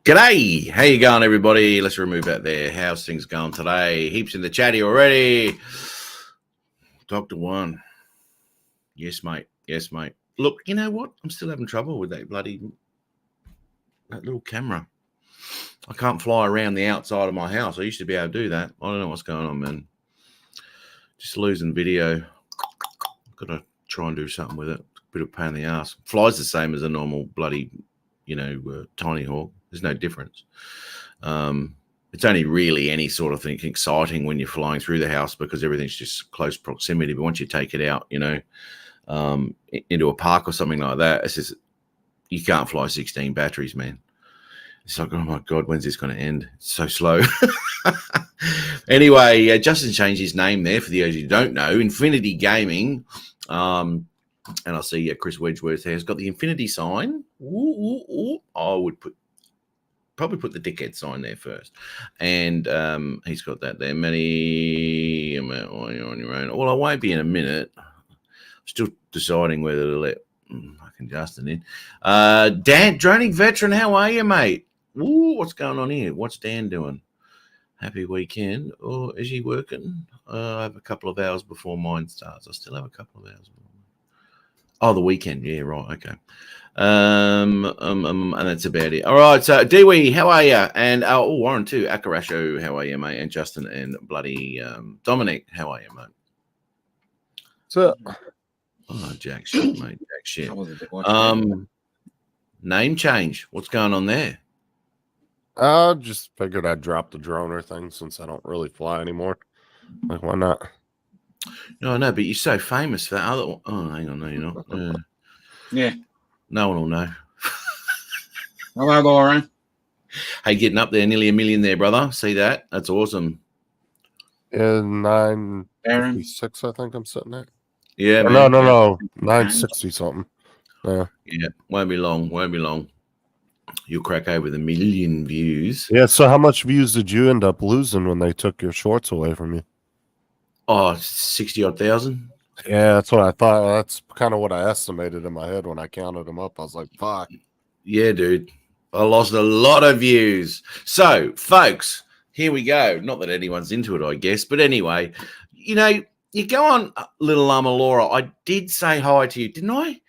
G'day, how you going, everybody? Let's remove that there. How's things going today? Heaps in the chatty already. Dr. One. Yes, mate. Yes, mate. Look, you know what? I'm still having trouble with that little camera. I can't fly around the outside of my house. I used to be able to do that. I don't know what's going on, man. Just losing video. Got to try and do something with it. Bit of a pain in the ass. Flies the same as a normal bloody, tiny hawk. There's no difference. It's only really any sort of thing exciting when you're flying through the house because everything's just close proximity. But once you take it out, into a park or something like that, it's just, you can't fly 16 batteries, man. It's like, oh my God, when's this going to end? It's so slow. Anyway, Justin changed his name there for those who don't know. Infinity Gaming. And I see Chris Wedgeworth has got the infinity sign. I would probably put the dickhead sign there first. And he's got that there. Many you're on your own. Well, I won't be in a minute. Still deciding whether to let fucking Justin in. Dan, Droning Veteran, how are you, mate? Ooh, what's going on here? What's Dan doing? Happy weekend. Or is he working? I have a couple of hours before mine starts. I still have a couple of hours. Oh, the weekend. Yeah, right. Okay. And that's about it. All right. So, Dewey, how are you? And Warren too. Akarasho, how are you, mate? And Justin and bloody Dominic, how are you, mate? So, Jack shit, mate. Jack shit. Name change. What's going on there? I just figured I'd drop the droner thing since I don't really fly anymore. Like, why not? No, but you're so famous for that other one. Oh, hang on, no, you're not. Yeah. No one will know. Hello, Lauren. Hey, getting up there, nearly 1 million there, brother. See that? That's awesome. Yeah, 956, I think I'm sitting at. Yeah, man. No. 960 something. Yeah. Won't be long. You'll crack over the 1 million views. Yeah, so how much views did you end up losing when they took your shorts away from you? Oh, 60-odd thousand. Yeah, that's what I thought. That's kind of what I estimated in my head when I counted them up. I was like, fuck. Yeah, dude. I lost a lot of views. So, folks, here we go. Not that anyone's into it, I guess. But anyway, you go on Little Llama Laura. I did say hi to you, didn't I?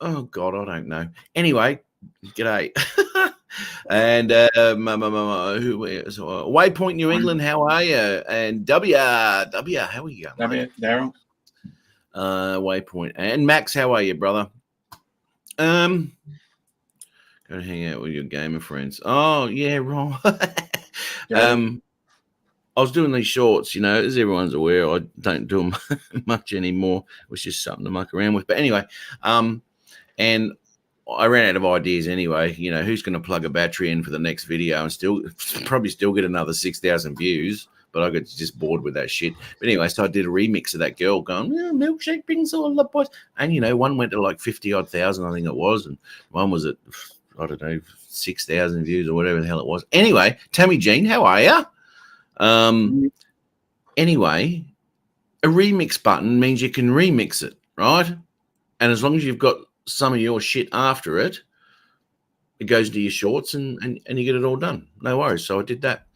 Oh, God, I don't know. Anyway, g'day. And Waypoint New England, how are you? And W, how are you going? Daryl. Waypoint. And Max, how are you, brother? Go hang out with your gamer friends. Oh, yeah, right. I was doing these shorts, as everyone's aware, I don't do them much anymore. It was just something to muck around with. But anyway, and I ran out of ideas anyway. Who's going to plug a battery in for the next video and probably get another 6,000 views. But I got just bored with that shit. But anyway, so I did a remix of that girl going, milkshake brings all the boys. And, one went to like 50-odd thousand, I think it was. And one was at, I don't know, 6,000 views or whatever the hell it was. Anyway, Tammy Jean, how are you? Anyway, a remix button means you can remix it, right? And as long as you've got some of your shit after it, it goes into your shorts and you get it all done. No worries. So I did that.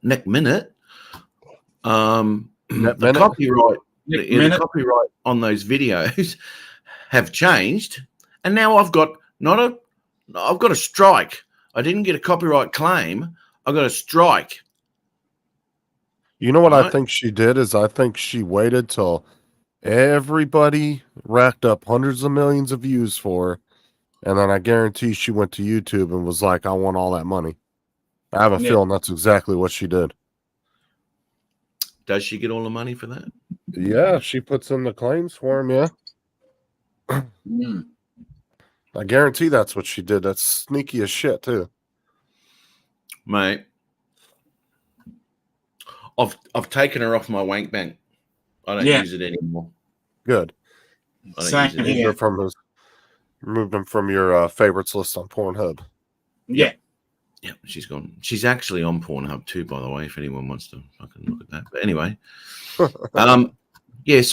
Next minute, the copyright on those videos have changed, and now I've got a strike. I didn't get a copyright claim. I got a strike. You know what I think she did is I think she waited till everybody racked up hundreds of millions of views for her, and then I guarantee she went to YouTube and was like, I want all that money. I have a feeling that's exactly what she did. Does she get all the money for that? Yeah, she puts in the claims for him, yeah. I guarantee that's what she did. That's sneaky as shit, too. Mate, I've taken her off my wank bank. I don't use it anymore. Good. I don't use it. Removed them from your favorites list on Pornhub. Yeah. Yeah, she's gone. She's actually on Pornhub too, by the way, if anyone wants to fucking look at that. But anyway, so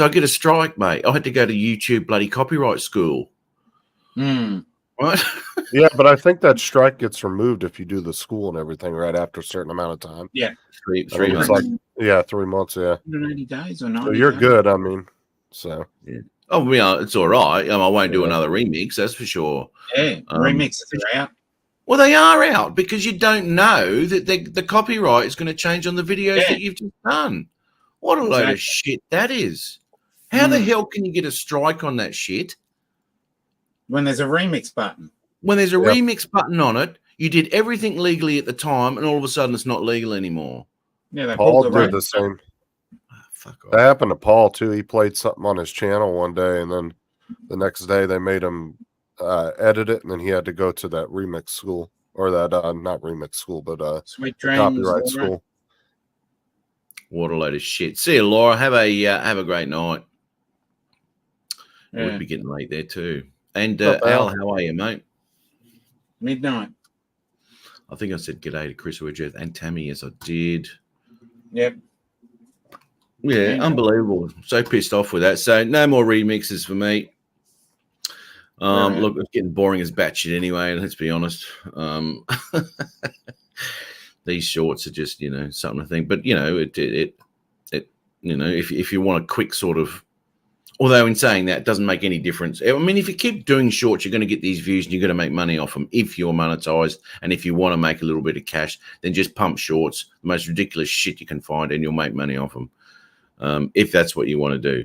I get a strike, mate. I had to go to YouTube bloody copyright school. right? Yeah, but I think that strike gets removed if you do the school and everything right after a certain amount of time. Yeah. I Three think it's months. like 3 months. Yeah, 180 days or 90 so you're days. good. I mean, so Oh, yeah, it's all right. I won't do Yeah. another remix, that's for sure. Yeah, remixes are out. Well, they are out because you don't know that the copyright is going to change on the videos that you've just done. What a load of shit that is. How the hell can you get a strike on that shit? When there's a remix button. When there's a remix button on it, you did everything legally at the time, and all of a sudden it's not legal anymore. Yeah, they Paul pulled the did the same. Fuck off. That happened to Paul too. He played something on his channel one day, and then the next day they made him edit it, and then he had to go to that remix school, or that not remix school, but Sweet Dreams, copyright school. What a load of shit. See you, Laura. Have a great night. Yeah. We'd be getting late there too. And Not bad. Al, how are you, mate? Midnight. I think I said g'day to Chris Woodruff and Tammy. Yes, I did. Yep. Yeah, unbelievable. So pissed off with that. So no more remixes for me. Look, it's getting boring as batshit anyway. Let's be honest. These shorts are just, something to think. But it if you want a quick sort of, although in saying that, it doesn't make any difference. I mean, if you keep doing shorts, you're going to get these views and you're going to make money off them if you're monetized. And if you want to make a little bit of cash, then just pump shorts, the most ridiculous shit you can find, and you'll make money off them. If that's what you want to do.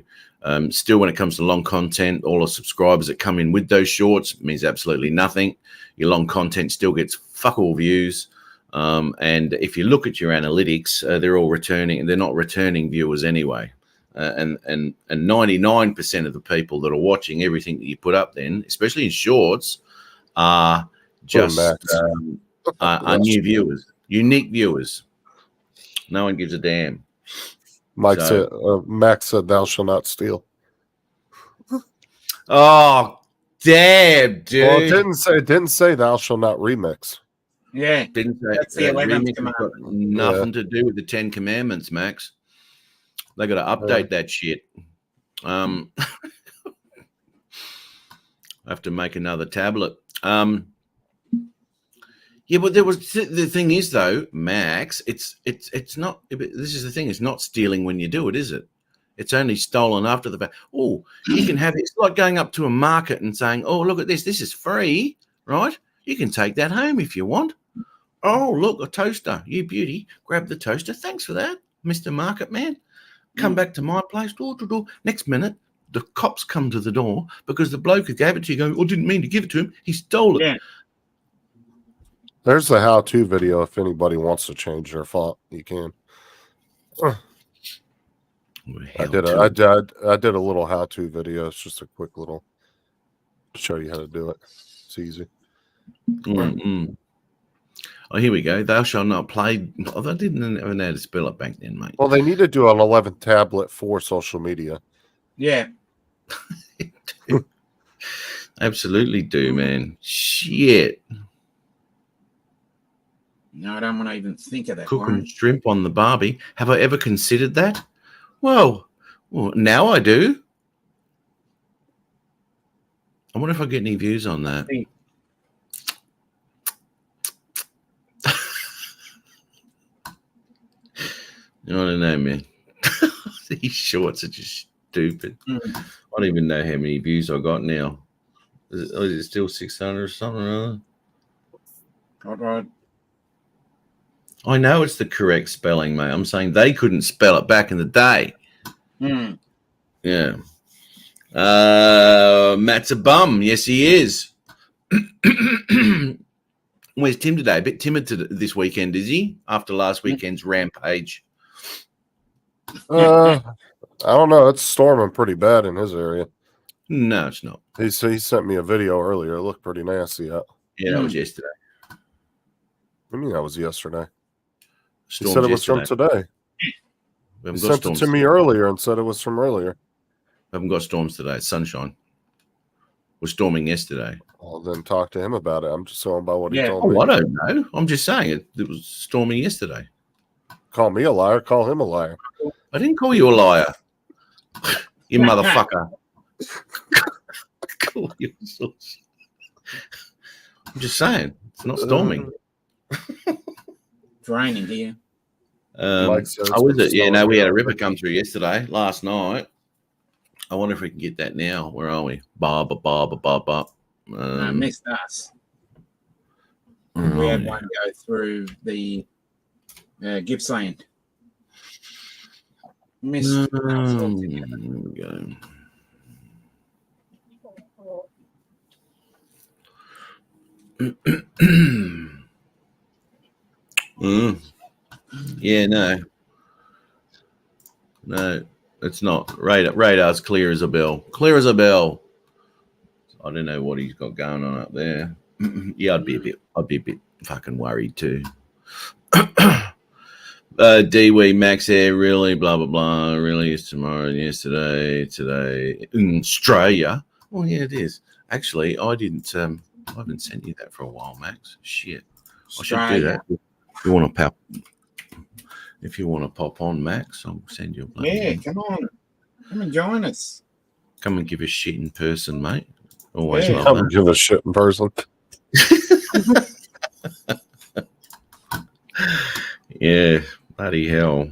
Still, when it comes to long content, all the subscribers that come in with those shorts means absolutely nothing. Your long content still gets fuck all views. And if you look at your analytics, they're all returning, and they're not returning viewers anyway. And 99% of the people that are watching everything that you put up then, especially in shorts, are just are new viewers, unique viewers. No one gives a damn. Mike said, Max said, "Thou shalt not steal." Oh, damn, dude! Well, it didn't say "Thou shalt not remix." Yeah, didn't say that's the 11th commandment. Nothing to do with the 10 Commandments, Max. They got to update that shit. I have to make another tablet. Yeah, but there was the thing is though, Max. It's not. This is the thing. It's not stealing when you do it, is it? It's only stolen after the fact. Oh, you can have it. It's like going up to a market and saying, "Oh, look at this. This is free, right? You can take that home if you want." Oh, look, a toaster. You beauty. Grab the toaster. Thanks for that, Mr. Market Man. Come back to my place. Next minute, the cops come to the door because the bloke who gave it to you going, "Oh, didn't mean to give it to him. He stole it." Yeah. There's the how-to video. If anybody wants to change their font, you can. I did a little how-to video. It's just a quick little show you how to do it. It's easy. Mm-hmm. Oh, here we go. Thou shalt not play. Oh, I didn't even know how to spell it back then, mate. Well, they need to do an 11th tablet for social media. Yeah. Absolutely do, man. Shit. No, I don't want to even think of that. Cooking shrimp on the barbie. Have I ever considered that? Well, now I do. I wonder if I get any views on that. I don't know, man. These shorts are just stupid. I don't even know how many views I got now. Is it still 600 or something or other? Right. I know it's the correct spelling, mate. I'm saying they couldn't spell it back in the day. Yeah. Matt's a bum. Yes, he is. Where's Tim today? A bit timid this weekend, is he? After last weekend's rampage. I don't know. It's storming pretty bad in his area. No, it's not. He sent me a video earlier. It looked pretty nasty out. Yeah, that was yesterday. I mean, that was yesterday. Storms he said it was from today. He sent it to me earlier and said it was from earlier. We haven't got storms today. It's sunshine. We're storming yesterday. Well, then talk to him about it. I'm just going by what he told me. I don't know. I'm just saying it was storming yesterday. Call me a liar. Call him a liar. I didn't call you a liar. You motherfucker. Call you a I'm just saying, it's not storming. It's raining here. Mike said it's Oh, is been it? Yeah, snowing no, we here had a all river week. come through last night. I wonder if we can get that now. Where are we? Ba. No, missed us. where We are had we? one go through the Gippsland. Missed us altogether. There we go. Yeah, no, it's not. Radar's clear as a bell. Clear as a bell. I don't know what he's got going on up there. Yeah, I'd be a bit fucking worried too. Dewey Max Air, really, blah blah blah. Really is tomorrow and yesterday. Today in Australia. Oh yeah, it is. Actually, I haven't sent you that for a while, Max. Shit. I should do that. If you want to pop on, Max, I'll send you a bloody Yeah, link. come on. Come and join us. Come and give a shit in person, mate. Always Yeah. love Come that. give a shit in person. Yeah, bloody hell.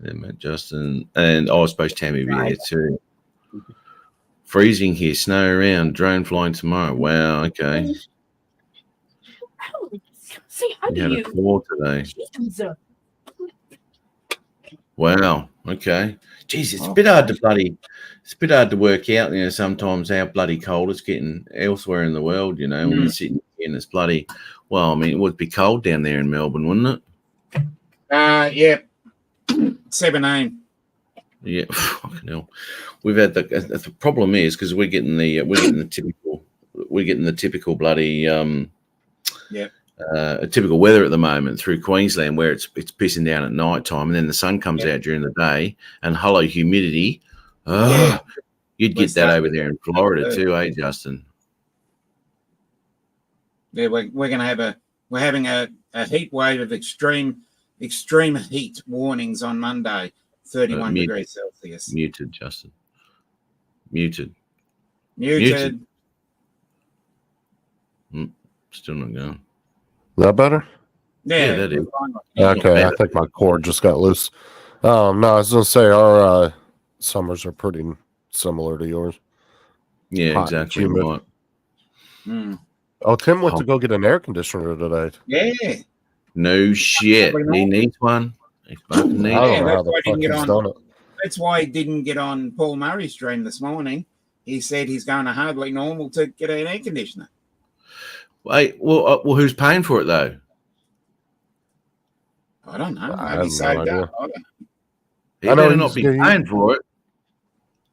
And Matt Justin, and I suppose Tammy will be there too. Freezing here, snow around, drone flying tomorrow. Wow, okay. Say hi We to had a you. call today. Jesus. Wow, okay. Jeez, it's a bit hard to work out, sometimes how bloody cold it's getting elsewhere in the world, when you're sitting in this bloody, well, I mean, it would be cold down there in Melbourne, wouldn't it? Yeah. 17. Yeah, fucking hell. We've had the problem is because we're getting the typical bloody typical weather at the moment through Queensland where it's pissing down at night time and then the sun comes out during the day and hello humidity. You'd get that over there in Florida too, eh, Justin? Yeah, we're having a heat wave of extreme heat warnings on Monday. 31 degrees Celsius. Muted, Justin. Muted. Muted. Still not going. Is that better? Yeah, that is. Okay, I think my cord just got loose. No, I was gonna say our summers are pretty similar to yours. Yeah, Hot and exactly humid. right. Oh, Tim went to go get an air conditioner today. Yeah. No shit. He needs one. He fucking needs I don't know that's how the why I fuck didn't he's get done it. That's why he didn't get on Paul Murray's stream this morning. He said he's going to Hardly Normal to get an air conditioner. Wait, well, who's paying for it though? I don't know. I Maybe have no saved idea. up. I don't know. He I know better he's not be getting- paying for it.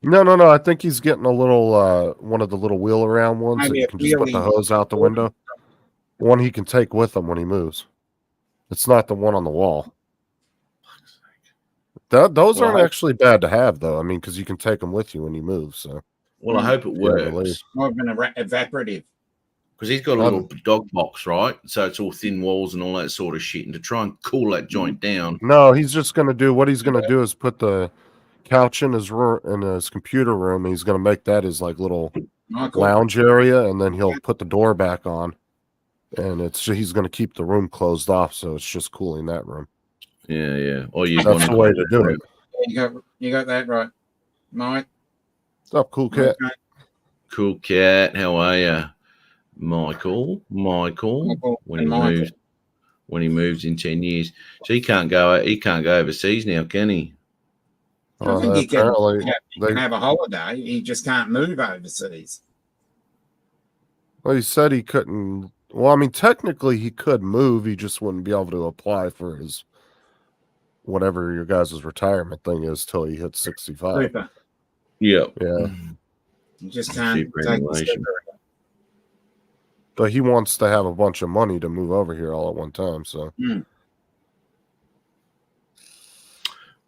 No. I think he's getting a little one of the little wheel around ones Maybe that you a can just put the wheelie. hose out the window. One he can take with him when he moves. It's not the one on the wall. Those Well, aren't actually bad to have, though. I mean, because you can take them with you when you move. So Well, I hope it Yeah, I believe. works More of an evaporative. because he's got a little dog box, right? So it's all thin walls and all that sort of shit. And to try and cool that joint down, no, he's just going to do what he's going to do is put the couch in his room, in his computer room. And he's going to make that his like little Michael. lounge area, and then he'll put the door back on, and he's going to keep the room closed off, so it's just cooling that room. yeah. Or you That's the way to do it. You got that right, Mike. What's up, cool cat? Okay. Cool cat. How are you, Michael? Michael When and he Michael. moves, in 10 years, so he can't go overseas now, can he? I think he can, apparently, he can have a holiday. He just can't move overseas. well, he said he couldn't. Well, I mean, technically he could move. He just wouldn't be able to apply for his whatever your guys' retirement thing is till he hits 65. Super. Yeah. Yeah, You just can't take the Superannuation. step. but he wants to have a bunch of money to move over here all at one time. So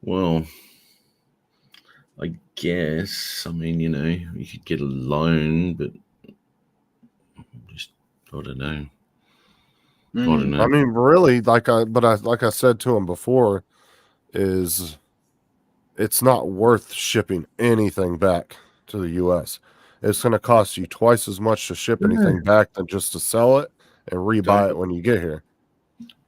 Well, I guess. I mean, you could get a loan, but just I don't know. I don't know. I mean, really, like I said to him before, is it's not worth shipping anything back to the U.S. it's going to cost you twice as much to ship anything back than just to sell it and rebuy it when you get here.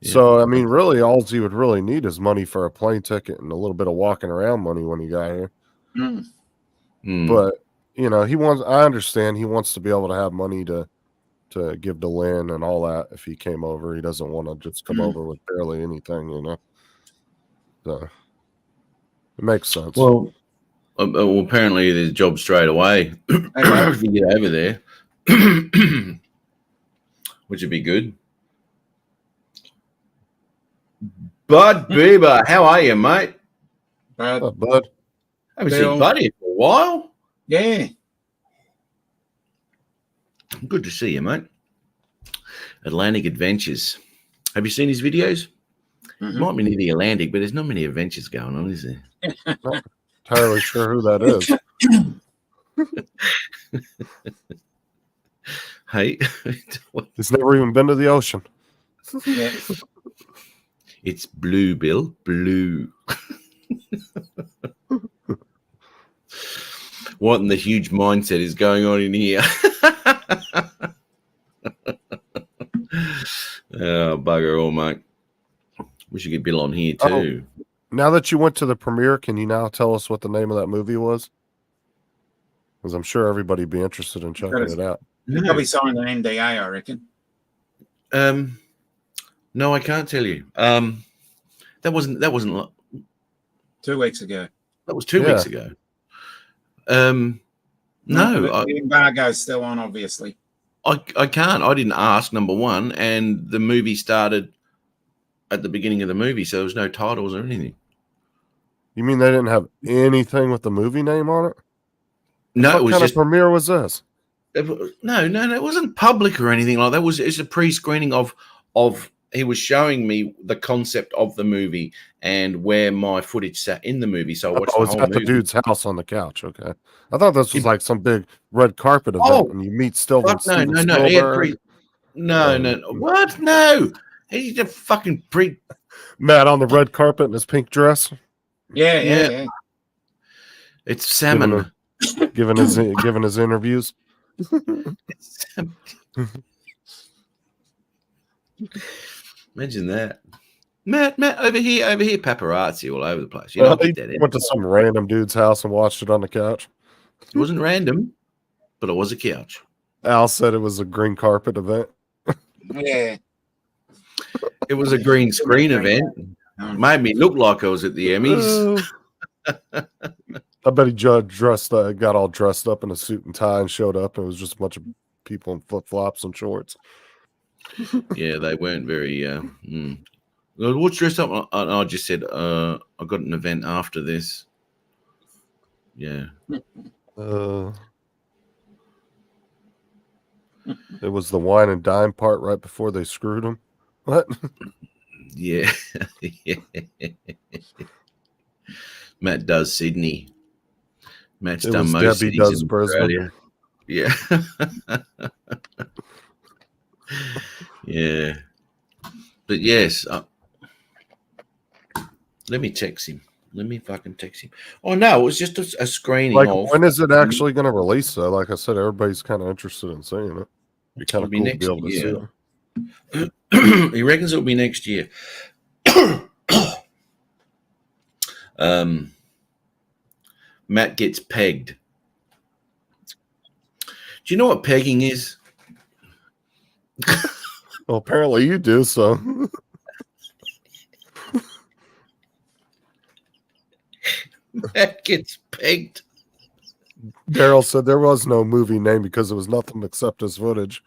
Yeah. So, I mean, really, all you would really need is money for a plane ticket and a little bit of walking around money when you got here. But, you know, I understand he wants to be able to have money to give to Lynn and all that if he came over. He doesn't want to just come over with barely anything, you know. So, it makes sense. Well, apparently there's a job straight away if you get over there, which would be good. Bud Bieber, how are you, mate? Bud. Haven't seen Buddy for a while. Yeah. Good to see you, mate. Atlantic Adventures. Have you seen his videos? Might be near the Atlantic, but there's not many adventures going on, is there? Not entirely sure who that is. Hey. He's never even been to the ocean. Yeah. It's blue, Bill. Blue. What in the huge mindset is going on in here? Oh, bugger all, mate. We should get Bill on here too. Oh, now that you went to the premiere, can you now tell us what the name of that movie was? Because I'm sure everybody would be interested in checking it out. You probably signed an NDA, I reckon. No, I can't tell you. That wasn't 2 weeks ago. That was 2 weeks ago. No, the embargo's still on, obviously. I can't. I didn't ask, number one, and the movie started at the beginning of the movie, so there was no titles or anything. You mean they didn't have anything with the movie name on it? No, what it was kind just of premiere was this? No, it wasn't public or anything like that. It's a pre-screening of he was showing me the concept of the movie and where my footage sat in the movie. So I watched the whole at movie. The dude's house on the couch. Okay, I thought this was like some big red carpet event, and you meet Steven Spielberg. No. What? No, he's a fucking Matt on the red carpet in his pink dress. Yeah. It's salmon. Giving his interviews. Imagine that. Matt, over here, paparazzi all over the place. You know, went to some random dude's house and watched it on the couch. It wasn't random, but it was a couch. Al said it was a green carpet event. Yeah. It was a green screen event. Made me look like I was at the Emmys. I bet he got all dressed up in a suit and tie and showed up, and it was just a bunch of people in flip-flops and shorts. Yeah, they weren't very... What's dressed up? And I just said, I got an event after this. Yeah. It was the wine and dime part right before they screwed him. What? Yeah. Matt does Sydney. Matt's done most Debbie cities does in Brisbane. Australia. Yeah. Yeah. But yes, let me text him. Let me fucking text him. Oh no, it was just a screening. Like, when is it actually going to release? Though, like I said, everybody's kind of interested in seeing it. It'd be kind of cool to be able to see it. He reckons it'll be next year. Matt gets pegged. Do you know what pegging is? Well, apparently you do, so. Matt gets pegged. Daryl said there was no movie name because it was nothing except his footage.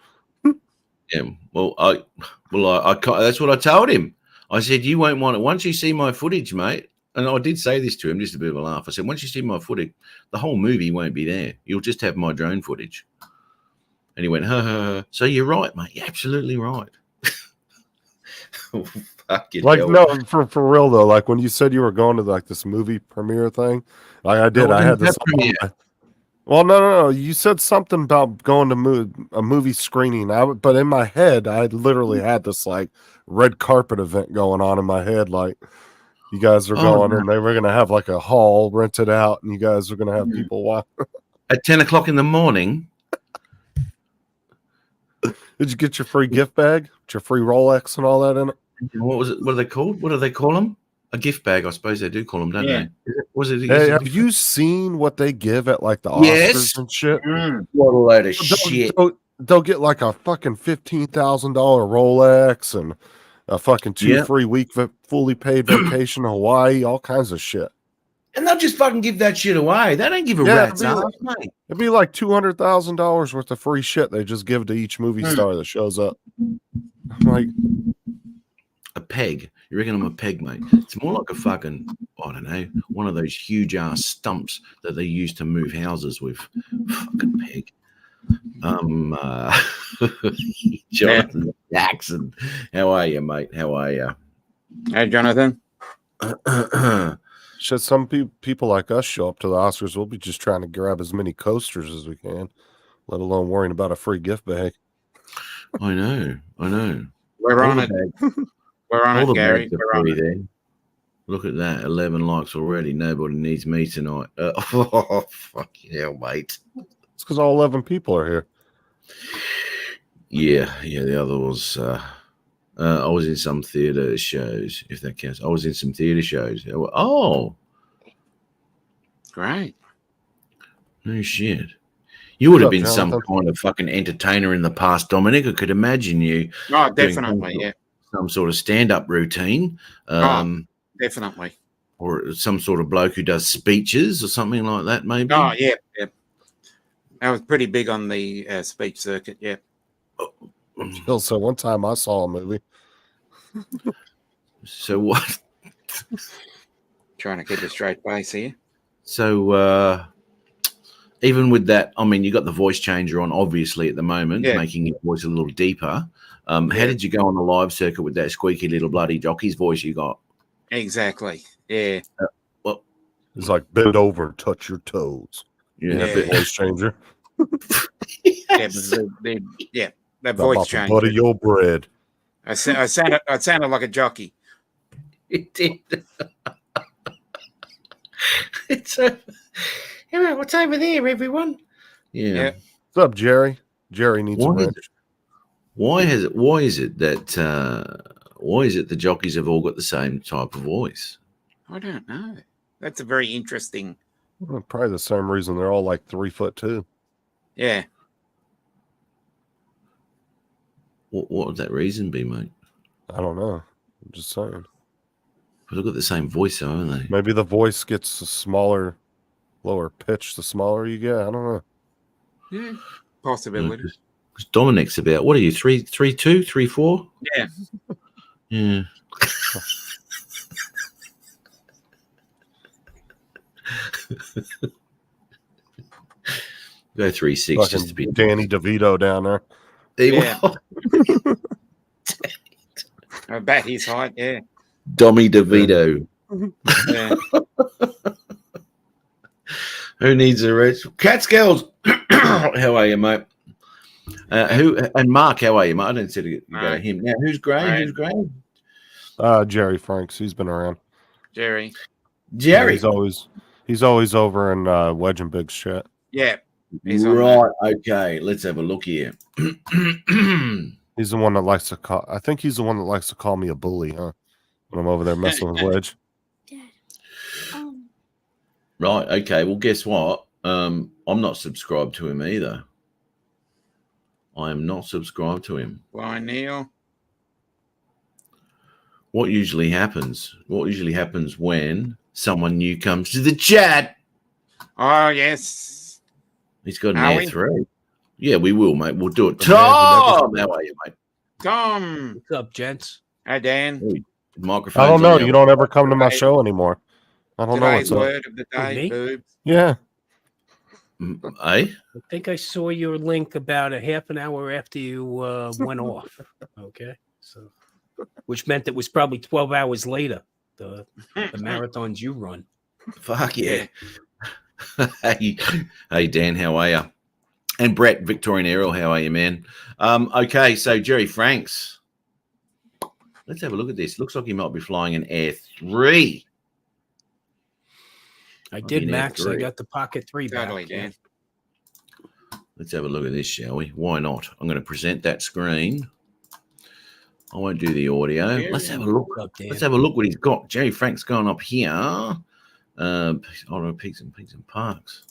Yeah, well, I that's what I told him. I said, you won't want it. Once you see my footage, mate, and I did say this to him, just a bit of a laugh. I said, once you see my footage, the whole movie won't be there. You'll just have my drone footage. And he went, ha, ha, ha. So you're right, mate. You're absolutely right. Like, no, for real though. Like when you said you were going to like this movie premiere thing, like I did. I had this. Well, no. You said something about going to a movie screening. But in my head, I literally had this like red carpet event going on in my head. Like you guys are going and they were going to have like a hall rented out and you guys are going to have people watch. at 10 o'clock in the morning. Did you get your free gift bag? Your free Rolex and all that in it? What was it? What are they called? What do they call them? A gift bag, I suppose they do call them, don't Yeah. they? Was it? Hey, have you seen what they give at like the Oscars Yes. and shit? What a load of shit. They'll get like a fucking $15,000 Rolex and a fucking 2 free week fully paid vacation to Hawaii, all kinds of shit. And they'll just fucking give that shit away. They don't give a rat's ass, mate. It'd be like $200,000 worth of free shit they just give to each movie star that shows up. I'm like, a peg. You reckon I'm a peg, mate? It's more like a fucking, I don't know, one of those huge ass stumps that they use to move houses with. Fucking peg. Jonathan Jackson. How are you, mate? How are you? Hey, Jonathan. should some people like us show up to the Oscars, we'll be just trying to grab as many coasters as we can, let alone worrying about a free gift bag. I know. We're on it. We're on it, Gary. We're on it. Look at that. 11 likes already. Nobody needs me tonight. Oh, fucking hell, mate. It's because all 11 people are here. Yeah. The other was, I was in some theatre shows, if that counts. I was in some theatre shows. Oh. Great. No shit. You would have been some kind of fucking entertainer in the past, Dominic. I could imagine you. Oh, definitely, yeah. Some sort of stand-up routine. Definitely. Or some sort of bloke who does speeches or something like that, maybe. Oh, yeah. I was pretty big on the speech circuit, yeah. So one time I saw a movie. So what? Trying to keep a straight face here. So even with that, I mean, you got the voice changer on, obviously, at the moment, making your voice a little deeper. How did you go on the live circuit with that squeaky little bloody jockey's voice you got? Exactly. Yeah. Well, it's like bend over and touch your toes. Yeah. Voice changer. Yes. That voice changer. Butter your bread. I sounded like a jockey. It did. It's what's over there, everyone? Yeah. What's up, Jerry? Jerry needs a wrench. Why is it that the jockeys have all got the same type of voice? I don't know. That's a very interesting. Well, probably the same reason they're all like 3'2". Yeah. What would that reason be, mate? I don't know. I'm just saying. But they've got the same voice, though, haven't they? Maybe the voice gets smaller, lower pitch the smaller you get. I don't know. Yeah, possibility. Because Dominic's about, what are you, 3'2", 3'4"? Yeah. Yeah. Go 3'6" just to be Danny DeVito down there. Yeah. I bet he's hot, yeah. Dommy DeVito. Yeah. Who needs a rich? Catskills. How are you, mate? And Mark, how are you, mate? I didn't say to go to him. Now, who's Gray? Right. Who's Gray? Jerry Franks. He's been around. Jerry. Yeah, he's always over in Wedge and Big's chat. Yeah. Right. Okay. Let's have a look here. He's the one that likes to call. I think he's the one that likes to call me a bully, huh? When I'm over there messing with Wedge. Right. Okay. Well, guess what? I'm not subscribed to him either. I am not subscribed to him. Why, Neil? What usually happens? What usually happens when someone new comes to the chat? Oh, yes. He's got an air through. Yeah, we will, mate. We'll do it. Tom, how are you, mate? Tom. What's up, gents? Hi, Dan. Microphone. I don't know. You don't ever come to my show anymore. I don't know what's up. Word of the day, boobs. Yeah. I think I saw your link about a half an hour after you went off. Okay. So, which meant it was probably 12 hours later, the marathons you run. Fuck yeah. Hey, Dan, how are you? And Brett, Victorian Aerial, how are you, man? Okay, so Jerry Franks. Let's have a look at this. Looks like he might be flying an Air 3. I did, Max. I got the Pocket 3 back. Totally, Dan. Let's have a look at this, shall we? Why not? I'm going to present that screen. I won't do the audio. Let's have a look. Let's have a look what he's got. Jerry Frank's going up here. Pigs and Parks.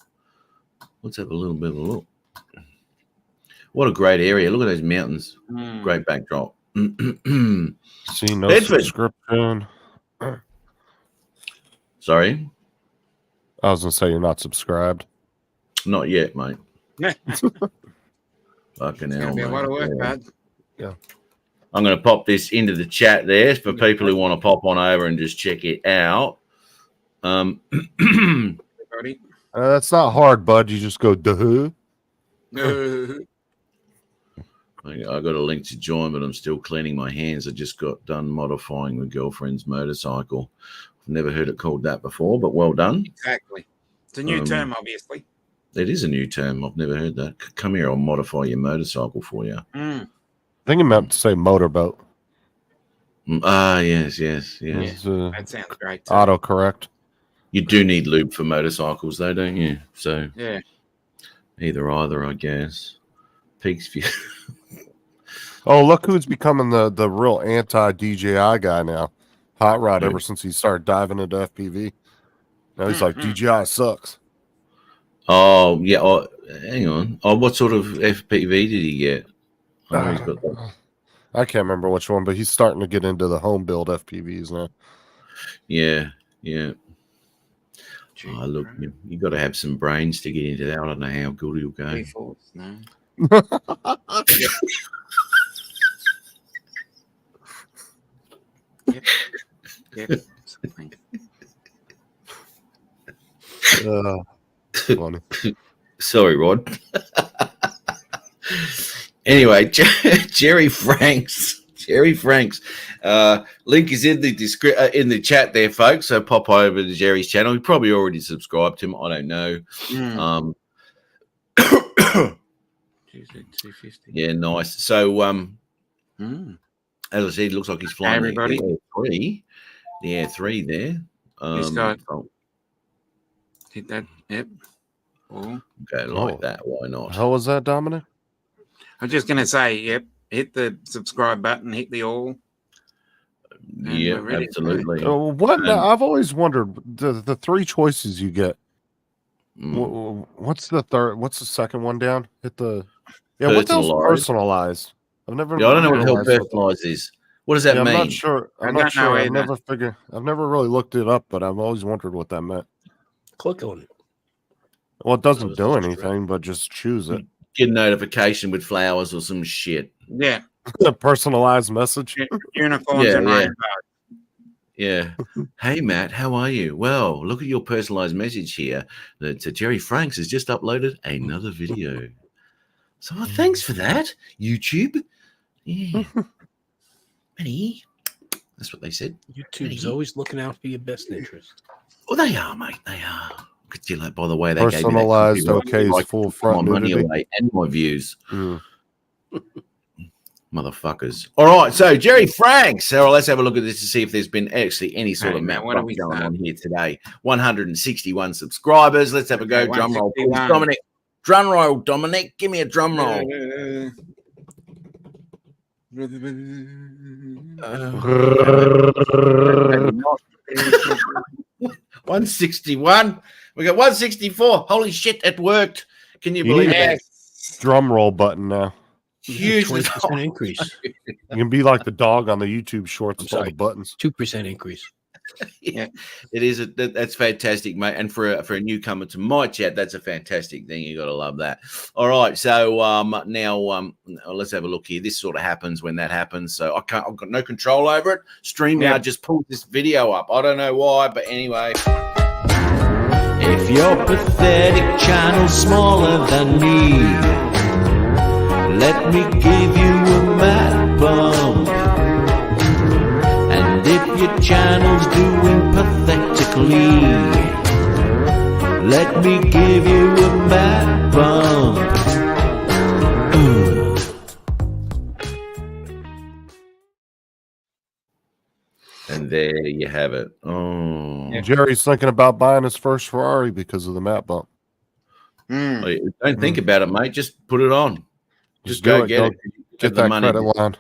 Let's have a little bit of a look. What a great area. Look at those mountains. Great backdrop. See, no Bedford. subscription. Sorry? I was going to say you're not subscribed. Not yet, mate. Yeah. Fucking It's hell, gonna be a lot of work, mate. bud. Yeah. I'm going to pop this into the chat there for people who want to pop on over and just check it out. Everybody. That's not hard, bud. You just go, duh. I got a link to join, but I'm still cleaning my hands. I just got done modifying my girlfriend's motorcycle. I've never heard it called that before, but well done. Exactly. It's a new term, obviously. It is a new term. I've never heard that. Come here, I'll modify your motorcycle for you. Mm. I think it meant to say motorboat. Yes. It's, That sounds great. Too. autocorrect. You do need lube for motorcycles, though, don't you? So Yeah. either, I guess. Peaks view. Oh, look who's becoming the real anti-DJI guy now. Hot Rod, ever since he started diving into FPV. Now he's like, DJI sucks. Oh, yeah. Oh, hang on. Oh, what sort of FPV did he get? I know he's got that. I can't remember which one, but he's starting to get into the home build FPVs now. Yeah. Oh, look, you got to have some brains to get into that. I don't know how good he'll go. Defaults, no. Yep. Something. Funny. Sorry, Rod. Anyway, Jerry Franks. Link is in the in the chat there, folks. So pop over to Jerry's channel. You probably already subscribed to him. I don't know. Tuesday, 250. Yeah, nice. So as I said, it looks like he's flying Everybody. the Air 3 there. He's got- Oh, Hit that. Yep. Oh. go like that. Why not? How was that, Dominic? I'm just going to say, yep. Hit the subscribe button. Hit the all. And Yeah, we're ready to go. absolutely. What? I've always wondered the three choices you get. Mm. What's the third? What's the second one down? Hit the What the hell's Personalized. personalized? I've never. Yeah, I don't know what the hell realized what- personalized is. What does that Yeah, mean? I'm not sure. I I'm don't not sure. know I've either. never figured. I've never really looked it up, but I've always wondered what that meant. Click on it. Well, it doesn't was do just anything, but just choose it. Get a notification with flowers or some shit. Yeah. A personalized message. Uniforms Yeah, and yeah. rainbow. Yeah. Hey, Matt, how are you? Well, look at your personalized message here that Jerry Franks has just uploaded another video. So thanks for that, YouTube. Yeah. Matty. That's what they said. YouTube's always looking out for your best interest. Oh, they are, mate. They are. Could you like, by the way, they Personalized, gave me that okay, like, full my front money nudity. away and my views. Mm. Motherfuckers. All right, so Jerry Franks. So let's have a look at this to see if there's been actually any sort Hey, of Matt, map what do bump we going start? on here today. 161 subscribers. Let's have a go. Okay, Drum roll, please. 161. Dominic. Drum roll, Dominic. Give me a drum roll. 161. We got 164. Holy shit, it worked. Can you You believe need that? Yes. Drum roll button now. Huge 20% increase. You can be like the dog on the YouTube shorts with all the sorry. buttons. 2% increase. Yeah, it is. That's fantastic, mate. And for a newcomer to my chat, that's a fantastic thing. You got to love that. All right, so now let's have a look here. This sort of happens when that happens. So I've got no control over it. StreamYard Yeah. just pulled this video up. I don't know why, but anyway. If your pathetic channel's smaller than me, let me give you a mad bump. And if your channel's doing pathetically, let me give you a mad bump. And there you have it. Oh, Yeah. Jerry's thinking about buying his first Ferrari because of the map bump. Mm. Don't think about it, mate. Just put it on. Just do go it. get Go it. Get The that money. credit line.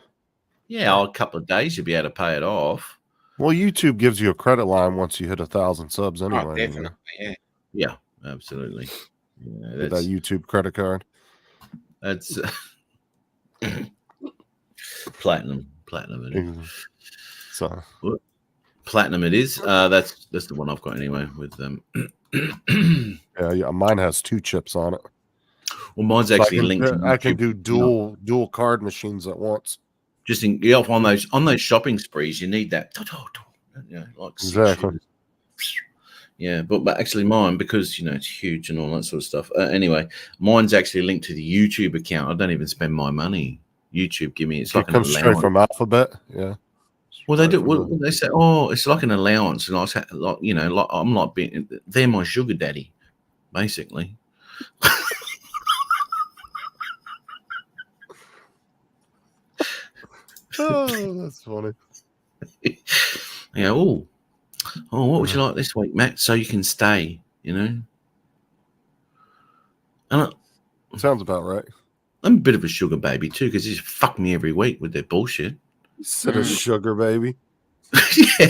Yeah, a couple of days you'll be able to pay it off. Well, YouTube gives you a credit line once you hit 1,000 subs anyway. Oh, you know. definitely. Yeah. Yeah, absolutely. Yeah, Get that YouTube credit card. that's platinum. Platinum it is. So Platinum it is. That's the one I've got anyway with them. yeah, mine has 2 chips on it. Well, mine's So actually linked to I can YouTube. do dual card machines at once. Just on those shopping sprees, you need that. Like Exactly. Yeah, but actually mine, because it's huge and all that sort of stuff. Anyway, mine's actually linked to the YouTube account. I don't even spend my money. YouTube give me it's like an comes straight allowance. from Alphabet. Yeah. Well, they do. Well, they say, it's like an allowance, and I was like, I'm like they're my sugar daddy, basically. Oh, that's funny. Yeah. Oh, what would you like this week, Matt? So you can stay, And Sounds about right. I'm a bit of a sugar baby too, because they just fuck me every week with their bullshit. Sit a sugar baby. Yeah.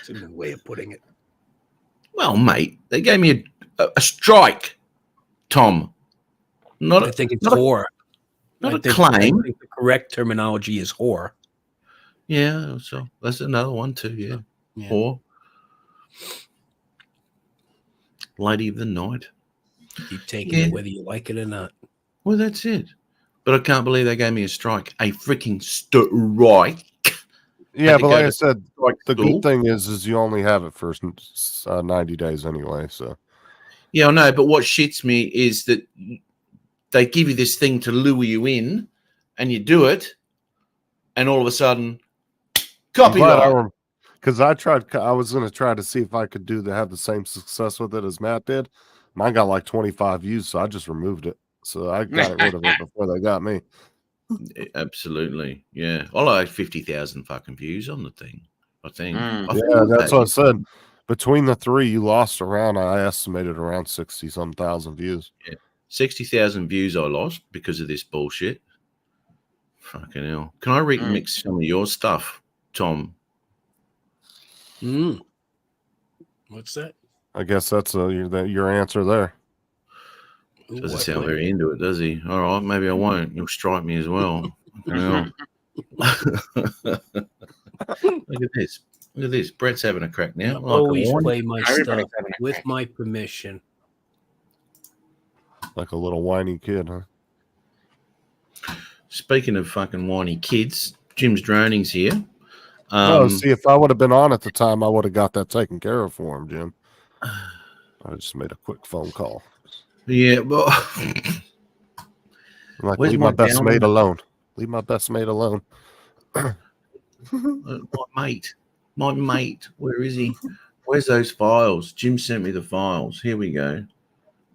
It's a good way of putting it. Well, mate, they gave me a strike, Tom. I think it's whore. Not I a think claim. the correct terminology is whore. Yeah, so that's another one too. Yeah, Yeah. Whore. Lady of the night. Keep taking it whether you like it or not. Well, that's it. But I can't believe they gave me a strike. A freaking strike. Yeah, but like I said, the school. good thing is you only have it for 90 days anyway. So Yeah, I know. But what shits me is that they give you this thing to lure you in, and you do it, and all of a sudden, copyright. Because I was going to try to see if I could have the same success with it as Matt did. Mine got like 25 views, so I just removed it. So I got rid of it before they got me. Absolutely, yeah. I like 50,000 fucking views on the thing. I think. Yeah, that's what I said. Between the 3, you lost around. I estimated around 60-some thousand views. Yeah, 60,000 views I lost because of this bullshit. Fucking hell! Can I remix some of your stuff, Tom? What's that? I guess that's your answer there. Doesn't sound very into it, does he? All right, maybe I won't. You'll strike me as well. Look at this. Look at this. Brett's having a crack now. Like Always play my stuff with my permission. Like a little whiny kid, huh? Speaking of fucking whiny kids, Jim's Droning's here. See, if I would have been on at the time, I would have got that taken care of for him, Jim. I just made a quick phone call. Yeah, but like, leave my best mate alone. Leave my best mate alone. My mate, where is he? Where's those files? Jim sent me the files. Here we go.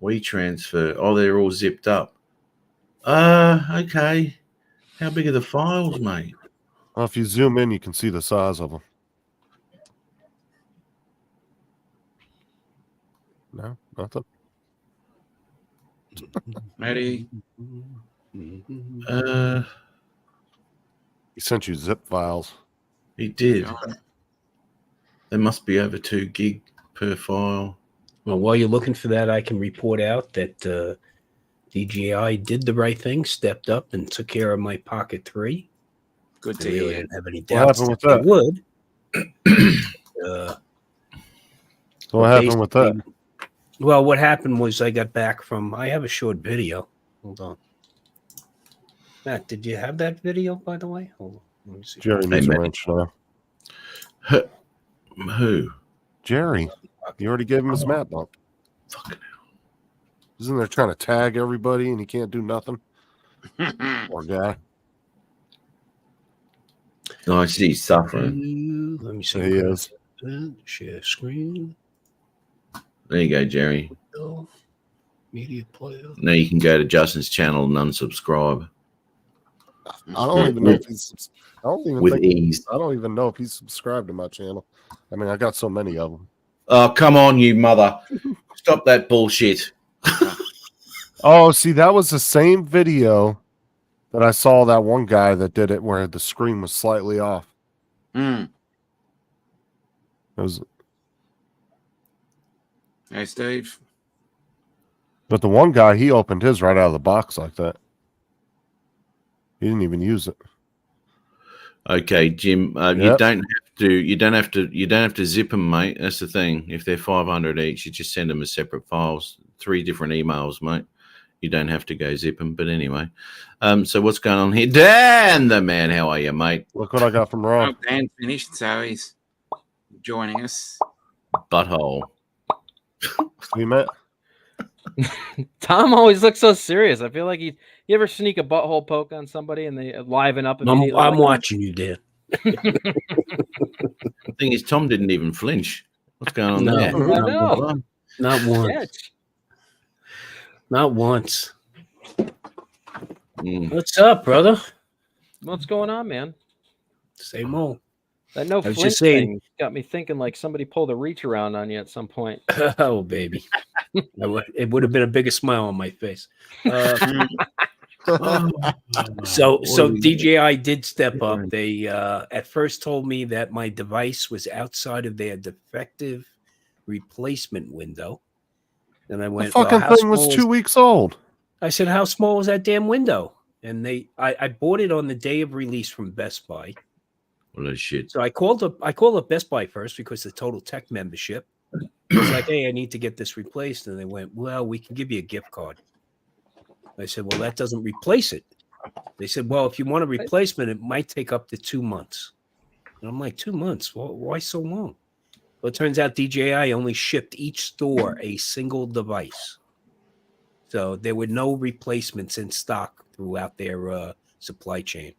We transfer. Oh, they're all zipped up. Okay. How big are the files, mate? Well, if you zoom in, you can see the size of them. No, nothing. Matty. He sent you zip files. He did. There must be over 2 gig per file. Well, while you're looking for that, I can report out that DJI did the right thing, stepped up, and took care of my Pocket 3. Good to I really hear. didn't have any What doubts happened with that they that? would. What happened with that? Well, what happened was I got back from. I have a short video. Hold on, Matt. Did you have that video, by the way? Hold on. Let me see. Jerry needs a wrench now. Who? Jerry. You already gave him his map bump. Fucking hell. Isn't there trying to tag everybody and he can't do nothing? Poor guy. No, he's suffering. Let me see. He is. Share screen. There you go, Jerry. Media player. Now you can go to Justin's channel and unsubscribe. I don't even know if he's. I don't even know if he's subscribed to my channel. I mean, I got so many of them. Oh, come on, you mother. Stop that bullshit. Oh, see, that was the same video that I saw that one guy that did it where the screen was slightly off. Mm. It was, Hey, Steve. but the one guy, he opened his right out of the box like that. He didn't even use it. Okay, Jim. You Yep. don't have to. You don't have to. You don't have to zip them, mate. That's the thing. If they're 500 each, you just send them as separate files, 3 different emails, mate. You don't have to go zip them. But anyway, so what's going on here? Dan, the man. How are you, mate? Look what I got from Oh, Raw. Dan finished, so he's joining us. Butthole. We met. Tom always looks so serious. I feel like you ever sneak a butthole poke on somebody and they liven up immediately. I'm like, watching you, Dan. The thing is, Tom didn't even flinch. What's going on No. there? I know. Not once. Yeah, Not once. Mm. What's up, brother? what's going on, man? Same old. That no I was flinch just saying- thing got me thinking like somebody pulled a reach around on you at some point. Oh, baby. It would have been a bigger smile on my face. So DJI did step up. They at first told me that my device was outside of their defective replacement window. And I The went, fucking how thing was small 2 weeks old. I said, how small was that damn window? And I bought it on the day of release from Best Buy. What a shit. So I called up Best Buy first because the Total Tech membership was like, hey, I need to get this replaced. And they went, well, we can give you a gift card. I said, well, that doesn't replace it. They said, well, if you want a replacement, it might take up to 2 months. And I'm like, 2 months? Well, why so long? Well, it turns out DJI only shipped each store a single device. So there were no replacements in stock throughout their supply chain.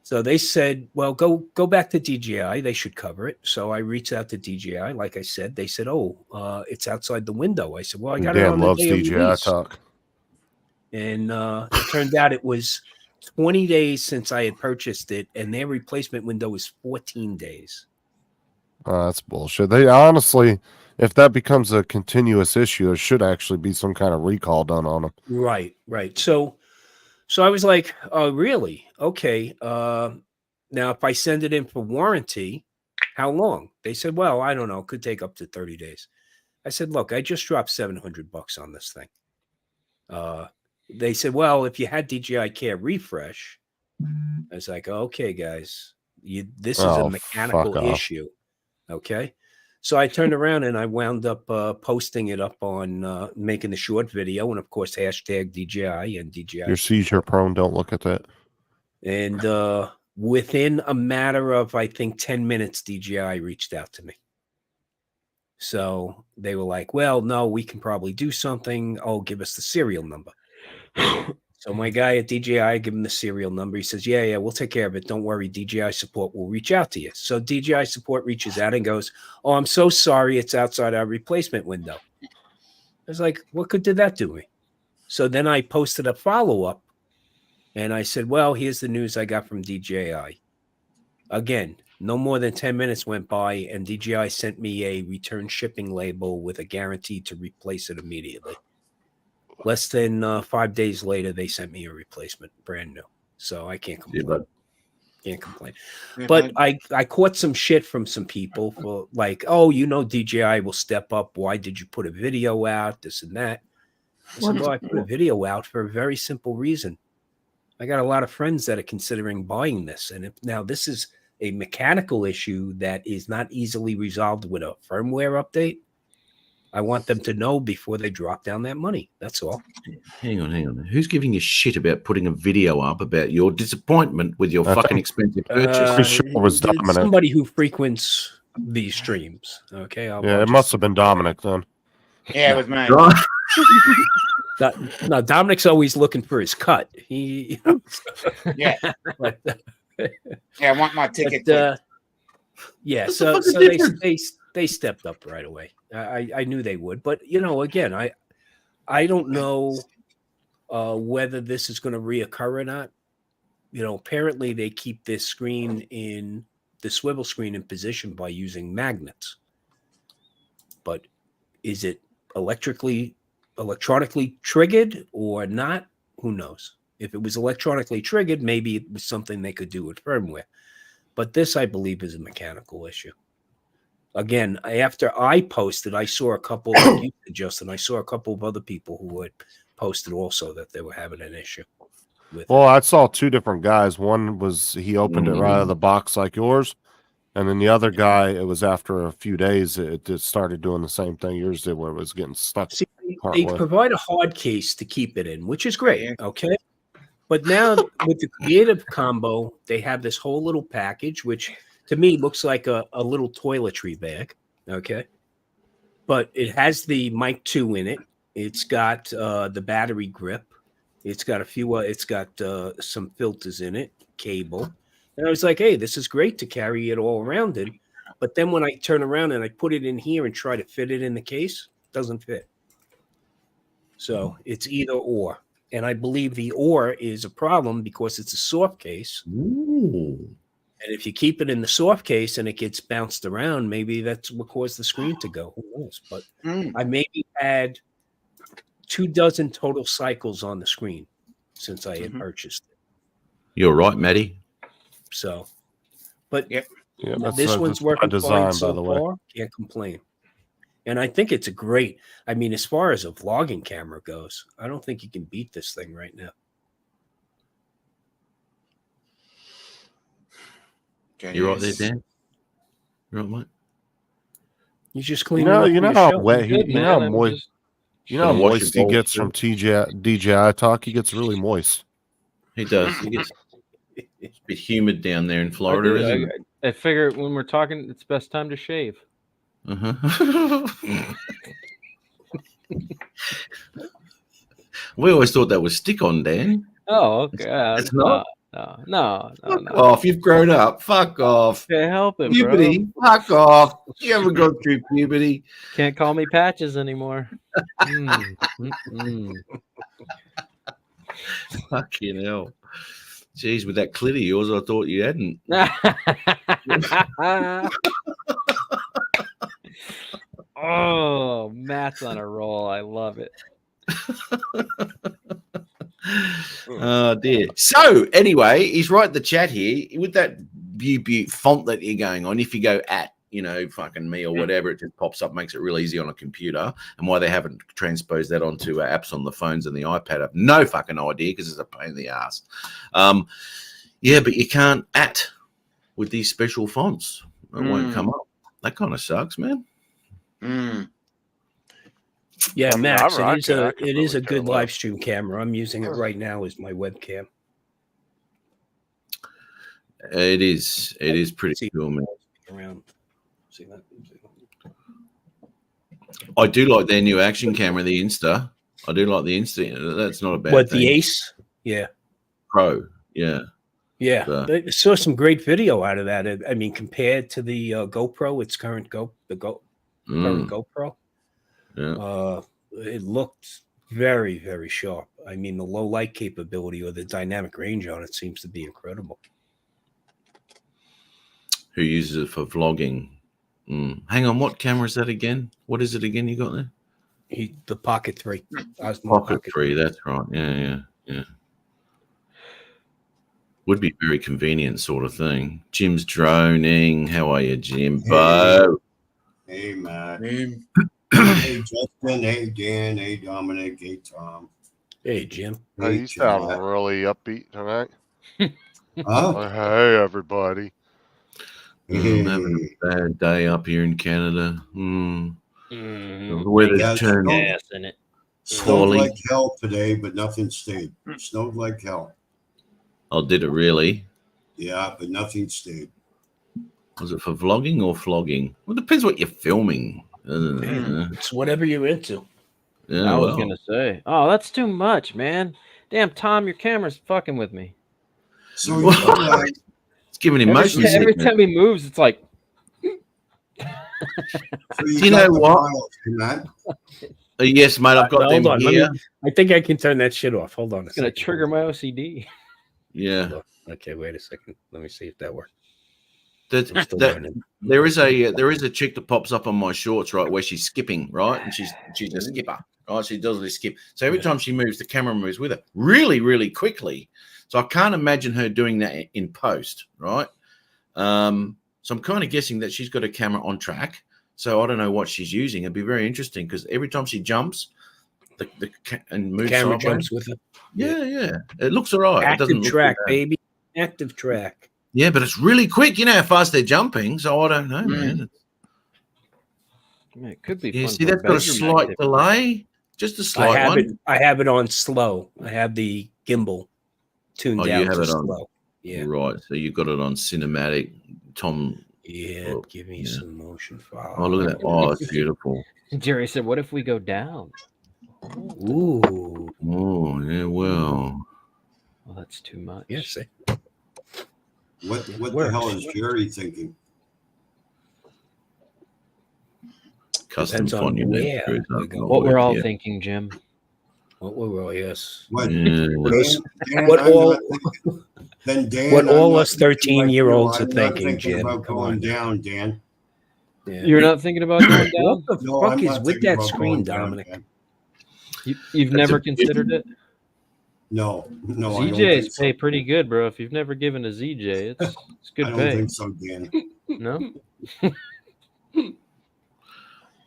So they said, well, go back to DJI. They should cover it. So I reached out to DJI. Like I said, they said, it's outside the window. I said, well, I got it on Dan the loves day of DJI release. talk. And it turned out it was 20 days since I had purchased it, and their replacement window was 14 days. That's bullshit. They honestly, if that becomes a continuous issue, there should actually be some kind of recall done on them. Right. So I was like, oh, really? Okay. Now, if I send it in for warranty, how long? They said, well, I don't know. It could take up to 30 days. I said, look, I just dropped $700 on this thing. They said, well, if you had DJI Care Refresh, I was like, okay, guys, this is a mechanical issue. Okay. So I turned around and I wound up posting it up on making the short video. And of course, hashtag DJI and DJI. You're seizure prone. Don't look at that. And within a matter of, I think, 10 minutes, DJI reached out to me. So they were like, well, no, we can probably do something. Oh, give us the serial number. So my guy at DJI, give him the serial number. He says, yeah, we'll take care of it. Don't worry. DJI support will reach out to you. So DJI support reaches out and goes, oh, I'm so sorry. It's outside our replacement window. I was like, what good did that do me? So then I posted a follow-up and I said, well, here's the news I got from DJI. Again, no more than 10 minutes went by and DJI sent me a return shipping label with a guarantee to replace it immediately. Less than 5 days later, they sent me a replacement, brand new. So I can't complain. Can't complain. But I caught some shit from some people for like, oh, DJI will step up. Why did you put a video out? This and that. I said, well, I put a video out for a very simple reason. I got a lot of friends that are considering buying this. And now this is a mechanical issue that is not easily resolved with a firmware update. I want them to know before they drop down that money. That's all. Hang on. Who's giving a shit about putting a video up about your disappointment with your fucking expensive purchase? Pretty sure it was Dominic. Somebody who frequents these streams. Okay. It must have been Dominic then. Yeah, it was me. No, Dominic's always looking for his cut. He, Yeah. but, Yeah, I want my ticket. yeah. What's So the fucking difference? they stepped up right away. I knew they would, but again, I don't know whether this is going to reoccur or not. Apparently they keep this swivel screen in position by using magnets. But Is it electronically triggered or not? Who knows? If it was electronically triggered, maybe it was something they could do with firmware. But this, I believe, is a mechanical issue. Again, after I posted, I saw a couple of you, Justin. I saw a couple of other people who had posted also that they were having an issue with. Well, I saw two different guys. One was he opened it right out of the box like yours, and then the other guy, it was after a few days, it just started doing the same thing yours did, where it was getting stuck. See, they provide a hard case to keep it in, which is great. Okay. But now with the Creative Combo, they have this whole little package, which to me looks like a little toiletry bag. Okay. But it has the Mic 2 in it. It's got the battery grip. It's got some filters in it, cable. And I was like, hey, this is great to carry it all around in. But then when I turn around and I put it in here and try to fit it in the case, it doesn't fit. So it's either or. And I believe the or is a problem because it's a soft case. Ooh. And if you keep it in the soft case and it gets bounced around, maybe that's what caused the screen to go. Who knows? But I maybe had 24 total cycles on the screen since I had purchased it. You're right, Maddie. So, but Yeah, this one's working design, fine so far. Can't complain. And I think it's a great, I mean, as far as a vlogging camera goes, I don't think you can beat this thing right now. Okay, You're right there, Dan. You're right, mate. You just clean You know how wet Good, you know how man. moist. You know how Gonna wash moist your he gets balls, from DJI talk. He gets really moist. He does. He gets it's a bit humid down there in Florida, isn't it? I figure when we're talking, it's best time to shave. Uh-huh. We always thought that was stick on, Dan. Oh, okay. It's not? No. Fuck off. You've grown up. Fuck off. Can't help it, Puberty. bro. Fuck off. You haven't gone through puberty. Can't call me Patches anymore. Fucking hell. Jeez, with that clit of yours, I thought you hadn't. Oh, Matt's on a roll. I love it. Oh dear. So anyway, he's right in the chat here with that beaut font that you're going on. If you go at, fucking me or whatever, it just pops up, makes it real easy on a computer. And why they haven't transposed that onto apps on the phones and the iPad, I've no fucking idea because it's a pain in the ass. Yeah, but you can't at with these special fonts. It won't come up. That kind of sucks, man. Yeah, I mean, Max, I it can is a really care good less. live stream camera. I'm using it right now as my webcam. It is pretty cool, man. Around. See that? I do like their new action camera, the Insta. I do like the Insta. That's not a bad What, thing. the Ace? Yeah. Pro, yeah. Yeah. So- I saw some great video out of that. I mean, compared to the GoPro, its current current GoPro, Yeah. it looked very, very sharp. I mean, the low light capability or the dynamic range on it seems to be incredible. Who uses it for vlogging? Hang on, what camera is that again? What is it again you got there? The Pocket 3. Pocket 3, that's right. Yeah. Would be very convenient sort of thing. Jim's droning. How are you, Jimbo? Hey, Matt. Hey. Hey, Justin. Hey, Dan. Hey, Dominic. Hey, Tom. Hey, Jim. Hey, you sound really upbeat tonight. Huh? Hey, everybody. Having a bad day up here in Canada. The weather's Yeah, turned. Gas in it. Snowed Poorly. like hell today, but nothing stayed. Snowed like hell. Oh, did it really? Yeah, but nothing stayed. Was it for vlogging or flogging? Well, it depends what you're filming. It's whatever you're into. Yeah, I was well. gonna say, oh, that's too much, man. Damn, Tom, your camera's fucking with me. So you know, It's giving him motion Every sickness. time he moves, it's like, so Do you got know the what? miles, Matt. Yes, mate, I've got Hold them on. here. I think I can turn that shit off. Hold on. it's gonna trigger my OCD. Yeah. Okay, wait a second. Let me see if that works. That, I'm still that learning. there is a chick that pops up on my shorts, right, where she's skipping, right, and she's a skipper, right. She does this skip. So every time she moves, the camera moves with her really, really quickly. So I can't imagine her doing that in post, right? So I'm kind of guessing that she's got a camera on track. So I don't know what she's using. It'd be very interesting because every time she jumps, and moves Camera sideways. jumps with it. Yeah. It looks all right. It Active doesn't look track, too bad. baby. Active track. Yeah, but it's really quick. You know how fast they're jumping. So I don't know, man. Man, it could be. Yeah, fun see, for that's got a bedroom slight activity. delay. Just a I slight have one. it. I have it on slow. I have the gimbal tuned Oh, you down have to it on- slow. Yeah. Right. So you've got it on cinematic. Tom. Yeah. Oh, Give me yeah. some motion file. Oh, look at that. Oh, it's beautiful. Jerry said, "What if we go down?" Ooh. Oh, yeah, well. Well, that's too much. Yes. What the Works. hell is Jerry thinking? Custom Depends on font. You know, where screws we're up, going. not What we're all working. thinking, Jim. What were all? Yes. What? Yeah. Dan, What I'm all- not thinking- then Dan, what I'm all not us thinking like 13-year-olds you. are I'm not thinking, Jim. about Come going on. down, Dan. Yeah. You're not thinking about going down? What the No, fuck I'm is not with thinking that about screen, going down, Dominic? Dan. You've That's never a- considered it? No, I don't think ZJ's so. pay pretty good, bro. If you've never given a ZJ, it's I good don't pay. think so, Dan. No?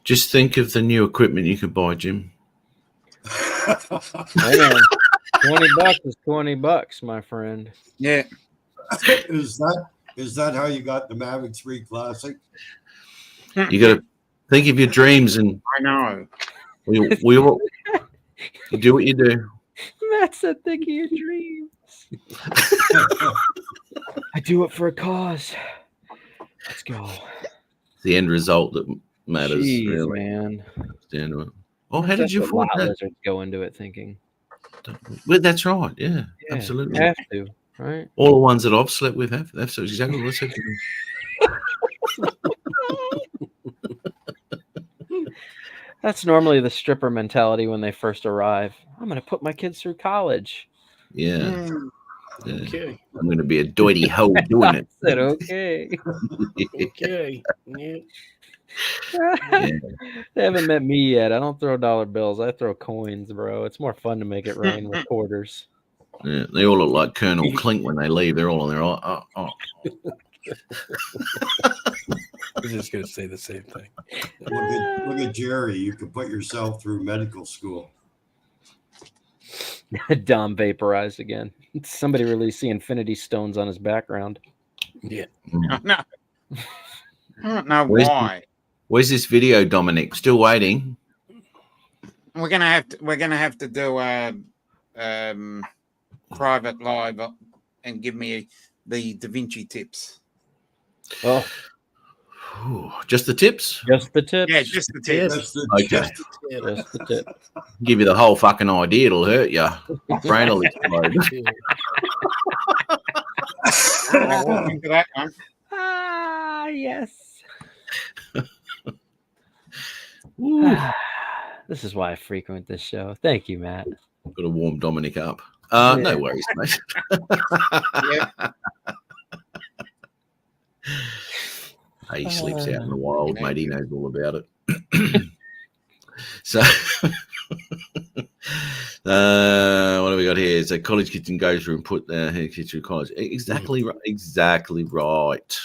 Just think of the new equipment you could buy, Jim. Hey, man, $20 is $20, my friend. Yeah. Is that how you got the Mavic 3 Classic? You got to think of your dreams and I know. we all, you do what you do. Matt said, think of your dreams. I do it for a cause. Let's go. It's the end result that matters. Jeez, really. man. Stand to it. Oh, how did That's you what afford lot that? lizards go into it thinking. Well, that's right. Yeah, Yeah, absolutely. Have to, right? All the ones that I've slept with have. That's exactly what I said. That's normally the stripper mentality when they first arrive. I'm going to put my kids through college. Yeah. yeah. Okay. I'm going to be a doity hoe doing I it. said, okay. Okay. Yeah. Yeah. They haven't met me yet. I don't throw dollar bills. I throw coins, bro. It's more fun to make it rain with quarters. Yeah, they all look like Colonel Clink when they leave. They're all on their oh. I was just gonna say the same thing. Look at Jerry. You could put yourself through medical school. Dom vaporized again. Somebody released the Infinity Stones on his background. Yeah. No. I don't know Where's- why. Where's this video, Dominic? Still waiting. We're gonna have to do a private live and give me the Da Vinci tips. Oh, Ooh, just the tips? just the tip. Yeah, just the tips. That's the Okay. Just the tip. Give you the whole fucking idea. It'll hurt you. Brain will explode. I'll look into that one. Ah, yes. Ooh. This is why I frequent this show. Thank you, Matt. Got to warm Dominic up. Yeah. No worries, mate. Yeah. He sleeps out in the wild, mate. He knows all about it. So, what have we got here? So, college kids can go through and put their kids through college. Exactly right. Exactly right.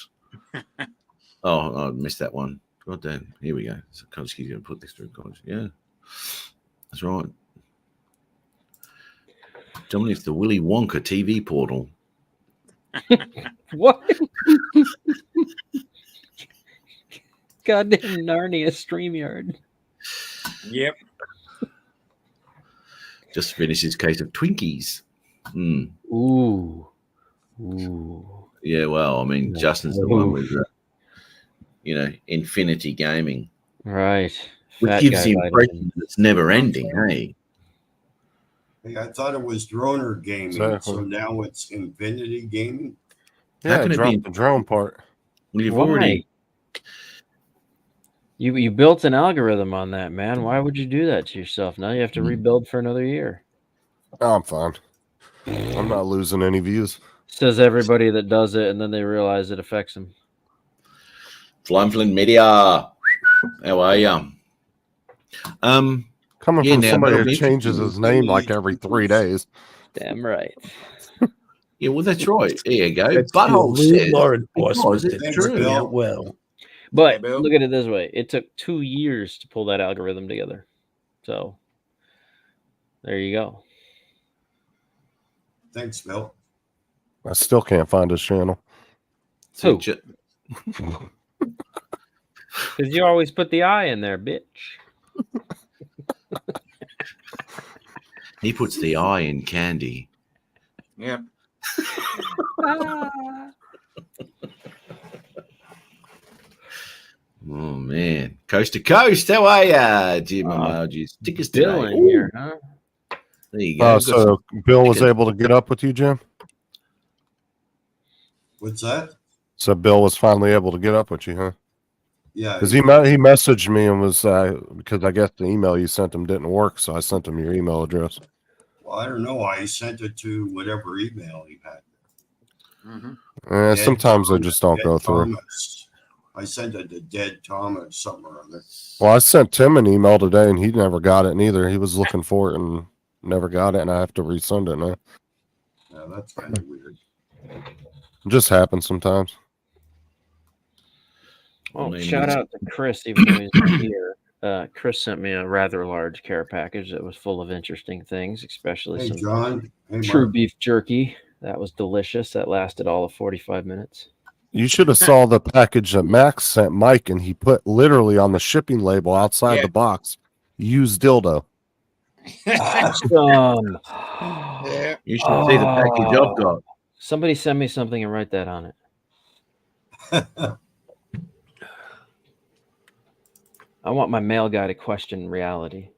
Oh, I missed that one. God damn. Here we go. So, college kids going to put this through college. Yeah, that's right. Dominic's the Willy Wonka TV portal. What? Goddamn Narnia StreamYard. Yep. Just finished his case of Twinkies. Hmm. Ooh. Ooh. Yeah, well, I mean, Justin's the one with, Infinity Gaming, Right. which Fat gives guy the vitamin. impression that it's never ending. Hey, Hey, I thought it was Droner Gaming, Exactly. so now it's Infinity Gaming. How Yeah, can it drop be- the drone part. you've Why? already. You built an algorithm on that, man. Why would you do that to yourself? Now you have to rebuild for another year. Oh, I'm fine. I'm not losing any views. Says everybody that does it, and then they realize it affects them. Flumflin Media. How are you? Coming Yeah, from now, somebody that'll that be changes his name like every 3 days. Damn right. Yeah, well, that's right. There you go. That's Butthole true. says Law because enforcement it's Thanks, true. Bill. well. But Yeah, Bill. look at it this way: it took 2 years to pull that algorithm together. So there you go. Thanks, Bill. I still can't find his channel. Who? Ju- Because you always put the I in there, bitch. He puts the I in candy. Yep. Oh man, coast to coast. How are ya, Jim Emoji? Stickers Bill today. in here, huh? There you go. Got So Bill was chicken. able to get up with you, Jim? What's that? So Bill was finally able to get up with you, huh? Yeah. Because he messaged me and was because I guess the email you sent him didn't work, so I sent him your email address. Well, I don't know. I sent it to whatever email he had. Mm-hmm. Dead Sometimes they just don't Dead go through. Thomas. I sent it to Dead Thomas, something or other. Well, I sent Tim an email today and he never got it neither. He was looking for it and never got it, and I have to resend it now. Yeah, that's kind of weird. It just happens sometimes. Oh, Name shout is- out to Chris, even though he's not here. Chris sent me a rather large care package that was full of interesting things, especially Hey, some John. Hey, true Mark. beef jerky. That was delicious. That lasted all of 45 minutes. You should have saw the package that Max sent Mike, and he put literally on the shipping label outside Yeah. the box, "Used dildo." Awesome. Yeah. You should see the package I've got. Somebody send me something and write that on it. I want my mail guy to question reality.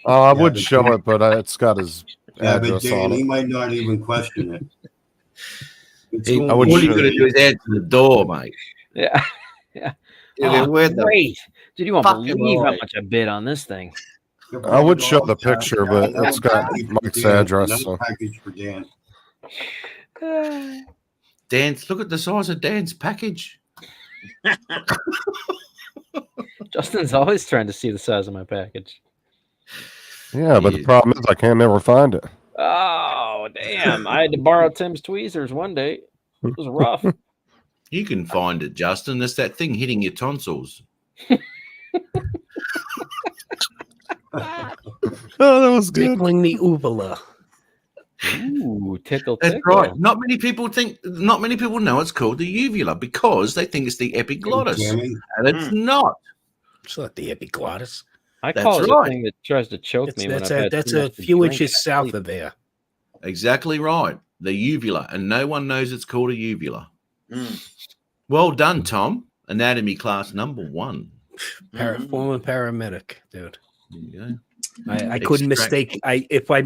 I Yeah, would but show Dan- it, but it's got his Yeah, but address Dan, on he it. might not even question it. It's He, going I would all to you show got to be- do is answer the door, mate. Yeah. Yeah, Oh, where the great. Dude, you won't fuck am believe how I? much I bid on this thing. I would show the picture, but Another it's got package for Mike's Dan, address. another So. package for Dan. Dan's, look at the size of Dan's package. Justin's always trying to see the size of my package. Yeah, but the Jeez. problem is I can't never find it. Oh, damn. I had to borrow Tim's tweezers one day. It was rough. You can find it, Justin. It's that thing hitting your tonsils. Oh, that was good. Tickling the uvula. Ooh, tickle, That's tickle. right. Not many people know it's called the uvula because they think it's the epiglottis, Tammy, and it's not. It's not the epiglottis. I That's call it right. the thing that tries to choke me when That's I've a, had that's too a much to few drink inches and I south sleep. of there. Exactly right. The uvula, and no one knows it's called a uvula. Mm. Well done, Tom. Anatomy class number 1. Mhm. Former paramedic, dude. There you go. I couldn't Extract- mistake. If I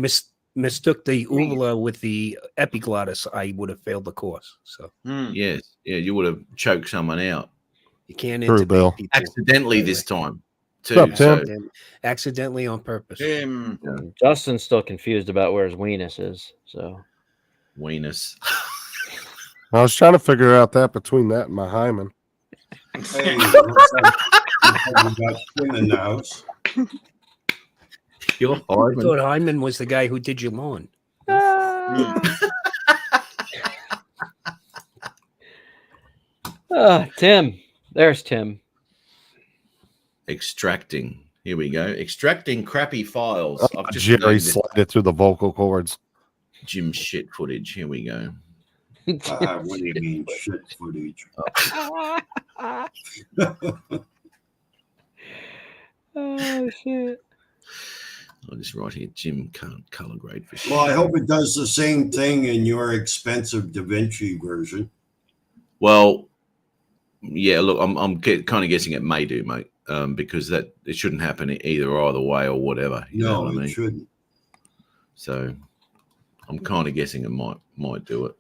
mistook the uvula with the epiglottis, I would have failed the course. So Mm. Yes, yeah, you would have choked someone out you can't True, intubate Bill. people accidentally that this way. time too. What's up, Tim? So, Accidentally on purpose. Justin's still confused about where his weenus is. So weenus. I was trying to figure out that between that and my hymen. hey, looks like we got Tim in the house. You're I hard. thought Hyman was the guy who did your lawn. Tim. There's Tim. Extracting. Here we go. Extracting crappy files. I've just Jerry removed the slid it through the vocal cords. Jim shit footage. Here we go. What do you mean, shit footage? Oh shit. I'll just write here. Jim can't color grade for shit. Well, I hope it does the same thing in your expensive Da Vinci version. Well, yeah. Look, I'm kind of guessing it may do, mate, because that it shouldn't happen either way or whatever. You know No, what I it mean? shouldn't. So I'm kind of guessing it might do it.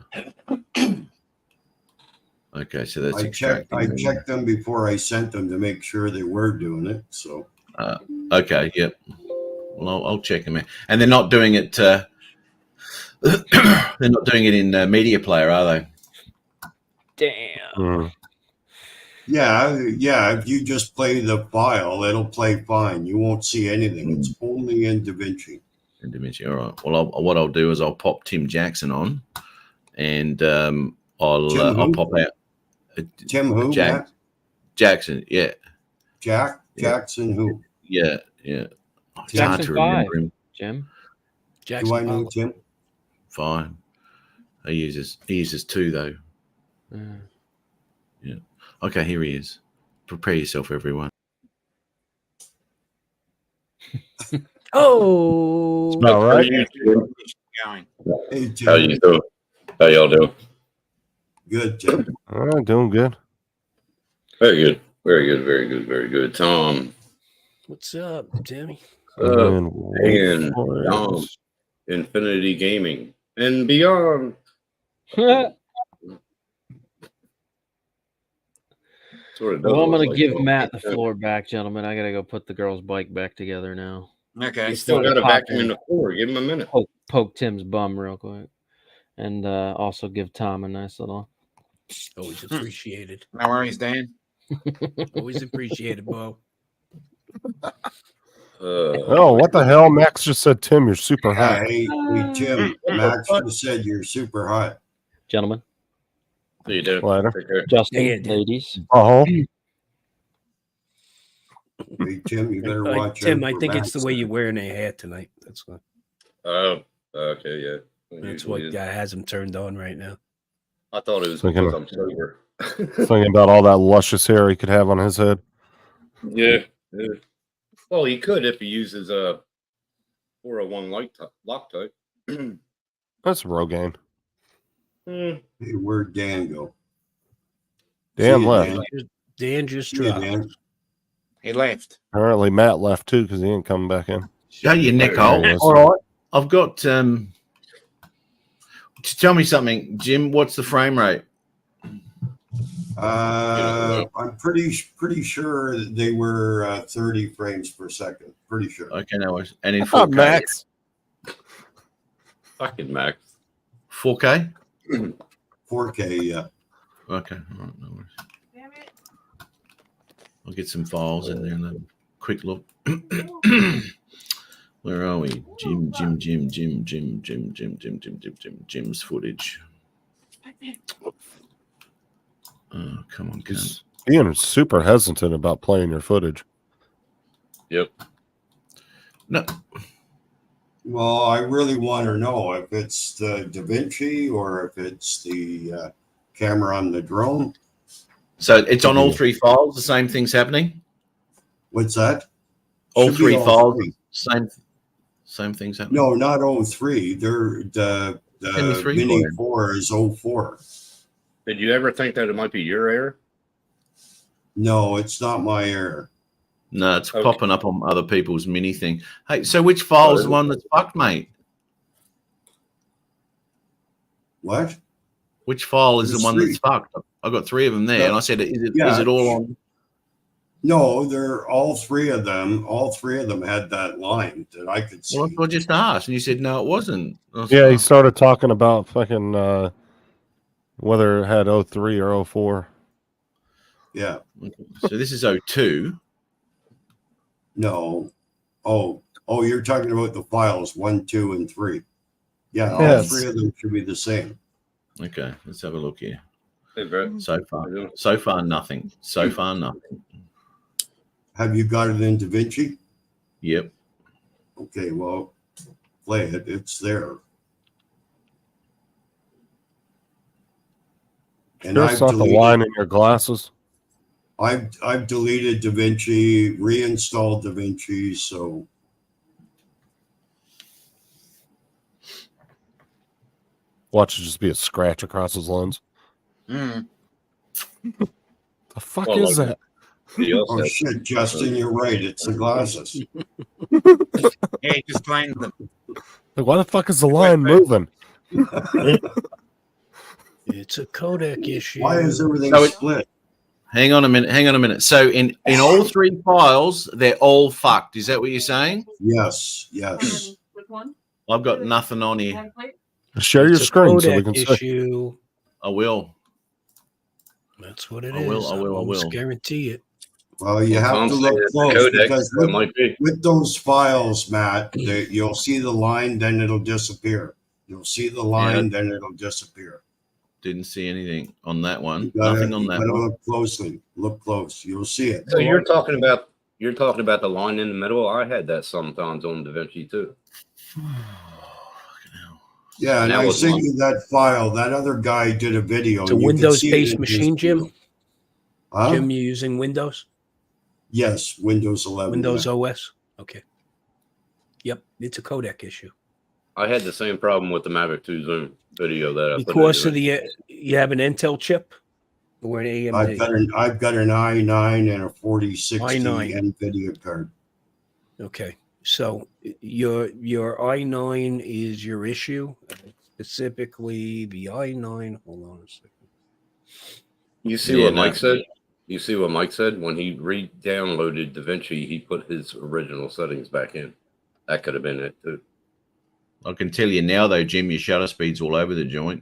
Okay, so that's I extracting. checked them before I sent them to make sure they were doing it. So Okay, yep. Well, I'll check them out. And they're not doing it. They're not doing it in Media Player, are they? Damn. Mm. Yeah. If you just play the file, it'll play fine. You won't see anything. It's only in DaVinci. In DaVinci. All right. Well, what I'll do is I'll pop Tim Jackson on, and I'll pop out Tim who? Matt? Jackson. Yeah. Jackson who? Yeah. Yeah. Oh, it's Jackson hard to 5. remember him. Jim. Jackson Do I know Pollock. Tim? Fine. He uses 2 though. Mm. Yeah. Okay, here he is. Prepare yourself, everyone. Oh, All right. Going. Hey, Tim. How you doing? How y'all doing? Good, Tim. All right, doing good. Very good. Very good. Very good. Very good. Tom. what's up, Timmy? And wait And for it. Tom. Infinity Gaming and beyond. Sort of does Well, I'm look gonna like give that. Matt the floor back, gentlemen. I gotta go put the girls' bike back together now. Okay. You still got to vacuum in the floor. Give him a minute. Poke Tim's bum real quick, and also give Tom a nice little. Always appreciated. No worries, Dan. Always appreciated, Bo. Oh, what the hell? Max just said, Tim, you're super hot. Hey, Tim. Max just said you're super hot. Gentlemen, See you doing? Later. Take care. Justin, Hey, Dan. ladies. Oh, Hey, Tim, you better watch Tim, out I for think it's the Max. way you're wearing a hat tonight. That's what. Oh, okay, yeah. That's what has him turned on right now. I thought it was Thinking because of- I'm sober. thinking about all that luscious hair he could have on his head. Yeah. Well, he could if he uses a 401 Loctite. That's Rogaine. Hmm. Hey, where'd Dan go? Dan See you, left. Dan. Dan just See you, dropped. Dan. He left. Apparently Matt left too because he ain't coming back in. Shut your neck There hole. he is. All right. I've got tell me something, Jim. What's the frame rate? I'm pretty sure that they were 30 frames per second. Pretty sure. Okay, no worries. And in I thought 4K. Max. Fucking Max. 4K? 4K, yeah. Okay. All right, no worries. I'll get some files in there and a quick look. Where are we? Jim's footage. Oh, come on, cunt. He's being super hesitant about playing your footage. Yep. No, Well, I really want to know if it's the DaVinci or if it's the camera on the drone. so it's on all 3 files. The same thing's happening. What's that? All Should be 3 all files. three. Same things happening. No, not 03. They're the Send me 3 Mini for it. 4 is 04. Did you ever think that it might be your error? No, it's not my error. No, it's Okay. popping up on other people's mini thing. Hey, so which file is the one that's fucked, mate? What? Which file is There's the one 3. that's fucked? I've got 3 of them there, No. and I said, is Yeah. it all on? No, they're all 3 of them. All 3 of them had that line that I could see. Well, I just asked, and you said no, it wasn't. I was Yeah, like, he started talking about fucking whether it had 03 or 04. Yeah. So this is 02. No. Oh, you're talking about the files 1, 2, and 3. Yeah, all Yes. 3 of them should be the same. Okay, let's have a look here. Hey, Brett. So far, nothing. So far, nothing. Have you got it in DaVinci? Yep. Okay, well, play it. It's there. And Sure, I've it's not the deleted, line in your glasses. I've deleted DaVinci, reinstalled DaVinci, so Watch it just be a scratch across his lens. Mm. The fuck Well, is like- that? He also oh shit, Justin, you're right. It's the glasses. Yeah, he just cleaned them. Like, why the fuck is the line moving? It's a Kodak issue. Why is everything So it- split? Hang on a minute. So in all 3 files, they're all fucked. Is that what you're saying? Yes. Which one? I've got nothing on here. One plate? Share your It's a screen so we Kodak can see. issue. I will. That's what it I is. will, I will, I almost will. guarantee it. Well, you have Tom to said look it's a close codec, because that might be. with those files, Matt, you'll see the line, then it'll disappear. You'll see the line, then it'll disappear. Didn't see anything on that one. You gotta, Nothing on you that gotta one. look closely. Look close. You'll see it. So you're talking about the line in the middle. I had that sometimes on DaVinci too. Yeah, and That I was sent one. you that file. That other guy did a video. It's a and you can see it Windows-based in his machine, Jim? video. Huh? Jim, you using Windows? Yes, Windows 11. Windows yeah. OS? Okay. Yep, it's a codec issue. I had the same problem with the Mavic 2 Zoom video that I Because put of the you have an Intel chip or an AMD? I've got an i9 and a 4060 i9. NVIDIA card. Okay. So your i9 is your issue, specifically the i9. Hold on a second. You see what Mike said? You see what Mike said? When he re-downloaded DaVinci, he put his original settings back in. That could have been it too. I can tell you now, though, Jim, your shutter speed's all over the joint.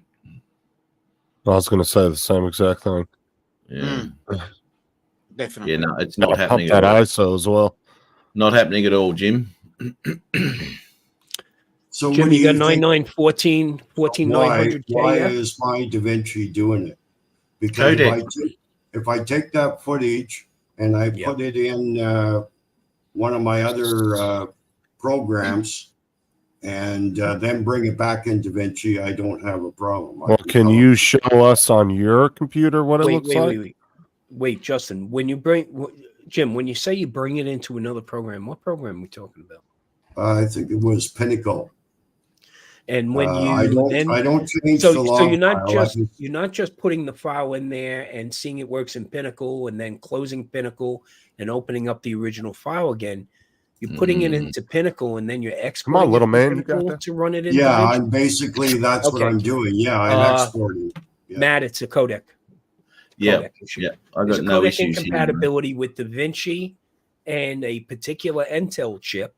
I was going to say the same exact thing. Yeah. Definitely. Yeah, no, it's not Up happening that at all. ISO as well. Not happening at all, Jim. So Jim, what do you got you think? 14900K. Why yeah? is my DaVinci doing it? Because if I take that footage and I put it in one of my other programs and then bring it back in DaVinci, I don't have a problem. Well, can you show us on your computer what it looks like? Wait, Justin. Jim, when you say you bring it into another program, what program are we talking about? I think it was Pinnacle. And when you I don't change the log so file. you're not just putting the file in there and seeing it works in Pinnacle and then closing Pinnacle and opening up the original file again. You're putting it into Pinnacle and then you're exporting. Come on, little man, you got Pinnacle that? to run it in. Yeah, DaVinci? I'm basically that's what I'm doing. Yeah, I'm exporting. Yeah. Matt, it's a codec. Yeah, issue. yeah. I There's got a no codec issues. incompatibility with DaVinci and a particular Intel chip,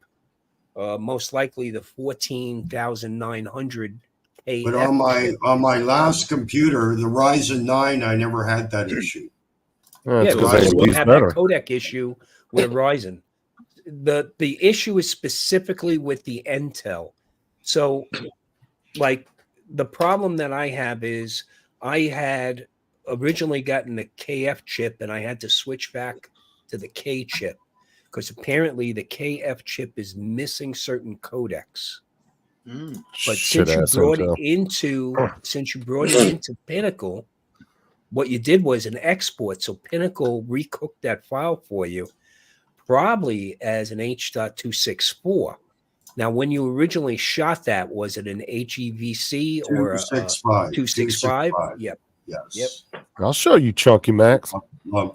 most likely the 14900 AF. But on my last computer, the Ryzen 9, I never had that issue. Yeah, Yeah, it's because because you AMD's have better. that codec issue with Ryzen. The issue is specifically with the Intel. So, like, the problem that I have is I had originally gotten the KF chip and I had to switch back to the K chip because apparently the KF chip is missing certain codecs. But since you brought it into Pinnacle, what you did was an export. So Pinnacle recooked that file for you, probably as an H.264. Now, when you originally shot that, was it an HEVC or a 265? Yep. Yes. Yep. I'll show you, Chunky Max.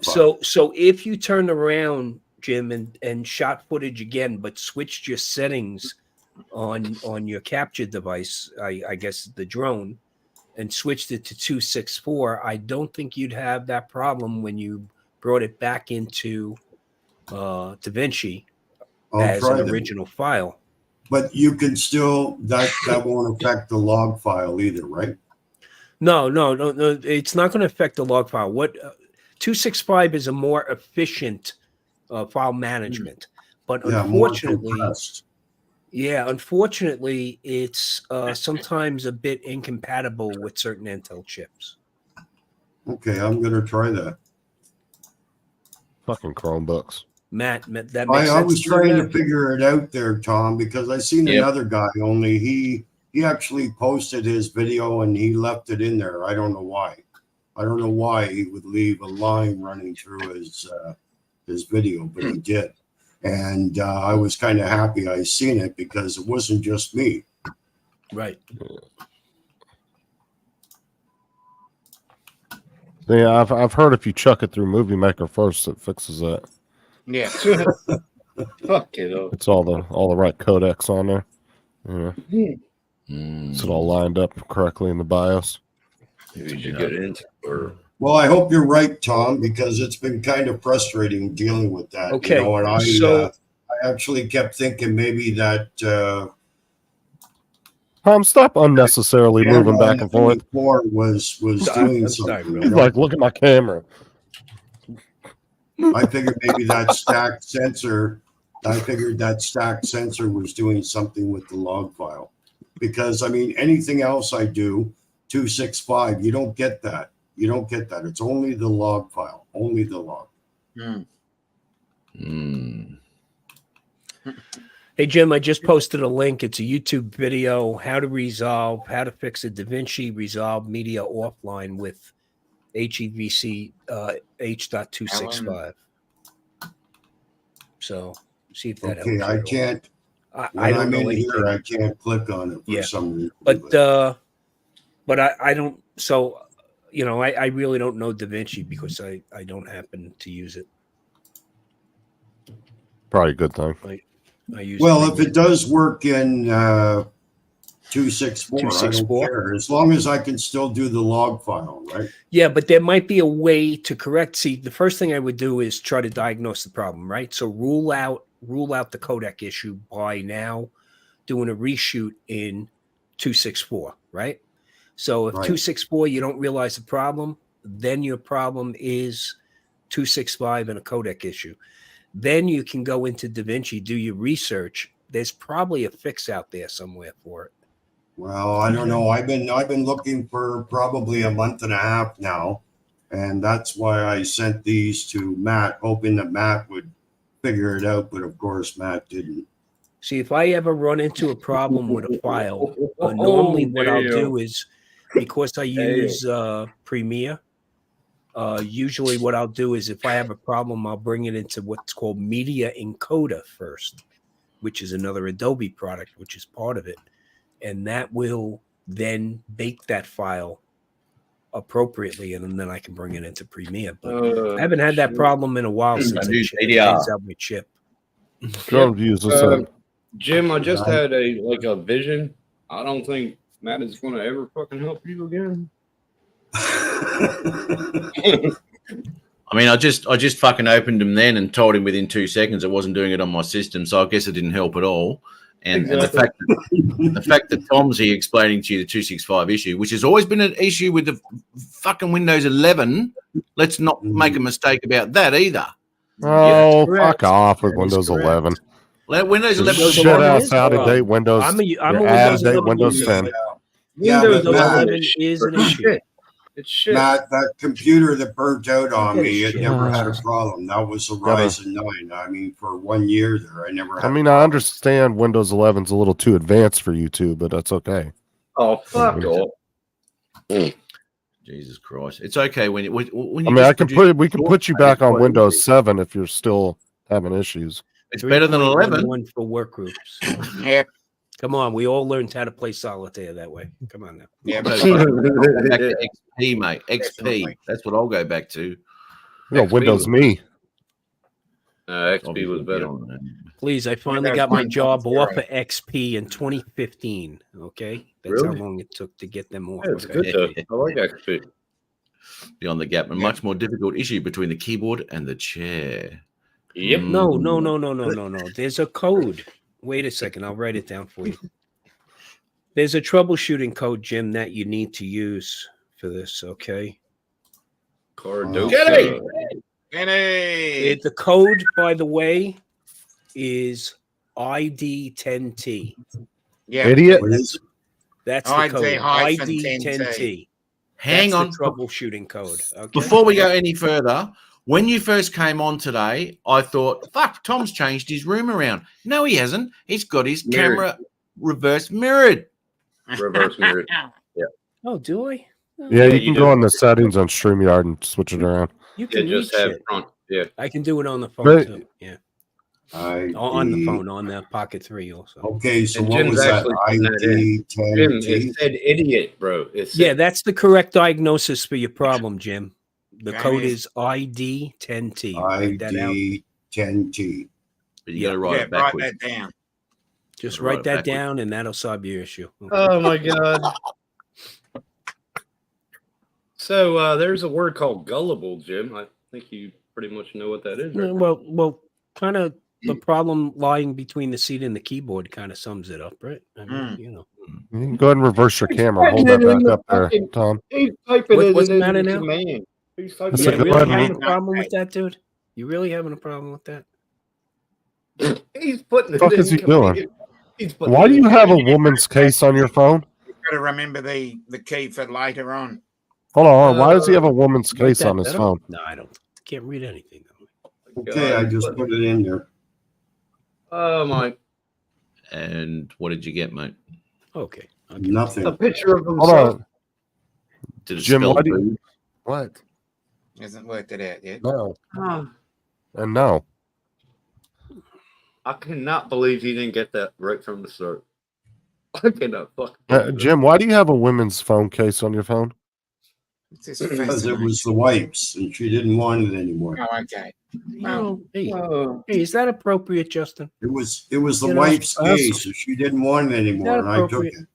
So if you turned around, Jim, and shot footage again, but switched your settings on your capture device, I guess the drone, and switched it to 264, I don't think you'd have that problem when you brought it back into DaVinci as an original file. But you can still that won't affect the log file either, right? No. It's not going to affect the log file. What 265 is a more efficient file management, but unfortunately, it's sometimes a bit incompatible with certain Intel chips. Okay, I'm going to try that. Fucking Chromebooks. Matt, that makes sense. I was trying to figure it out there, Tom, because I seen another guy. Only he actually posted his video and he left it in there. I don't know why. I don't know why he would leave a line running through his video, but he did. And I was kind of happy I seen it because it wasn't just me. Right. Yeah, I've heard if you chuck it through Movie Maker first, it fixes that. Yeah. Fuck it up. It's all the right codecs on there. Yeah. It's it all lined up correctly in the BIOS. Maybe you get into or. Well, I hope you're right, Tom, because it's been kind of frustrating dealing with that. Okay. You know, and I actually kept thinking maybe that Tom, stop unnecessarily moving back and forth. 24 was doing something. He's like, look at my camera. I figured maybe that stacked sensor. I figured that stacked sensor was doing something with the log file, because I mean anything else I do 265, you don't get that. You don't get that. It's only the log file, only the log. Hey, Jim, I just posted a link. It's a YouTube video, how to fix a DaVinci Resolve Media offline with HEVC H.265. So see if that Okay, helps. I can't. I don't know in anything. here, I can't click on it for some reason. But I don't. So you know, I really don't know DaVinci because I don't happen to use it. Probably a good thing. I use Well, if it does work in 264, I don't care, as long as I can still do the log file, right? Yeah, but there might be a way to correct. See, the first thing I would do is try to diagnose the problem, right? So rule out the codec issue by now doing a reshoot in 264, right? So if 264 you don't realize the problem, then your problem is 265 and a codec issue. Then you can go into DaVinci, do your research. There's probably a fix out there somewhere for it. Well, I don't know. I've been looking for probably a month and a half now, and that's why I sent these to Matt, hoping that Matt would figure it out. But of course, Matt didn't. See, if I ever run into a problem with a file, normally what I'll do is, because I use Premiere, usually what I'll do is if I have a problem, I'll bring it into what's called Media Encoder first, which is another Adobe product, which is part of it. And that will then bake that file appropriately, and then I can bring it into Premiere. But I haven't had that problem in a while since I changed out my chip. Jim, I just had a vision. I don't think Matt is going to ever fucking help you again. I mean, I just fucking opened him then and told him within 2 seconds I wasn't doing it on my system, so I guess it didn't help at all. And the fact that Tom's here explaining to you the 265 issue, which has always been an issue with the fucking Windows 11. Let's not make a mistake about that either. Oh, fuck off with Windows 11. Windows 11 shit ass out of date Windows. I'm a out of date Windows 10. Windows 11 is an issue. It's shit. Matt, that computer that burnt out on me, it never had a problem. That was a Ryzen 9. I mean, for 1 year there, I never had. I mean, I understand Windows 11's a little too advanced for you two, but that's okay. Oh, fuck off. Jesus Christ. It's okay when you I mean, we can put you back on Windows 7 if you're still having issues. It's better than 11. One for work groups. Yeah. Come on, we all learned how to play solitaire that way. Come on now. Yeah, back to XP, mate. XP. That's what I'll go back to. No, Windows Me. XP was better. Please, I finally got my job off of XP in 2015. Okay, that's how long it took to get them off. That's good though. I like XP. Beyond the Gap, a much more difficult issue between the keyboard and the chair. Yep. No. There's a code. Wait a second. I'll write it down for you. There's a troubleshooting code, Jim, that you need to use for this. Okay. Cardoso. The code, by the way, is ID10T. Yeah. Idiot. That's the code. ID10T. Hang on. The troubleshooting code. Okay? Before we go any further, when you first came on today, I thought, fuck, Tom's changed his room around. No, he hasn't. He's got his camera reverse mirrored. Reverse mirrored. Yeah. Oh, do I? Yeah, you can go in the settings on StreamYard and switch it around. You can just have front. Yeah. I can do it on the phone too. Yeah. On the phone, on the Pocket 3 also. Okay, so what was that? ID10T? Jim, it said idiot, bro. Yeah, that's the correct diagnosis for your problem, Jim. The code is ID10T. ID10T. But you got to write it backwards. Write that down. Just write that down, and that'll solve your issue. Okay. Oh my god. So there's a word called gullible, Jim. I think you pretty much know what that is. Right? Well, kind of the problem lying between the seat and the keyboard kind of sums it up, right? I mean, you know. You can go ahead and reverse your camera. Hold that back up there, Tom. He's typing What's the it matter in now? command. He's typing That's You a it good in really one. having a command. problem with that, dude? You really having a problem with that? He's putting it What the fuck in is he command. doing? He's putting Why it do in you have a command. woman's case on your phone? You've got to remember the key for later on. Hold on. Why does he have a woman's Like case that on his better? phone? No, I don't. Can't read anything. Okay, I just put it in there. Oh my! And what did you get, mate? Okay. I'll give it to Nothing. A picture of Hold himself. on. Did it Jim, spell why do you- boob? What? Hasn't worked it out yet. No. Oh, And no. I cannot believe he didn't get that right from the start. I cannot fucking. Jim, why do you have a women's phone case on your phone? It's just Because it fascinating. was the wipes, and she didn't want it anymore. Oh, okay. Oh, hey, Oh, hey, is that appropriate, Justin? It was the You know, wife's that's- case, and she didn't want it anymore, Not and I took appropriate. it.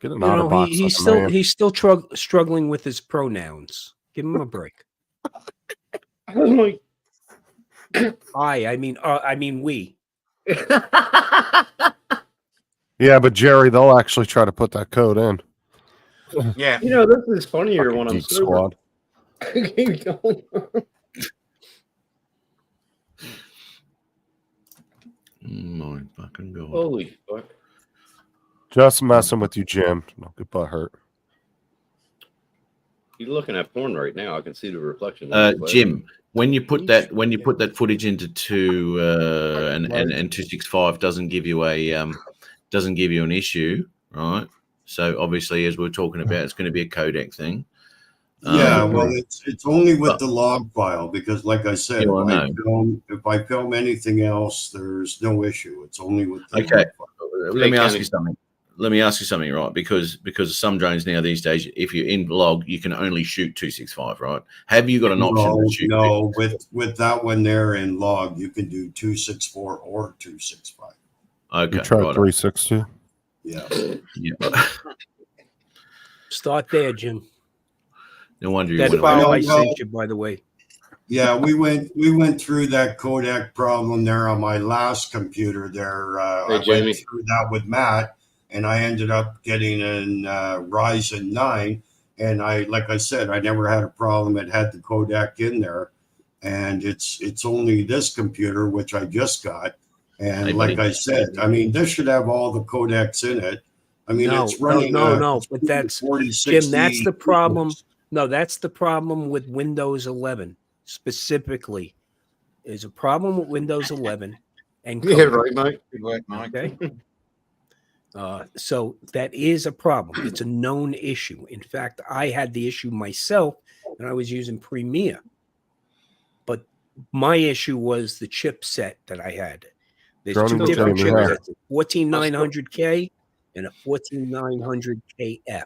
Get an You out know, of box. he's still struggling with his pronouns. Give him a break. oh my! I mean we. Yeah, but Jerry, they'll actually try to put that code in. Yeah. You know, this is funnier when I'm Geek sober. Squad. Keep going. My fucking god. Holy fuck! Just messing with you, Jim. Don't get butt hurt. He's looking at porn right now. I can see the reflection. of his leg. Jim, when you put that footage into two and 265 doesn't give you an issue, right? So obviously, as we're talking about, it's going to be a codec thing. Yeah, well, it's only with the log file because, like I said, Yeah, I if I film anything else, there's no issue. It's only with the Okay. log file. Let me ask you something. Right? Because some drones now these days, if you're in log, you can only shoot 265, right? Have you got an option to shoot? No, with that one there in log, you can do 264 or 265. Okay, You try right. 360. Yeah. Yeah. Start there, Jim. No wonder you That went file away. I Well, sent you, by the way. Yeah, we went through that codec problem there on my last computer there. Hey, I Jamie. went through that with Matt, and I ended up getting an Ryzen 9. And like I said, I never had a problem. It had the codec in there, and it's only this computer which I just got. And Hey, like buddy. I said, I mean, this should have all the codecs in it. I mean, No, it's running. no, but that's 4060. Jim. That's the problem. No, that's the problem with Windows 11 specifically. There's a problem with Windows 11 and Yeah, codec, right, Mike. Good work, Mike. okay. So that is a problem. It's a known issue. In fact, I had the issue myself, and I was using Premiere. But my issue was the chipset that I had. There's Drone two will different tell you that. chipsets: 14900K and a 14900KF.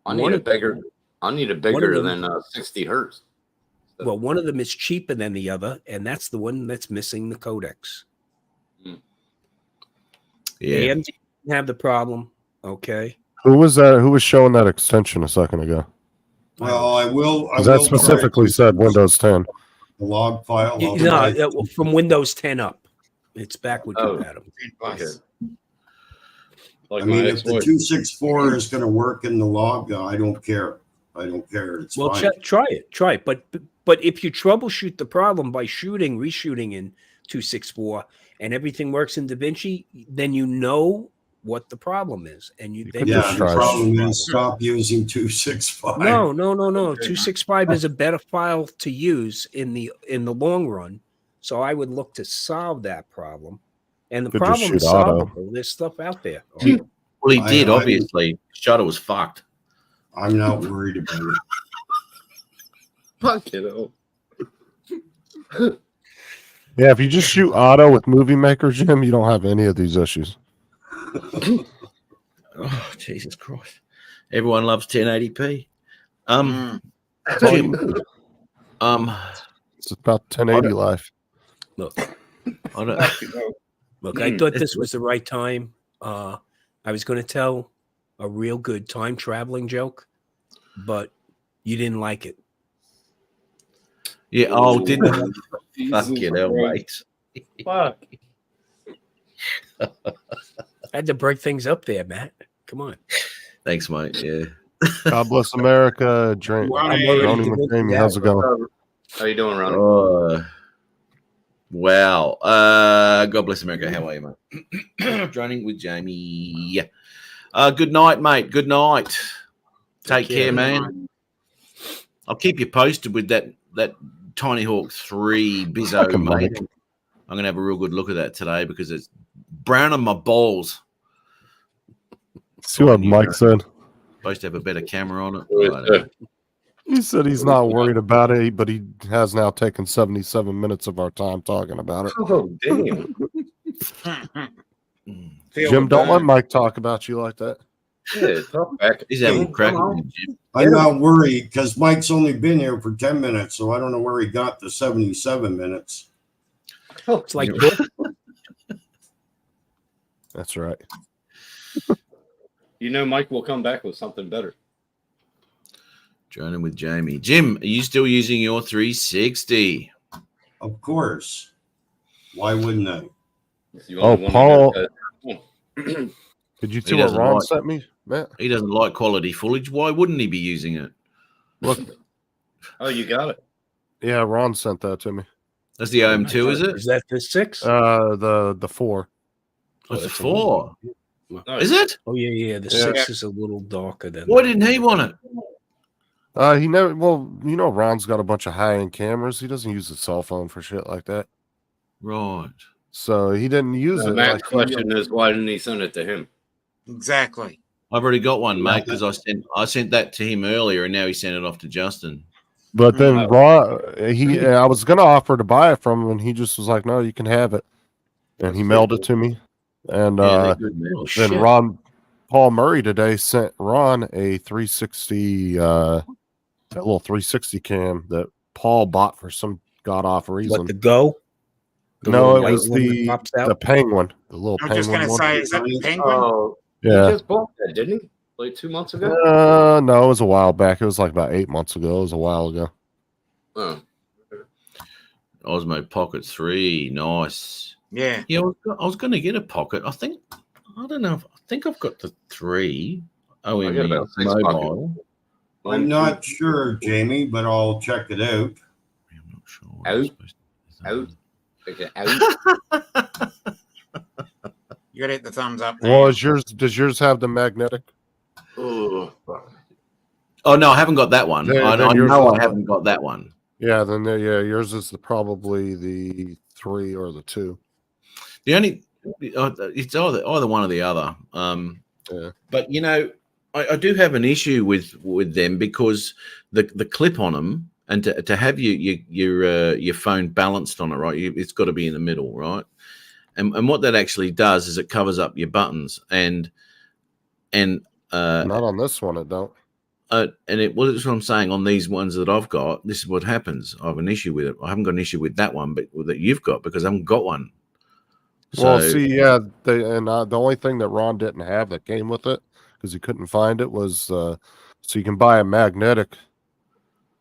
I need One a of- bigger. I need a One bigger of them- than 60 hertz. Well, one of them is cheaper than the other, and that's the one that's missing the codecs. Yeah. AMD didn't have the problem. Okay. Who was that? Who was showing that extension a second ago? Well, I will. 'Cause that specifically said Windows 10. the log file. No, from Windows 10 up. It's backward Oh. compatible. Okay. I Like mean, my if the ex-wife. 264 is going to work in the log, I don't care. I don't care. It's Well, fine. try it. But if you troubleshoot the problem by reshooting in 264, and everything works in DaVinci, then you know what the problem is, and you then could Yeah, just the try it. problem is stop using 265. No. 265 is a better file to use in the long run. So I would look to solve that problem. And the Could just problem is shoot auto. solvable. There's stuff out there. Well, he did, I- obviously. Shutter was fucked. I'm not worried about it. Fuck it up. Yeah, if you just shoot auto with Movie Maker, Jim, you don't have any of these issues. Oh, Jesus Christ. Everyone loves 1080p. Mm. Jim, It's about 1080 life. Look, I don't, I thought this was the right time. I was going to tell a real good time traveling joke, but you didn't like it. yeah, oh, didn't Fucking hell, mate. Fuck. I had to break things up there, Matt. Come on. Thanks, mate. Yeah. God bless America. Ronnie with Jamie. How's it going? How you doing, Ronnie? Wow. God bless America. How are you, mate? Droning with Jamie. Good night, mate. Good night. Take care, man. I'll keep you posted with that Tiny Hawk 3 Bizzo, Fucking mate. Mike. I'm gonna have a real good look at that today because it's brown on my balls. See what Mike said. Supposed to have a better camera on it. He said he's not worried about it, but he has now taken 77 minutes of our time talking about it. Oh, damn. Jim, don't let Mike talk about you like that. Yeah, talk back. He's having a crack at me, Jim. I'm not worried because Mike's only been here for 10 minutes, so I don't know where he got the 77 minutes. Oh, it's like That's right. You know, Mike will come back with something better. Joining with Jamie. Jim, are you still using your 360? Of course. Why wouldn't I? Oh, Paul. Did you see what Ron sent me, Matt? He doesn't like quality footage. Why wouldn't he be using it? Look. Oh, you got it. Yeah, Ron sent that to me. That's the OM2, is it? Is that the 6? The 4. Oh, it's a 4. Oh, Is it? Oh yeah. The 6 is a little darker than. Why didn't he want it? He never. Well, you know, Ron's got a bunch of high-end cameras. He doesn't use his cell phone for shit like that. Right. So he didn't use it. Matt's question is, why didn't he send it to him? Exactly. I've already got one, mate, because I sent that to him earlier, and now he sent it off to Justin. But then Ron, I was gonna offer to buy it from him, and he just was like, "No, you can have it," and he mailed it to me. And then Paul Murray today sent Ron a 360, that little 360 cam that Paul bought for some god awful reason. What, the Go? No, it was the Penguin, the little I'm Penguin. just gonna say, is that the Penguin? Oh, yeah. He just bought that, didn't he? Like 2 months ago? No, it was a while back. It was like about 8 months ago. It was a while ago. Oh. Osmo Pocket 3, nice. Yeah. Yeah, I was going to get a Pocket. I think I've got the 3. Oh, I got about 6 mobile. I'm not sure, Jamie, but I'll check it out. I'm not sure. Out. Okay, out. You gotta hit the thumbs up. Well, does yours have the magnetic? Oh, no, I haven't got that one. I know I haven't got that one. Yeah, then yours is probably the 3 or the 2. The only it's either one or the other. But you know, I do have an issue with them because the clip on them and to have your phone balanced on it, right? It's got to be in the middle, right? And what that actually does is it covers up your buttons and not on this one, it don't. And that's what I'm saying. On these ones that I've got, this is what happens. I have an issue with it. I haven't got an issue with that one, but that you've got because I haven't got one. Well, see, yeah, the only thing that Ron didn't have that came with it because he couldn't find it was so you can buy a magnetic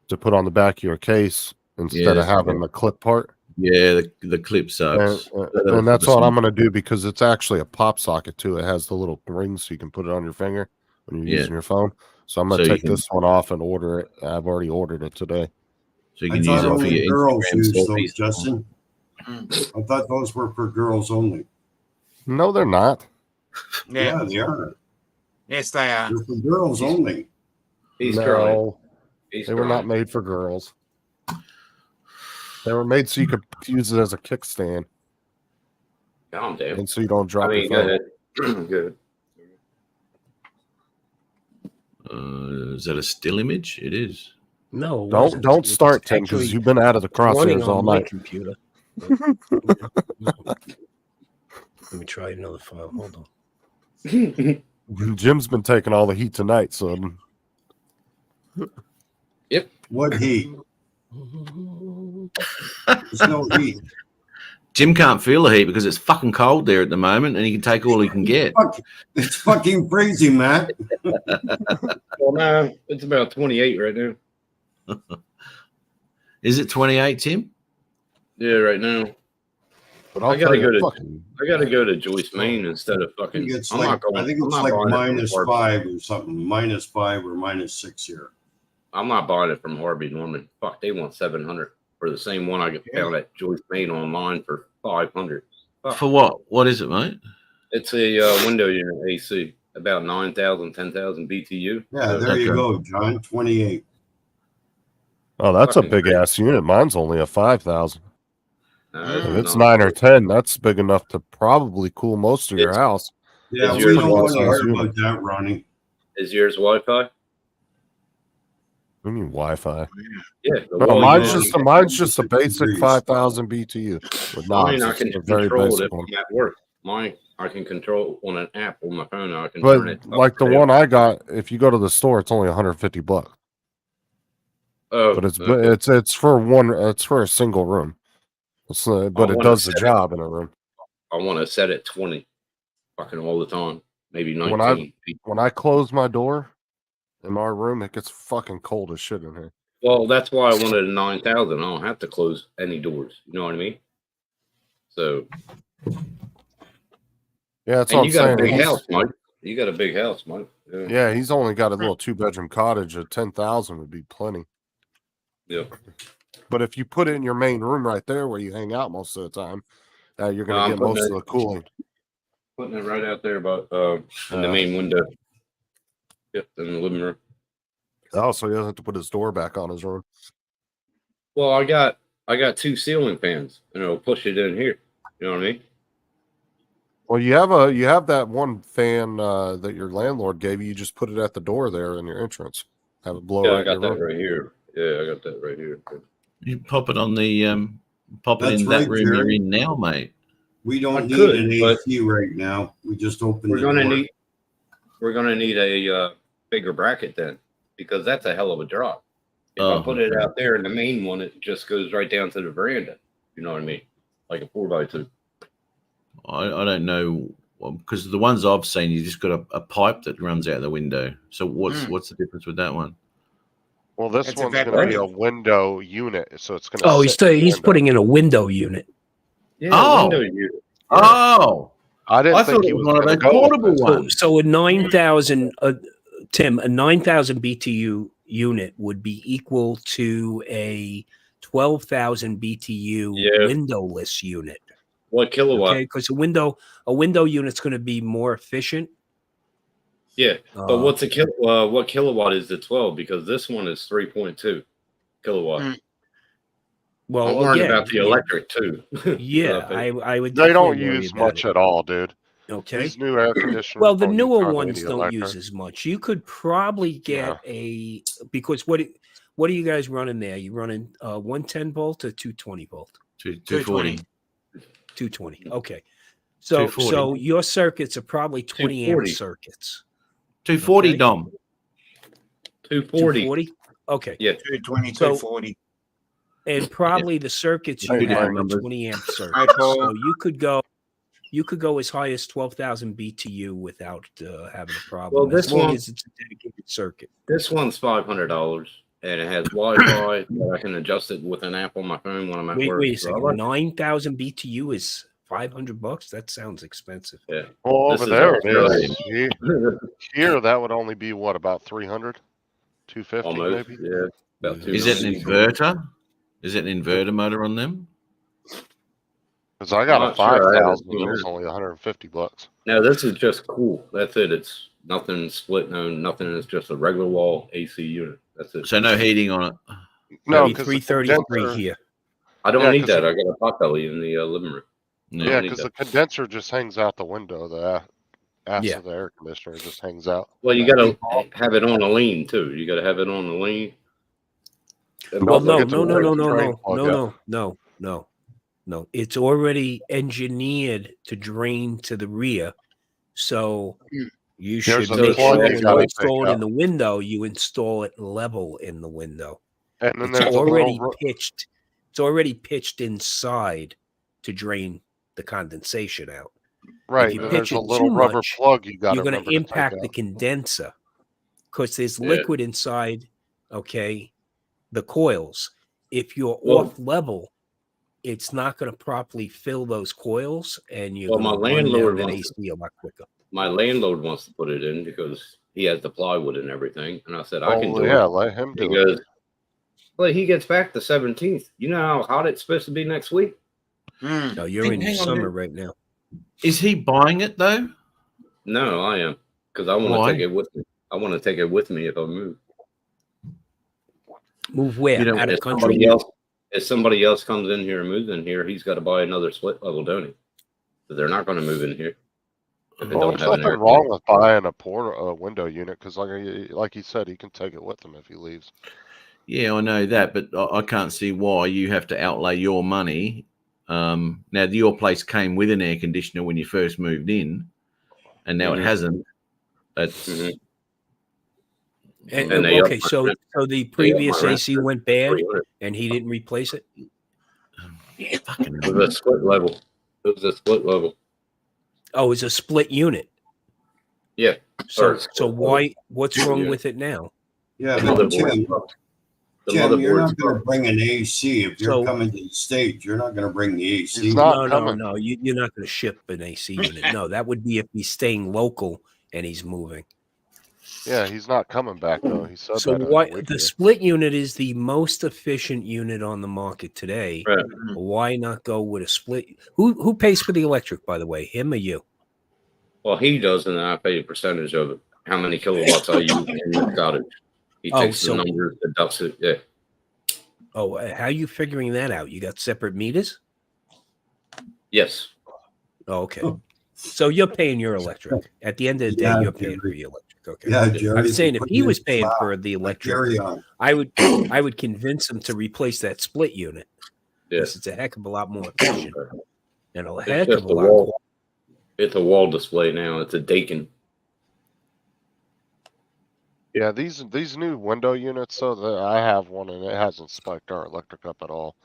to put on the back of your case instead of having the clip part. Yeah, the clip sucks. And that's what I'm going to do because it's actually a pop socket too. It has the little ring so you can put it on your finger when you're using your phone. So I'm going to take this one off and order it. I've already ordered it today. So you can use it for your girls use Instagram those, Justin. I thought those were for girls only. No, they're not. Yeah, they are. Yes, they are. They're for girls only. He's no, trying. They were not made for girls. They were made so you could use it as a kickstand. Calm down. And so you don't drop your go phone. ahead. Good. Is that a still image? It is. No. Don't start, Tim, because you've been out of the crosshairs all night. Computer. Let me try another file. Hold on. Jim's been taking all the heat tonight, so. Yep. What heat? There's no heat. Jim can't feel the heat because it's fucking cold there at the moment, and he can take all he can get. It's fucking crazy, Matt. Well, no, it's about 28 right now. Is it 28, Tim? Yeah, right now. But I I'll gotta tell you, go to fucking, I gotta go to Joyce, Maine instead of I fucking. think it's I'm like not going. I think I'm it's not like buying it from minus Harvey. 5 or something, -5 or -6 here. I'm not buying it from Harvey Norman. Fuck, they want 700 for the same one I found at Joyce, Maine online for 500. Fuck. For what? What is it, mate? It's a window unit AC, about 9,000, 10,000 BTU. Yeah, So there you Okay. go, John. 28. oh, that's a fucking big great. ass unit. Mine's only a 5,000. It's If it's not. 9 or 10, that's big enough to probably cool most of your It's- house. Yeah, Is we yours don't want to Wi-Fi? hear about that, Ronnie. Is yours Wi-Fi? I mean Wi-Fi. Yeah. The No, wall mine's unit. just a basic Degrees. 5,000 BTU with Mine, knobs. I It's can a very control basic it one. at work. Mine, I can control on an app on my phone. I can turn it. But up like the or down. one I got, if you go to the store, it's only $150. Oh, But okay. it's for one. It's for a single room. But it wanna does the set it- job in a room. I want to set it 20, fucking all the time. Maybe When 19. I close my door in my room, it gets fucking cold as shit in here. Well, that's why I wanted a 9,000. I don't have to close any doors. You know what I mean? So, Yeah, that's and what I'm you got a saying. big He's- house, Mike. You got a big house, Mike. Yeah. Yeah, he's only got a little 2-bedroom cottage. At 10,000 would be plenty. Yeah. But if you put it in your main room right there where you hang out most of the time, you're No, going I'm to get putting most it- of the cooling. Putting it right out there about in the main window. Yep, in the living room. Also, he doesn't have to put his door back on his room. Well, I got 2 ceiling fans, and it'll push it in here. You know what I mean? Well, you have that one fan that your landlord gave you. You just put it at the door there in your entrance. Have it blow Yeah, right I got in that your room. right here. Yeah, I got that right here. You pop it on the pop it That's in that right, room you're Jerry. in now, mate. We I don't need could, an but- AC right now. We just opened We're the gonna door. need a bigger bracket then, because that's a hell of a drop. If Oh, I put it out there in the main one, it just goes right down to the veranda. You know what I mean? Like a 4x2. I don't know because the ones I've seen, you just got a pipe that runs out the window. So what's the difference with that one? Well, this It's one's going to be a evaporative. window unit, so it's going to. Oh, he's putting in a window unit. Yeah, Oh. window unit. Oh, I didn't I think thought he it was was one of going those to go with portable this. ones. So a 9,000, Tim, a 9,000 BTU unit would be equal to a 12,000 BTU Yeah. windowless unit. What kilowatt? Okay, because a window unit's going to be more efficient. Yeah, but Uh, what's what kilowatt is the 12? Because this one is 3.2 kilowatt. Mm. Well, I'm worried again, about the electric too. Yeah, So, I would. They don't definitely worry use about much it. at all, dude. Okay. These new air conditioners. Well, the don't use newer hardly ones any don't electric. use as much. You could probably get because what are you guys running there? You running 110 volt or 220 volt? 240. 220. Okay. So 240. your circuits are probably 20 amp 240. circuits. 240, Okay. Dom. 240. 240? Okay. Yeah. 220, So- 240. And probably the circuits Two you different have are numbers. 20 amp Hi, circuits. Paul. So you could go as high as 12,000 BTU without having a problem. Well, as this long one- as it's a dedicated circuit. This one's $500, and it has Wi-Fi that I can adjust it with an app on my phone when I'm at Wait, work. wait a So I second. like- 9,000 BTU is $500? That sounds expensive. Yeah. Well, This over is there it Australian. is. Here, that would only be what, about 300, 250 Almost. maybe. Yeah. About Is it an 290. inverter? Is it an inverter motor on them? Because I got I'm a not sure. I haven't 5,000, seen and it was it. only $150. No, this is just cool. That's it. It's nothing split, nothing. It's just a regular wall AC unit. That's it. So no heating on it. No, Be because 333 here. I don't Yeah, need 'cause that. I got a pot belly in the living room. No. yeah, need because that. the condenser just hangs out the window. The ass Yeah. of the air conditioner just hangs out. Well, you got to have it on a lean too. You got to have it on the lean. And Well, Don't no, forget to no, no, break no, the no, drain no, plug no, out. no. It's already engineered to drain to the rear. So you There's should a make plug sure you when gotta you install take it out. in the window, you install it level in the window. And then It's there's already a little. pitched. It's already pitched inside to drain the condensation out. Right, you and pitch there's a it little too rubber much, plug you got to You're going remember to to take impact the out. condenser because there's Yeah. liquid inside. Okay, the coils. If you're Well- off level, it's not going to properly fill those coils, and you're Well, going my to run landlord down that wants AC a lot quicker. My landlord wants to put it in because he has the plywood and everything. And I said, I can do yeah, it. let him He do it. goes, well, he gets back the 17th. You know how hot it's supposed to be next week? No, you're in your Hang on, summer dude. right now. Is he buying it though? No, I am. Because I want Why? to take it with me. I want to take it with me if I move. Move where? You don't- Out of If country? somebody else comes in here and moves in here, he's got to buy another split level, don't he? So they're not going to move in here. If it Well, don't there's have an nothing air wrong with buying a window unit because, like he said, he can take it with him if he leaves. Yeah, I know that, but I can't see why you have to outlay your money. Now, your place came with an air conditioner when you first moved in, and now it hasn't. That's And, And they okay, upped my so rent. so the They upped previous my rent AC to went bad, 300. and he didn't replace it. fucking. It was a split level. It was a split level. Oh, it's a split unit. Yeah. So Or split level. why? What's wrong Yeah. with it now? Yeah, The but motherboard's Jim, fucked. The Jim, you're motherboard's not going to fucked. bring an AC if you're So- coming to the States. You're not going to bring the AC. He's not No, coming. no. You're not going to ship an AC unit. No, that would be if he's staying local and he's moving. Yeah, he's not coming back though. He said So that. why a week the ago. split unit is the most efficient unit on the market today? Right. Why not go with a split? Who pays for the electric, by the way, him or you? Well, he does, and then I pay a percentage of it. How many kilowatts I use in the cottage. He Oh, takes so- the numbers, deducts it. Yeah. Oh, how are you figuring that out? You got separate meters? Yes. Oh, okay. So you're paying your electric. At the end of the day, Yeah, you're paying for Jerry. your electric. Okay. Yeah, Jerry. I'm saying if put he you was in paying flat, for the like electric, carry on. I would convince him to replace that split unit. Yeah. Because it's a heck of a lot more efficient and a It's heck just of a a lot. wall. It's a wall display now. It's a Dakin. Yeah, these new window units. So that I have one, and it hasn't spiked our electric up at all,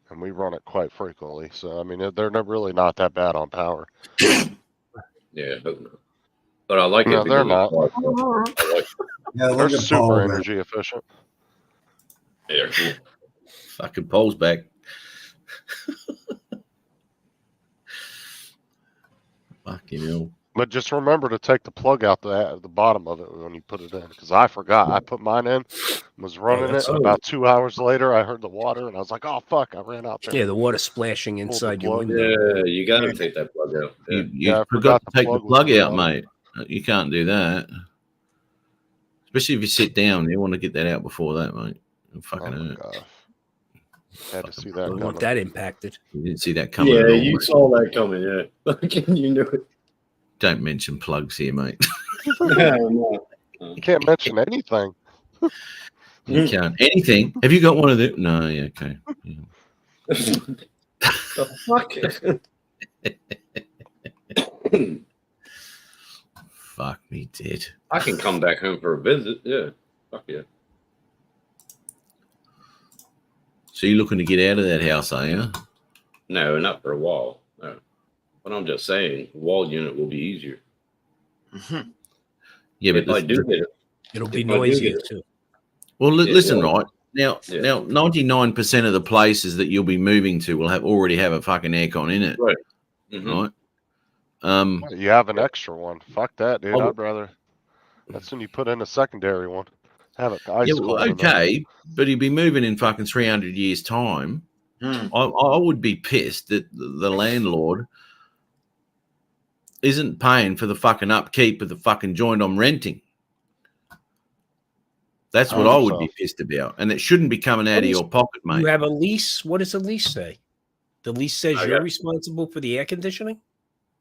and we run it quite frequently. So I mean, they're really not that bad on power. Yeah. I hope not. But I like No, it. they're because not. I like Yeah, They're look at super Paul there. energy efficient. it. They're cool. Fucking Paul's back. Fucking hell. But just remember to take the plug out the bottom of it when you put it in, because I forgot. I put mine in, was running that's it, and about 2 hours later, I heard the water, and I was like, "Oh fuck!" I ran out there. Yeah, the water splashing the inside your plug. window. Yeah, you got to take that plug out. Yeah. You Yeah, I forgot forgot to the take the plug was plug at the out, bottom. mate. You can't do that. Especially if you sit down, you want to get that out before that, mate. It'll Oh fucking my hurt. god! Had to see that Don't want coming. that impacted. You didn't see that coming. Yeah, at all, you mate. saw that coming. Yeah. You knew it. Don't mention plugs here, mate. No. You can't mention anything. You can't. Anything. Have you got one of them? No, yeah, okay. Yeah. The fuck? Fuck me dead. I can come back home for a visit. Yeah. Fuck yeah. So you're looking to get out of that house, are you? No, not for a while. No. But I'm just saying, wall unit will be easier. Yeah, but If I do get it. It'll be If I do noisier get it. too. well, Yeah, listen, well, right now. yeah. Now, 99% of the places that you'll be moving to will already have a fucking aircon in it, Right. Mhm. right? You have an extra one. Fuck that, dude. Oh. I'd rather. That's when you put in a secondary one. Have it ice Yeah, cold. well, in there. okay, but he'd be moving in fucking 300 years' time. I would be pissed that the landlord isn't paying for the fucking upkeep of the fucking joint I'm renting. That's what I would be pissed about, and it shouldn't be coming out of your pocket, You mate. have a lease. What does the lease say? The lease says I you're got- responsible for the air conditioning.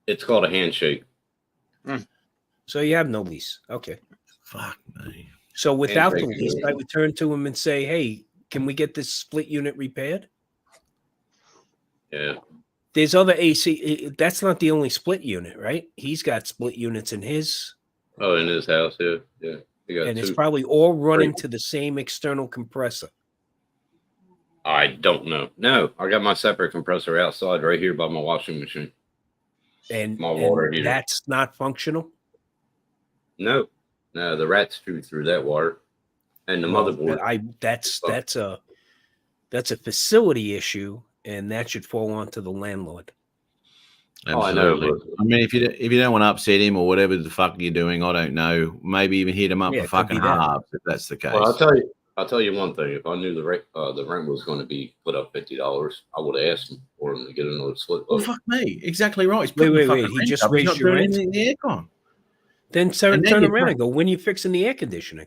It's called a handshake. So you have no lease. Okay. Fuck me. So without the Handbrake, lease, yeah. I would turn to him and say, "Hey, can we get this split unit repaired?" Yeah. There's other AC. That's not the only split unit, right? He's got split units in his, Oh, in his house. Yeah. Yeah. He got and it's two. probably all running to the same external compressor. I don't know. No, I got my separate compressor outside right here by my washing machine. And, My water and heater. that's not functional. No, no, the rats chew through that water, and the Well, motherboard. that's a facility issue, and that should fall onto the landlord. Oh, I know, Absolutely. I mean, if you don't want to upset him or whatever the fuck you're doing, I don't know. Maybe even hit him up Yeah, for it could fucking be that. halves if that's the case. Well, I'll tell you one thing. If I knew the rent was going to be put up $50, I would have asked him for him to get another split. Well, fuck me. Exactly right. He's Wait, putting the wait, fucking he rent just up. He's raised not your doing rent? anything in the aircon. Then turn And then you around put- and go, when you're fixing the air conditioning.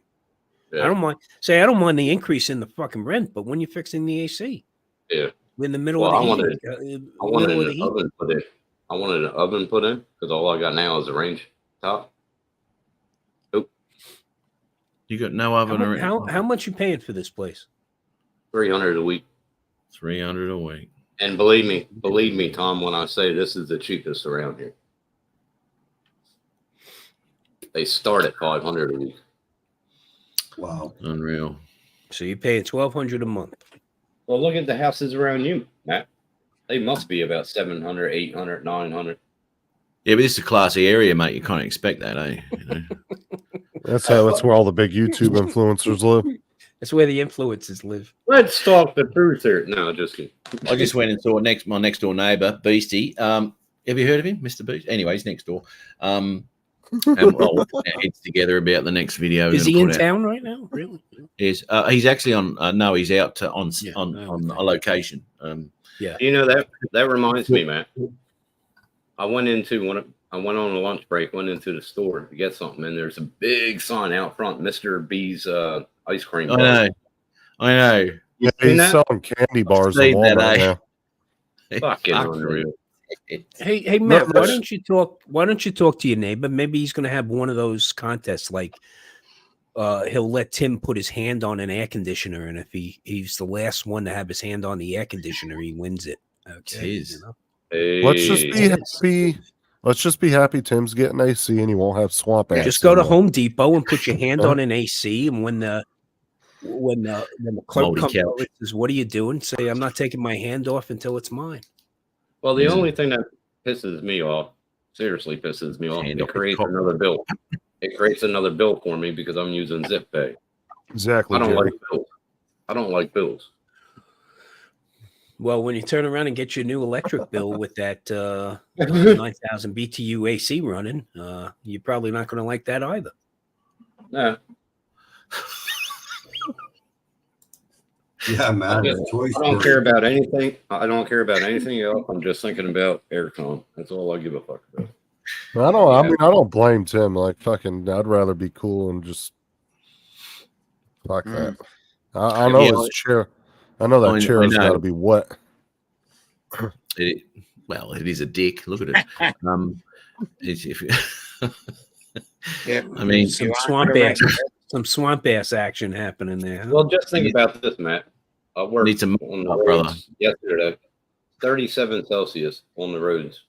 Yeah. I don't mind. Say, I don't mind the increase in the fucking rent, but when you're fixing the AC, Yeah. we're in the middle Well, of I the wanted- heat. I wanted middle of the an heat. oven put in. I wanted an oven put in because all I got now is a range top. You got no oven or How much you paying for this place? $300 a week. 300 a week. And believe me, Tom, when I say this is the cheapest around here. They start at $500 a week. Wow. Unreal. So you're paying $1,200 a month. Well, look at the houses around you, Matt. They must be about 700, 800, 900. Yeah, but this is a classy area, mate. You can't expect that, eh? You know? That's where all the big YouTube influencers live. That's where the influences live. Let's talk the truth here. No, just kidding. I just went and saw my next door neighbour, Beastie. Have you heard of him, Mr. Beast? Anyway, he's next door. And we'll put our heads together about the next video. Is he in town right now? Really? He's actually on. No, he's out on okay. a location. You know that reminds me, Matt. I went on a lunch break, went into the store to get something, and there's a big sign out front, Mr. B's ice cream. I know. Yeah, seen he's that? selling candy bars in seen that, Walmart eh? now. Fucking unreal. Hey, Matt, why that's- don't you talk to your neighbor? Maybe he's going to have one of those contests, like he'll let Tim put his hand on an air conditioner, and if he's the last one to have his hand on the air conditioner, he wins it. Okay, Jeez. you know? Hey. Let's just be happy. Let's just be happy Tim's getting AC and he won't have swamp ass. Just go to anymore. Home Depot and put your hand on an AC, and when the clerk Moldy comes couch. over and says, "What are you doing?" Say, "I'm not taking my hand off until it's mine." Well, the only thing that pisses me off, seriously pisses me off, Hand it off the creates top. another bill. It creates another bill for me because I'm using Zip Pay. Exactly. I don't Jerry. like bills. I don't like bills. Well, when you turn around and get your new electric bill with that 9,000 BTU AC running, you're probably not going to like that either. Nah. Yeah, man. I Toy don't Story. care about anything. I don't care about anything else. I'm just thinking about aircon. That's all I give a fuck about. I mean, I don't blame Tim. Like, fucking, I'd rather be cool and just fuck that. I know Yeah, his chair. I know that I chair has know. got to be wet. It is a dick. Look at it. Yeah. I mean, Some swamp ass action happening there. Huh? Well, just think about this, Matt. I worked Need some on the up, roads brother. yesterday. 37 Celsius on the roads.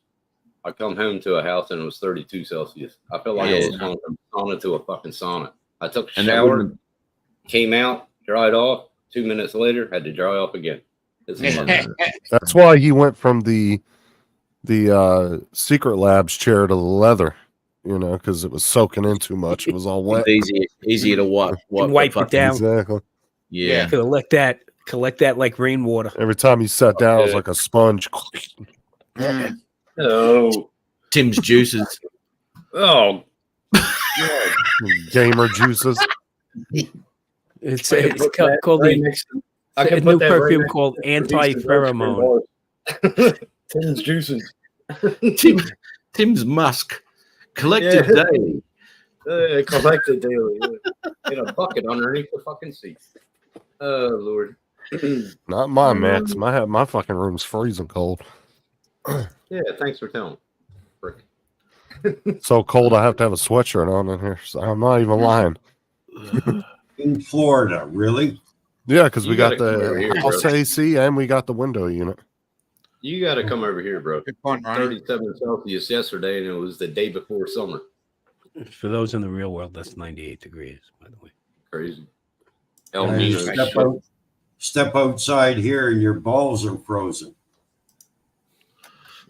I come home to a house and it was 32 Celsius. I felt like I was going from sauna to a fucking sauna. I took a And that shower, wouldn't- came out, dried off. 2 minutes later, had to dry off again. This is Yeah. That's why he went from the Secret Labs chair to the leather. You know, because it was soaking in too much. It was all wet. It's easier to wipe Wipe it down. Exactly. Yeah. Collect that like rainwater. Every time he sat down, it was like a sponge. Oh, Tim's juices. oh, Gamer juices. It's put that called right the next to- I a can new put that right perfume next called to anti-pheromone. Tim's juices. Tim's musk. Collected Yeah. daily. Collected daily. In a bucket underneath the fucking seat. Oh, Lord. Not mine, Max. My fucking room's freezing cold. Yeah, thanks for telling. Frick. So cold, I have to have a sweatshirt on in here. So I'm not even lying. In Florida, really? Yeah, because we You got gotta come over the here, house bro. AC and we got the window unit. You got to come over here, bro. Good point, Ronnie. 37 Celsius yesterday, and it was the day before summer. For those in the real world, that's 98 degrees, by the way. Crazy. El And you Nino. step outside here and your balls are frozen.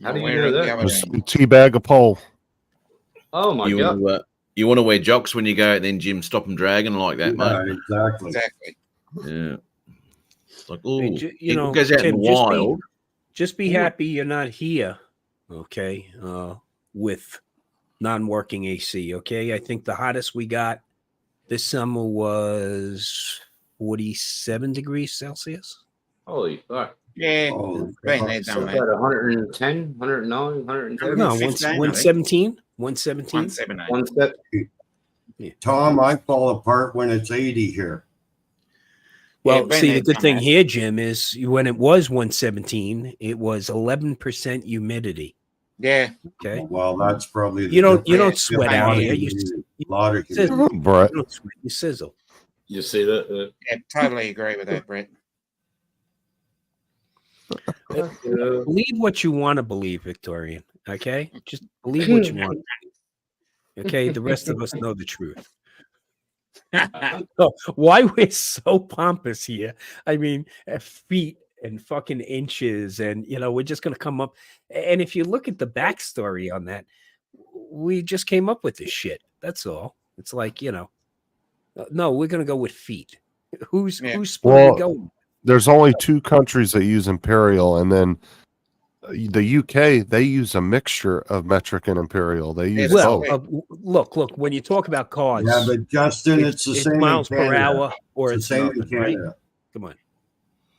How do you Wear know it the that? other Just way. teabag a pole. Oh, my You God. want to wear jocks when you go out, then Jim stop them dragging like that, mate. Yeah, exactly. Exactly. Yeah. It's like, oh, Hey, you know, it goes out in Tim, the just wild. Just be happy you're not here, okay, with non-working AC, okay? I think the hottest we got this summer was 47 degrees Celsius. Holy fuck. Yeah, Oh, been there, So done about that. 110, 109, 110. No, 115, 117. 117. 179. One step. Tom, I fall apart when it's 80 here. Well, been see, there, the good done thing that. here, Jim, is when it was 117, it was 11% humidity. Yeah, Okay. Well, that's probably the You don't difference. sweat Yeah, out a lot here. of You A lot of sizzle. humidity. Brett. You don't sweat. You sizzle. You see that? yeah, totally agree with that, Brett. Believe what you want to believe, Victorian. Okay, just believe what you want. Okay, the rest of us know the truth. Oh, why we're so pompous here? I mean, feet and fucking inches, and we're just gonna come up. And if you look at the backstory on that, we just came up with this shit. That's all. It's like no, we're gonna go with feet. Who's splitting Well, going? There's only 2 countries that use imperial, and then the UK, they use a mixture of metric and imperial. They use Well, both. look. When you talk about cars, Yeah, but Justin, it's the same miles in per Canada. hour or It's it's the same nothing, in right? Canada. Come on.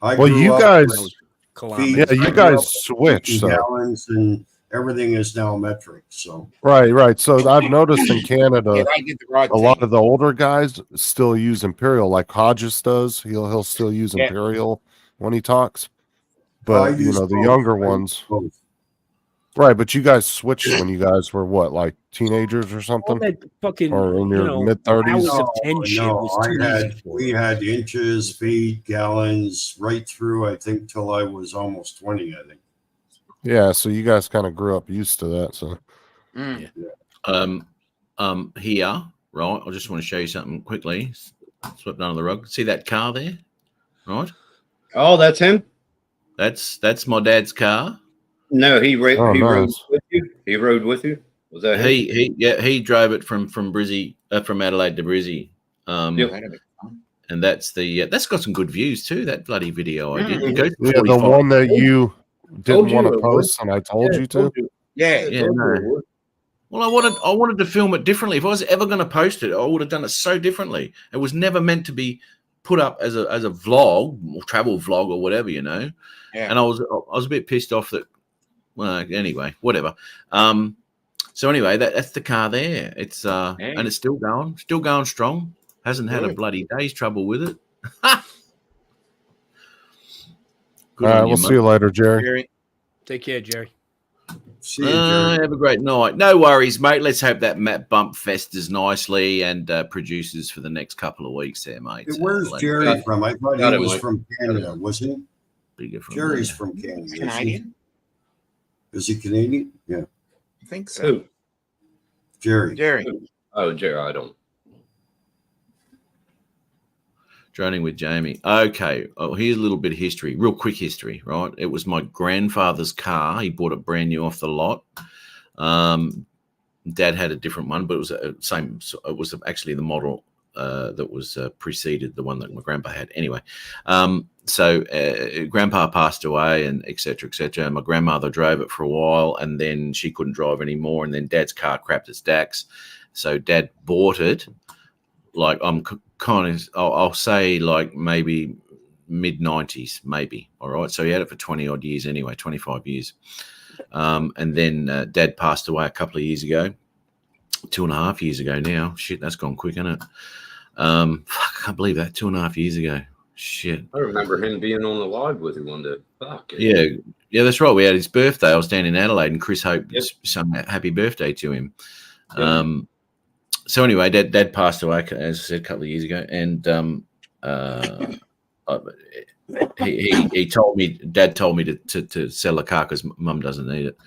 I Well, grew you up guys, with Kilometers. yeah, I you grew guys up switch. in So gallons, and everything is now metric. So right. So I've noticed in Yeah, Canada, they did the right a lot thing. of the older guys still use imperial, like Hodges does. He'll still use Yeah. imperial when he talks. I But use the both. younger I use ones, both. right? But you guys switched when you guys were what, like teenagers or All something, that fucking, or in your mid 30s? hours of 10 shit No, was too easy for we us. had inches, feet, gallons, right through. I think till I was almost 20. I think. Yeah, so you guys kind of grew up used to that. So Mm. Here, right? I just want to show you something quickly. Swept under the rug. See that car there, right? Oh, that's him? That's my dad's car. No, he rode nice. with you. He rode with you. Was that him? He drove it from Brizzy, from Adelaide to Brizzy. Yep. That'd be fun. And that's got some good views too. That bloody video I did. Mm. It goes to yeah, the 45. one that you Told didn't you want it to would. post, and I told you to. Yeah, Yeah, no. Well, I wanted to film it differently. If I was ever going to post it, I would have done it so differently. It was never meant to be put up as a vlog or travel vlog or whatever, Yeah. And I was a bit pissed off that. Well, anyway, whatever. So anyway, that's the car there. It's and it's still going strong. Hasn't had a Good. bloody day's trouble with it. Good All on right, you, we'll mate. see you later, Jerry. Jerry. Take care, Jerry. See you, Jerry. Have a great night. No worries, mate. Let's hope that Matt bump festers nicely and produces for the next couple of weeks there, mate. Hey, where's Jerry from? I thought got he it, was Mike. from Canada, wasn't he? Bigger from Jerry's there. from Canada. isn't he? Canadian. Is he Canadian? Yeah, I think so. Who? Jerry. Jerry. Oh, Jerry, I don't. Droning with Jamie. Okay. Oh, here's a little bit of history, real quick history, right? It was my grandfather's car. He bought it brand new off the lot. Dad had a different one, but it was same. It was actually the model that was preceded the one that my grandpa had. Anyway, so grandpa passed away, and etc. etc. And my grandmother drove it for a while, and then she couldn't drive anymore, and then Dad's car crapped its dacks, so Dad bought it. Like I'm kind of, I'll say like maybe mid 90s, maybe. All right. So he had it for 20 odd years anyway, 25 years. And then Dad passed away a couple of years ago, 2.5 years ago now. Shit, that's gone quick, isn't it? I can't believe that, 2.5 years ago. Shit. I remember him being on the live with you one day. Fuck. Yeah. Yeah, that's right. We had his birthday. I was down in Adelaide, and Chris Hope Yep. some happy birthday to him. Yep. So anyway, Dad passed away, as I said, a couple of years ago, and Dad told me to sell the car because Mum doesn't need it.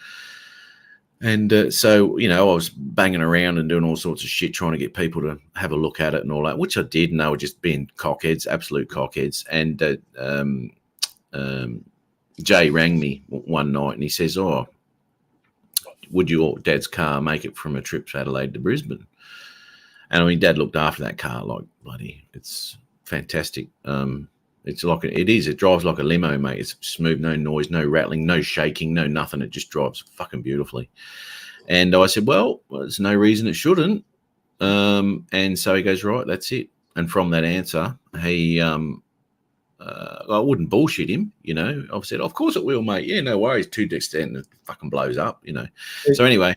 And so, I was banging around and doing all sorts of shit, trying to get people to have a look at it and all that, which I did, and they were just being cockheads, absolute cockheads. And Jay rang me one night, and he says, "Oh, would your Dad's car make it from a trip to Adelaide to Brisbane?" And I mean, Dad looked after that car like bloody. It's fantastic. It's like it is. It drives like a limo, mate. It's smooth, no noise, no rattling, no shaking, no nothing. It just drives fucking beautifully. And I said, well, there's no reason it shouldn't. And so he goes, right, that's it. And from that answer, he, I wouldn't bullshit him, you know. I've said, of course it will, mate. Yeah, no worries. 2 decks and it fucking blows up, you know. So anyway,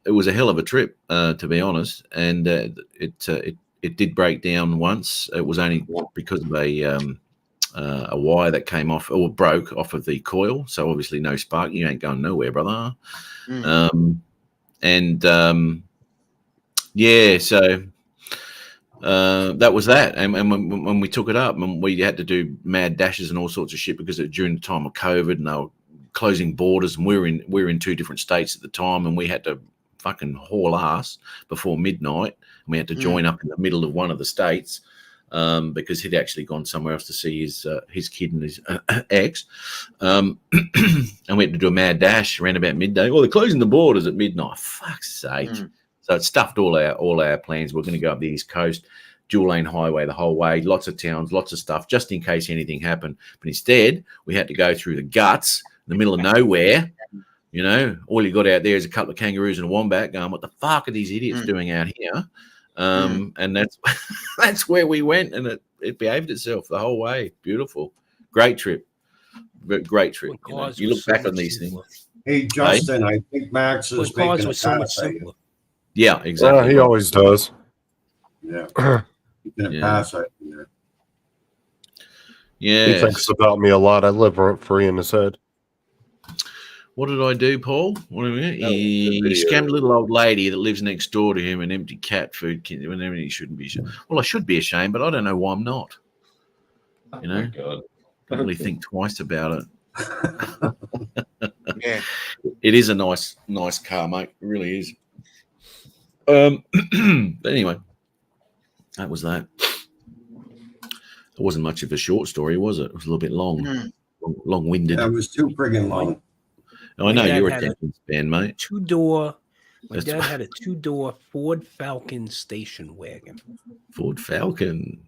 it was a hell of a trip, to be honest. And it did break down once. It was only because of a wire that came off or broke off of the coil. So obviously no spark. You ain't going nowhere, brother. Yeah, so that was that. And when we took it up, and we had to do mad dashes and all sorts of shit because it during the time of COVID and they were closing borders, and we were in 2 different states at the time, and we had to fucking haul ass before midnight. And we had to join up in the middle of one of the states because he'd actually gone somewhere else to see his kid and his ex. And we had to do a mad dash around about midday. Well, they're closing the borders at midnight. Fuck's sake. So it stuffed all our plans. We're going to go up the East Coast, dual lane highway the whole way, lots of towns, lots of stuff, just in case anything happened. But instead, we had to go through the guts in the middle of nowhere. You know, all you got out there is a couple of kangaroos and a wombat going, what the fuck are these idiots doing out here? And that's where we went, and it behaved itself the whole way. Beautiful. Great trip. Great trip. You know, you look back on these things. Hey, Justin, I think Max is making a pass at you. Yeah, exactly. He always does. Yeah. He's going to pass at you there. Yeah. He thinks about me a lot. I live rent free in his head. What did I do, Paul? What do you mean? He scammed a little old lady that lives next door to him an empty cat food kit whenever he shouldn't be. Well, I should be ashamed, but I don't know why I'm not. You know, don't really think twice about it. Yeah. It is a nice car, mate. It really is. But anyway, that was that. It wasn't much of a short story, was it? It was a little bit long-winded. That was too friggin' long. I know you're a attention span, mate. My dad had a 2-door Ford Falcon station wagon. Ford Falcon.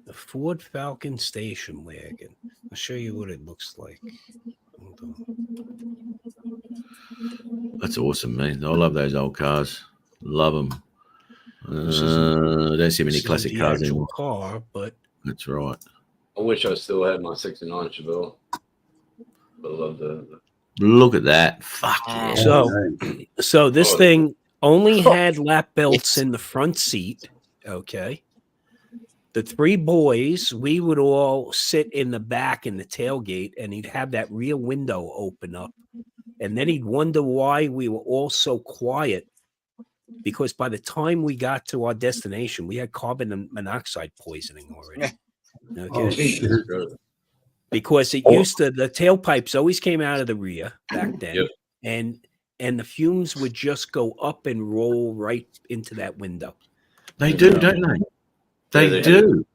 The Ford Falcon station wagon. I'll show you what it looks like. Hold on. That's awesome, man. I love those old cars. Love them. Don't see many classic cars anymore. Car, but that's right. I wish I still had my 69 Chevelle. But I love the look at that. Fuck yeah. So this thing only had lap belts in the front seat. Okay. The 3 boys, we would all sit in the back in the tailgate, and he'd have that rear window open up. And then he'd wonder why we were all so quiet, because by the time we got to our destination, we had carbon monoxide poisoning already. Okay. Because it used to, the tailpipes always came out of the rear back then, and the fumes would just go up and roll right into that window. They do, don't they? They do.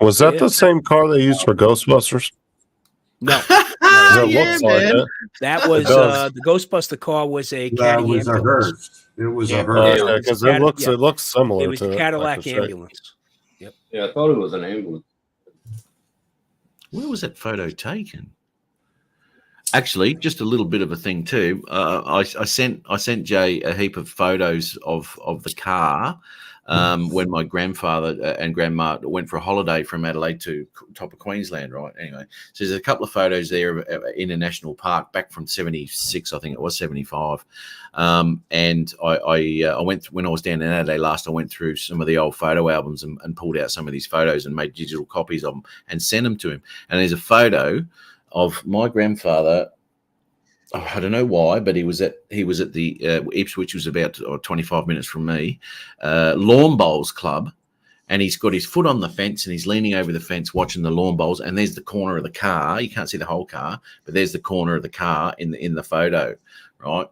Was that the same car they used for Ghostbusters? No. It looks like it. That was the Ghostbuster car was a Caddy was a ambulance. Hearse. It was a Hearse. Because it looks similar. It was to a Cadillac ambulance. Yep. Yeah, I thought it was an ambulance. Where was that photo taken? Actually, just a little bit of a thing too. I sent Jay a heap of photos of the car when my grandfather and grandma went for a holiday from Adelaide to top of Queensland. Right. Anyway, so there's a couple of photos there in a national park back from '76, I think it was '75. And I went when I was down in Adelaide last. I went through some of the old photo albums and pulled out some of these photos and made digital copies of them and sent them to him. And there's a photo of my grandfather. I don't know why, but he was at the Ipswich, was about 25 minutes from me, lawn bowls club, and he's got his foot on the fence and he's leaning over the fence watching the lawn bowls, and there's the corner of the car. You can't see the whole car, but there's the corner of the car in the photo, right?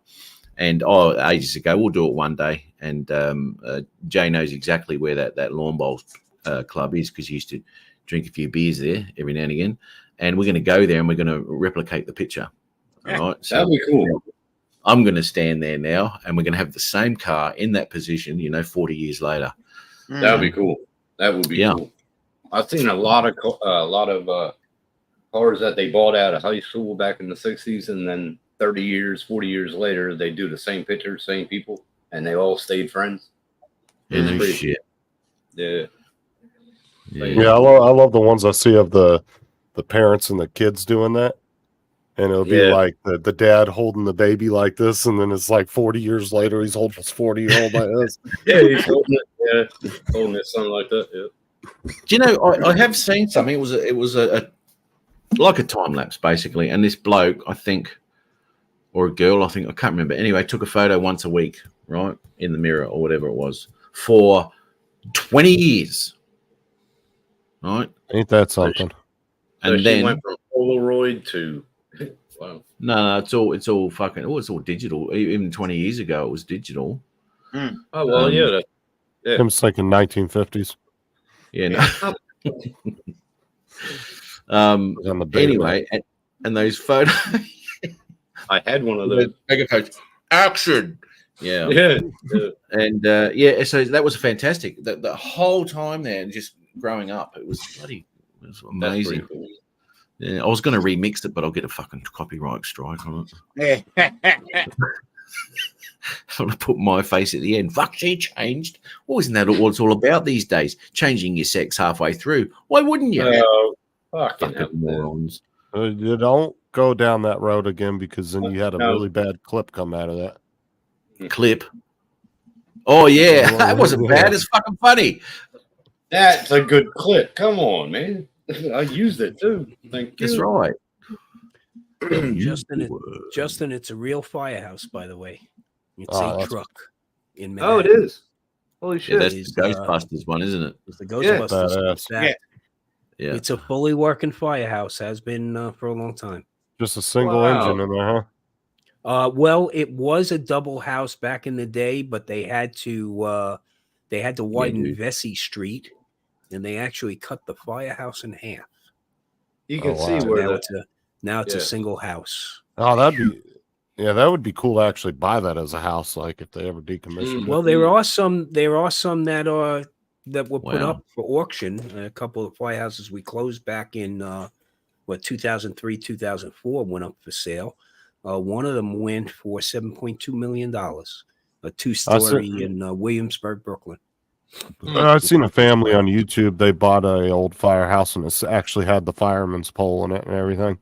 And ages ago, we'll do it one day. And Jay knows exactly where that lawn bowls club is, because he used to drink a few beers there every now and again. And we're going to go there and we're going to replicate the picture. All right, so that'd be cool. I'm going to stand there now, and we're going to have the same car in that position, 40 years later. That would be cool. That would be cool. I've seen a lot of cars that they bought out of high school back in the 60s, and then 30 years, 40 years later, they do the same picture, same people, and they all stayed friends. It's Oh, pretty shit. Yeah. Yeah, I love the ones I see of the parents and the kids doing that. And it'll be like the dad holding the baby like this, and then it's like 40 years later, he's holding his 40-year-old like this. Yeah, he's holding it. Yeah, holding his son like that. Yeah. Do you know? I have seen something. It was a like a time lapse basically, and this bloke, I think, or a girl, I think, I can't remember. Anyway, took a photo once a week, right, in the mirror or whatever it was, for 20 years, right? Ain't that something? So And she then went from Polaroid to wow. no, it's all fucking. Oh, it's all digital. Even 20 years ago, it was digital. Oh well, yeah. I'm thinking 1950s. Yeah. No. On the beta. Anyway, and those photos. I had one of those. Megaphone. Action. Yeah. Yeah. And so that was fantastic. The whole time there, just growing up, it was amazing. Cool. Yeah, I was going to remix it, but I'll get a fucking copyright strike on it. I'm going to put my face at the end. Fuck, she changed. Well, isn't that what it's all about these days? Changing your sex halfway through. Why wouldn't you? Fucking morons. You don't go down that road again, because then you had a really bad clip come out of that. Clip. Oh, yeah. That wasn't bad. It's fucking funny. That's a good clip. Come on, man. I used it too. Thank you. That's right. Justin, it's a real firehouse, by the way. It's Oh, a truck in Manhattan. Oh, it is. Holy Yeah, shit. that's It is, the Ghostbusters one, isn't it? It's the Ghostbusters. Badass. Back. Yeah. It's a fully working firehouse. Has been for a long time. Just a single Wow. engine in there, huh? Well, it was a double house back in the day, but they had to widen dude. Vesey Street, and they actually cut the firehouse in half. You can Oh, see wow. So where now it's a Yeah. single house. Oh, that would be cool to actually buy that as a house, like if they ever decommissioned it. Well, there are some that were put Wow. up for auction. A couple of firehouses we closed back in 2003, 2004 went up for sale. One of them went for $7.2 million, a 2-story in Williamsburg, Brooklyn. I've seen a family on YouTube. They bought a old firehouse, and it's actually had the fireman's pole in it and everything.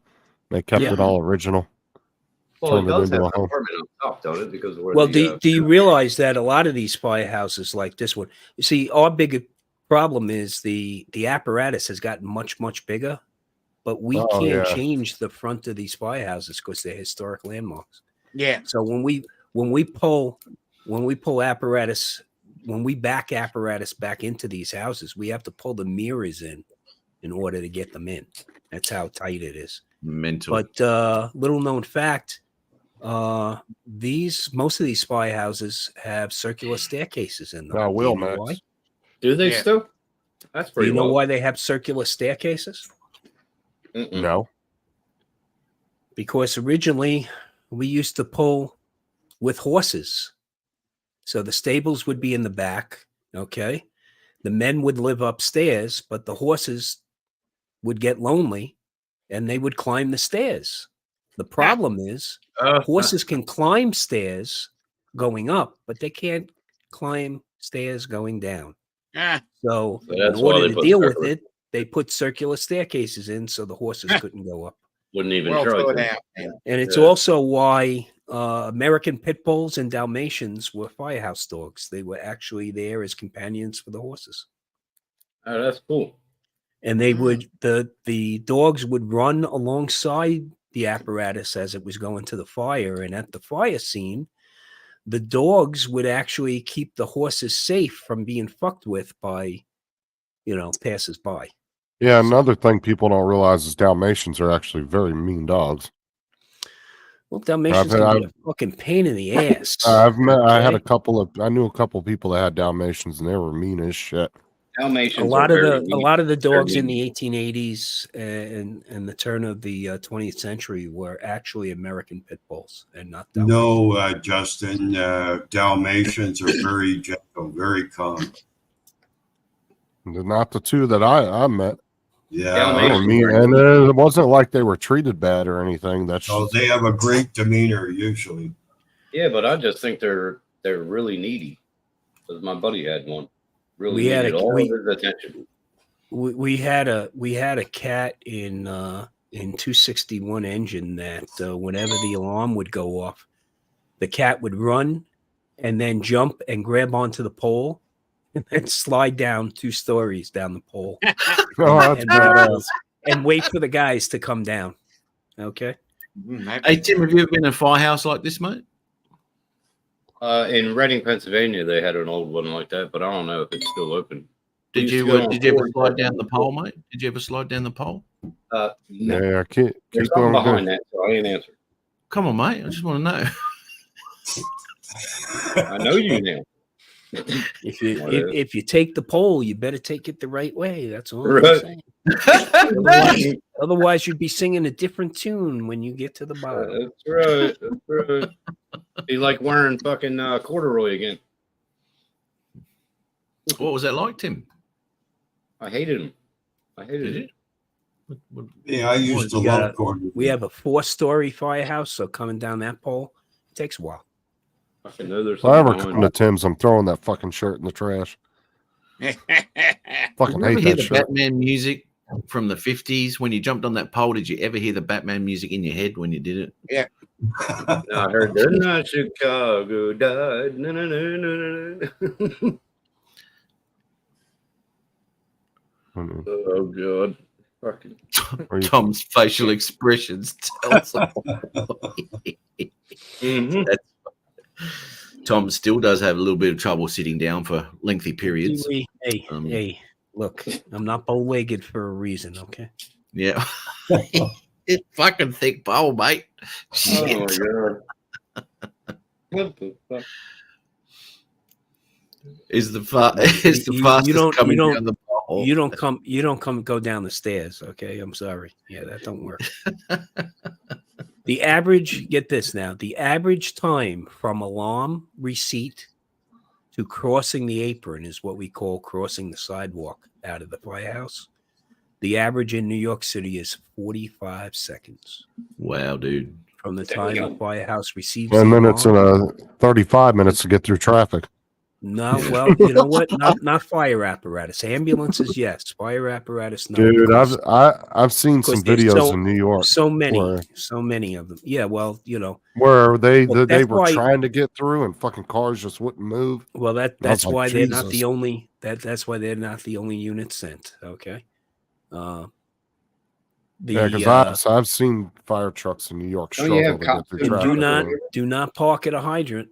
They kept Yeah. it all original. well, it turned it does into have a home. apartment on top, don't it? Because of where Well, the, do you realize that a lot of these firehouses like this one, you see, our big problem is the apparatus has gotten much, much bigger, but we Oh, can't yeah. change the front of these firehouses because they're historic landmarks. Yeah. So when we pull apparatus, when we back apparatus back into these houses, we have to pull the mirrors in order to get them in. That's how tight it is. Mental. But little known fact, most of these firehouses have circular staircases in them. Oh, Do Will, you know Max. why? do they Yeah. still? That's Do pretty you know well. why they have circular staircases? Mm-mm. No. Because originally we used to pull with horses. So the stables would be in the back, okay? The men would live upstairs, but the horses would get lonely and they would climb the stairs. The problem is horses can climb stairs going up, but they can't climb stairs going down. Ah, So So in that's why order they to put deal with circular. it, they put circular staircases in so the horses couldn't go up. Wouldn't even well try thought to. out. Man. And it's Yeah. also why American pit bulls and Dalmatians were firehouse dogs. They were actually there as companions for the horses. Oh, that's cool. And they would the dogs would run alongside the apparatus as it was going to the fire. And at the fire scene, the dogs would actually keep the horses safe from being fucked with by, passers-by. Yeah, another thing people don't realize is Dalmatians are actually very mean dogs. Well, Dalmatians can be a fucking pain in the ass. I okay? knew a couple of people that had Dalmatians, and they were mean as shit. Dalmatians. a lot of the dogs Very in the 1880s and the turn of the 20th century were actually American pit bulls and not Dalmatians. No, Justin, Dalmatians are very gentle, very calm. Not the two that I met. Yeah, I don't mean, and it wasn't like they were treated bad or anything. That's so they have a great demeanor usually. Yeah, but I just think they're really needy. Because my buddy had one. Really We had needed a- all we- of his attention. We had a cat in 261 engine that whenever the alarm would go off, the cat would run and then jump and grab onto the pole and then slide down 2 stories down the pole oh, that's and, badass. and wait for the guys to come down. Okay. Hey, Tim, have you ever been in a firehouse like this, mate? In Reading, Pennsylvania, they had an old one like that, but I don't know if it's still open. Did you ever slide down the pole, mate? Did you ever slide down the pole? No. Yeah, keep There's going. something behind that, so I ain't answer. Come on, mate. I just want to know. I know you now. If you take the pole, you better take it the right way. That's all Right. I'm saying. Otherwise, you'd be singing a different tune when you get to the bottom. That's right. That's right. He's like wearing fucking corduroy again. What was that like, Tim? I hated him. I hated Did it. you? Yeah, I used to You gotta- love corn. We have a 4-story firehouse, so coming down that pole takes a while. I know there's If I ever something come behind to Tim's, I'm throwing that fucking shirt in the trash. Fucking Did you ever hate hear that the shirt. Batman music from the 50s when you jumped on that pole? Did you ever hear the Batman music in your head when you did it? No, I heard the night Chicago died. No, no, no, no, no. Mhm. Oh god. Fucking Are you- Tom's facial expressions tells us. Mhm. Tom still does have a little bit of trouble sitting down for lengthy periods. Hey, Um, hey, look, I'm not bow-legged for a reason, okay? Yeah. It's fucking thick pole, mate. Oh Shit. my god. What the fuck? Is the fastest coming down the pole. You don't come go down the stairs, okay? I'm sorry. Yeah, that don't work. The average, get this now, the average time from alarm receipt to crossing the apron is what we call crossing the sidewalk out of the firehouse. The average in New York City is 45 seconds Wow, dude. from the There we time go. the firehouse receives And the then it's alarm. 35 minutes to get through traffic. No, well, you know what? Not fire apparatus. Ambulances, yes. Fire apparatus, no. Dude, because- I've seen some because there's videos so- in New York so many where- of them. Yeah, well, you know, where they Well, they that's were why- trying to get through and fucking cars just wouldn't move. well I was that's like, why they're not Jesus. the only that's why they're not the only unit sent. Okay. Yeah, because I've seen fire trucks in New York Oh, struggle yeah, to get cops through do traffic. do not park at a hydrant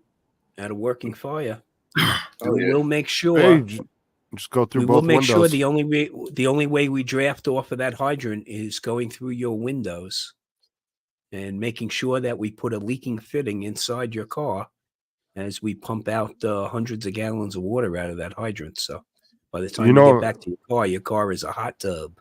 at a working fire. Oh, We yeah. will make sure Hey, just go we through will both make windows. sure the only way we draft off of that hydrant is going through your windows and making sure that we put a leaking fitting inside your car as we pump out hundreds of gallons of water out of that hydrant. So by the time you know- get back to your car is a hot tub.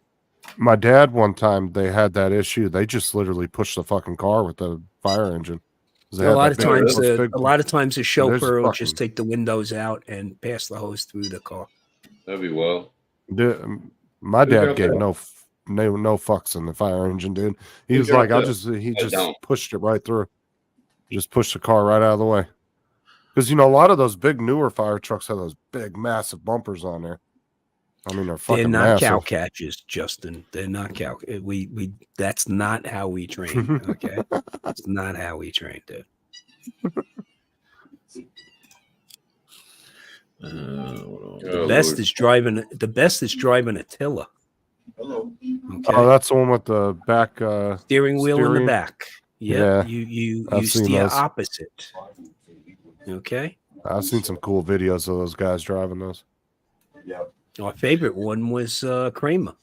My dad, one time, they had that issue. They just literally pushed the fucking car with the fire engine. 'Cause they A had lot that of times, big- a lot of times, the chauffeur will fucking- just take the windows out and pass the hose through the car. That'd be well. My Who dad got gave that? no fucks in the fire engine, dude. He Who was got like, that? he I just don't. pushed it right through. Just pushed the car right out of the way. Because a lot of those big newer fire trucks have those big massive bumpers on there. I mean, they're They're fucking not massive. cow catches, Justin. They're not cow. We that's not how we train. Okay, it's not how we train, dude. Oh, The best Lord. is driving a tiller. Hello. Okay, Oh, that's the one with the back. steering wheel in the steering. back. Yeah, you I've seen steer those. opposite. Okay, I've seen some cool videos of those guys driving those. Yeah. our favorite one was Kramer.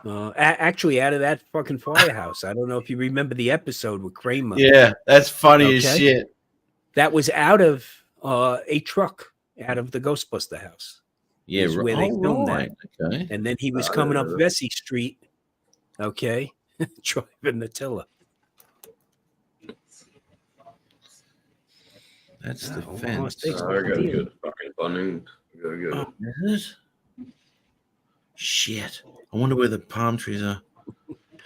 Actually, out of that fucking firehouse. I don't know if you remember the episode with Kramer. Yeah, that's funny as Okay. shit. That was out of a truck out of the Ghostbuster house. Yeah, is where they filmed that. right. Okay. And then he was I coming didn't up know that. Vesey Street, okay, driving the tiller. That's the Oh, fence. States. I gotta get a fucking bunny. I gotta get Oh, it is? Shit. I wonder where the palm trees are.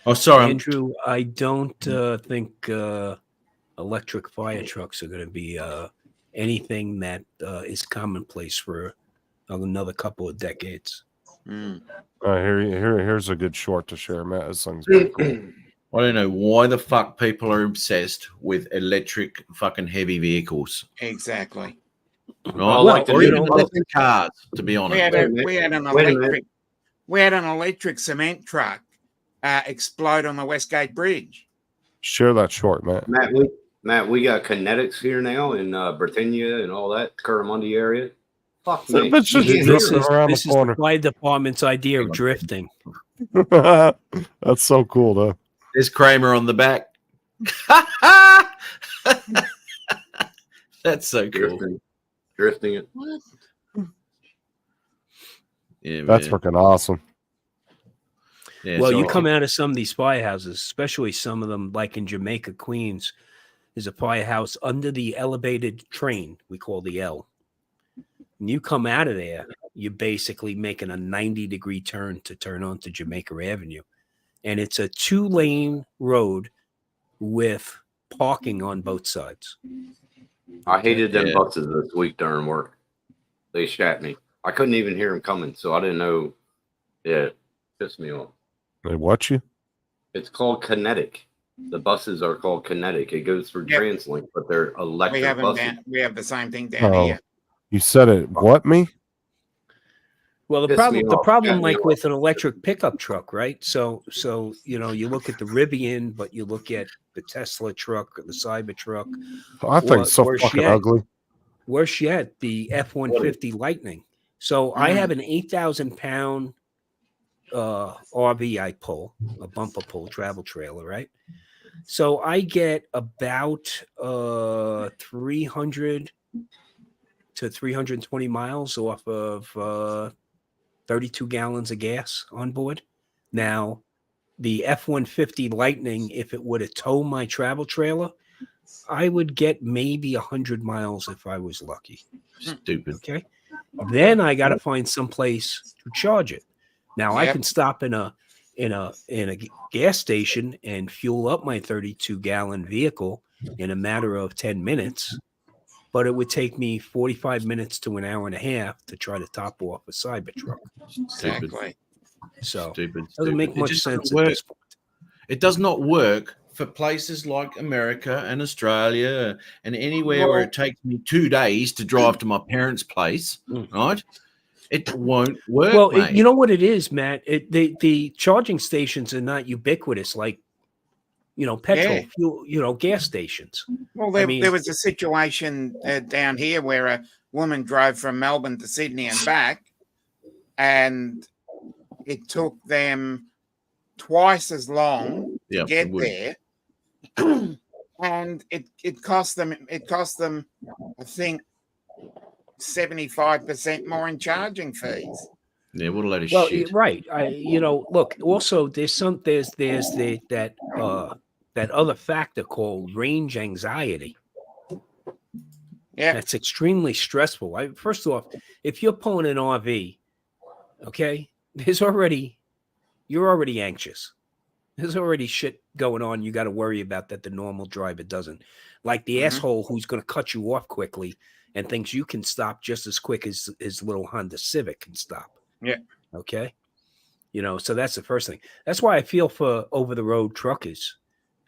Oh, sorry. Andrew, I don't think electric fire trucks are going to be anything that is commonplace for another couple of decades. Here's a good short to share, Matt. This thing's pretty cool. I don't know why the fuck people are obsessed with electric fucking heavy vehicles. Exactly. Right? Well, like or the even new- electric cars, to be honest. We had an Wait a minute. electric cement truck explode on the Westgate Bridge. Share that short, Matt. Matt, we got kinetics here now in Britannia and all that Currimundi area. Fuck So me. it's just You can't This hear drifting is, around this the is corner. the fire department's idea of drifting. That's so cool, though. There's Kramer on the back. That's so cool. drifting it. Yeah, That's man. freaking awesome. Yeah, Well, so you come out of some of these firehouses, especially some of them, like in Jamaica, Queens, there's a firehouse under the elevated train we call the L. When you come out of there, you're basically making a 90-degree turn to turn onto Jamaica Avenue. And it's a 2-lane road with parking on both sides. I hated them Yeah. buses this week during work. They shat me. I couldn't even hear them coming, so I didn't know. Yeah, it pissed me off. They what you? It's called Kinetic. The buses are called Kinetic. It goes through Yep. TransLink, but they're electric We have them buses. down. We have the same thing down Oh. here. You said it. What me? Well, the Pissed problem, me the off, problem, got me like off. with an electric pickup truck, right? So you know, you look at the Rivian, but you look at the Tesla truck or the Cybertruck. I think it's so Worse fucking yet. ugly. Worse yet, the F-150 Lightning. So I have an 8,000-pound RV I pull, a bumper pull travel trailer, right? So I get about 300 to 320 miles off of 32 gallons of gas on board. Now, the F-150 Lightning, if it were to tow my travel trailer, I would get maybe 100 miles if I was lucky. stupid. Okay. Then I got to find some place to charge it. Now I Yep. can stop in a gas station and fuel up my 32-gallon vehicle in a matter of 10 minutes, but it would take me 45 minutes to an hour and a half to try to top off a Cybertruck. Stupid. Exactly. So Stupid. doesn't make It much just sense doesn't at work. this point. It does not work for places like America and Australia and anywhere where it takes me 2 days to drive to my parents' place, right? It won't work. Well, mate. you know what it is, Matt? The charging stations are not ubiquitous like, petrol, Yeah. fuel, gas stations. Well, I there, mean- there was a situation down here where a woman drove from Melbourne to Sydney and back, and it took them twice as long Yeah, to it get would. there, and it cost them I think 75% more in charging fees. Yeah, what a load of Well, shit. right. Look. Also, there's that other factor called range anxiety. Yeah, That's extremely stressful. First off, if you're pulling an RV, okay, you're already anxious. There's already shit going on you got to worry about that the normal driver doesn't. Like the asshole who's going to cut you off quickly and thinks you can stop just as quick as his little Honda Civic can stop. Yeah. Okay. So that's the first thing. That's why I feel for over the road truckers.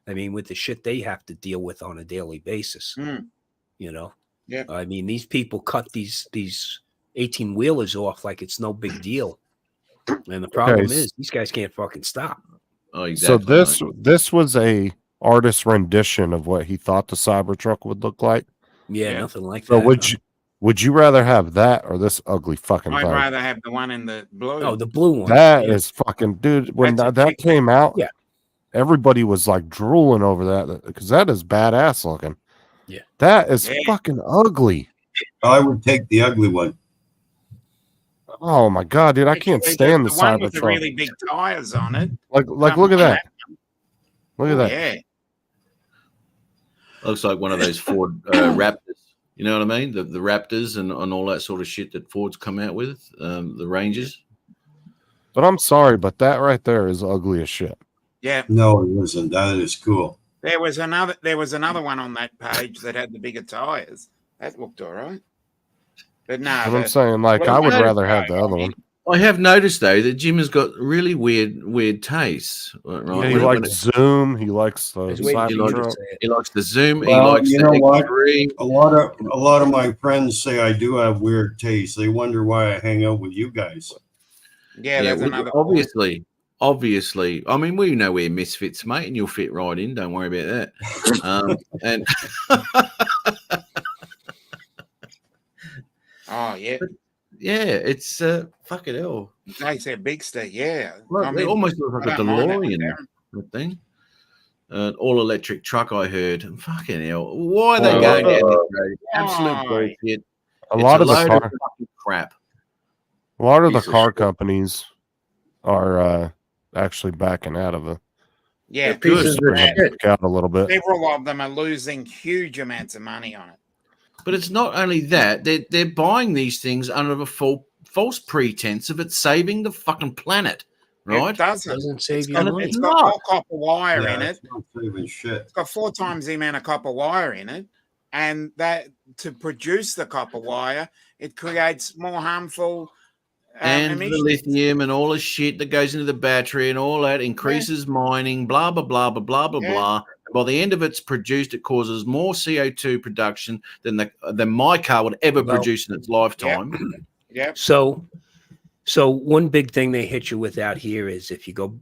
I mean, with the shit they have to deal with on a daily basis. Yeah. I mean, these people cut these 18-wheelers off like it's no big deal. And the problem is these guys can't fucking stop. Oh, exactly. So mate. this was a artist rendition of what he thought the Cybertruck would look like. Yeah, Yeah. nothing like So that. would you rather have that or this ugly fucking I'd thing? rather have the one in the blue. Oh, the blue one. That Yeah. is fucking dude. When That's a that big- came out, Yeah. everybody was like drooling over that because that is badass looking. Yeah. That is Yeah. fucking ugly. I would take the ugly one. Oh my god, dude! I can't stand the one with the Cybertruck. really big tires on it. Like look at Something that. Look at that. Yeah. Looks like one of those Ford Raptors. You know what I mean? The Raptors and all that sort of shit that Ford's come out with, the Rangers. But I'm sorry, but that right there is ugly as shit. Yeah. No, it wasn't. That is cool. There was another one on that page that had the bigger tires. That looked all right. But no, But I'm saying, like, well, I would no, rather have the no, other one. I have noticed though that Jim has got really weird tastes. Right? Yeah, he When it- when likes Zoom. He likes the was waiting for you to Cybertruck. say it. He likes the Zoom. He Well, likes you the know what? X3. A lot of my friends say I do have weird taste. They wonder why I hang out with you guys. yeah, that's well, another point. obviously. I mean, we know we're misfits, mate, and you'll fit right in. Don't worry about that. And Oh yeah, yeah, it's fucking hell. they said big Steve. Yeah, Look, I it mean, almost looks like I a don't mind that one, DeLorean. Darren. That thing. All electric truck. I heard. Fucking hell. Why are they Well, going down this road? Absolute Why? bullshit. A It's lot of the load car, fucking crap. a lot of the piece of car shit. companies are actually backing out of it. Yeah, They're pieces They're of starting shit. to back out a little bit. several of them are losing huge amounts of money on it. But it's not only that, they're buying these things under the false pretense of it saving the fucking planet, right? It doesn't. Doesn't save It's you got, money. it's got more copper wire Yeah, in it. it's not saving shit. It's got 4 times the amount of copper wire in it, and that to produce the copper wire, it creates more harmful And the emissions. lithium and all the shit that goes into the battery and all that increases mining, blah, blah, blah, blah, blah, blah, Yeah. blah. By the end of it's produced, it causes more CO2 production than my car would ever Well, produce in its lifetime. Yep. So one big thing they hit you with out here is if you go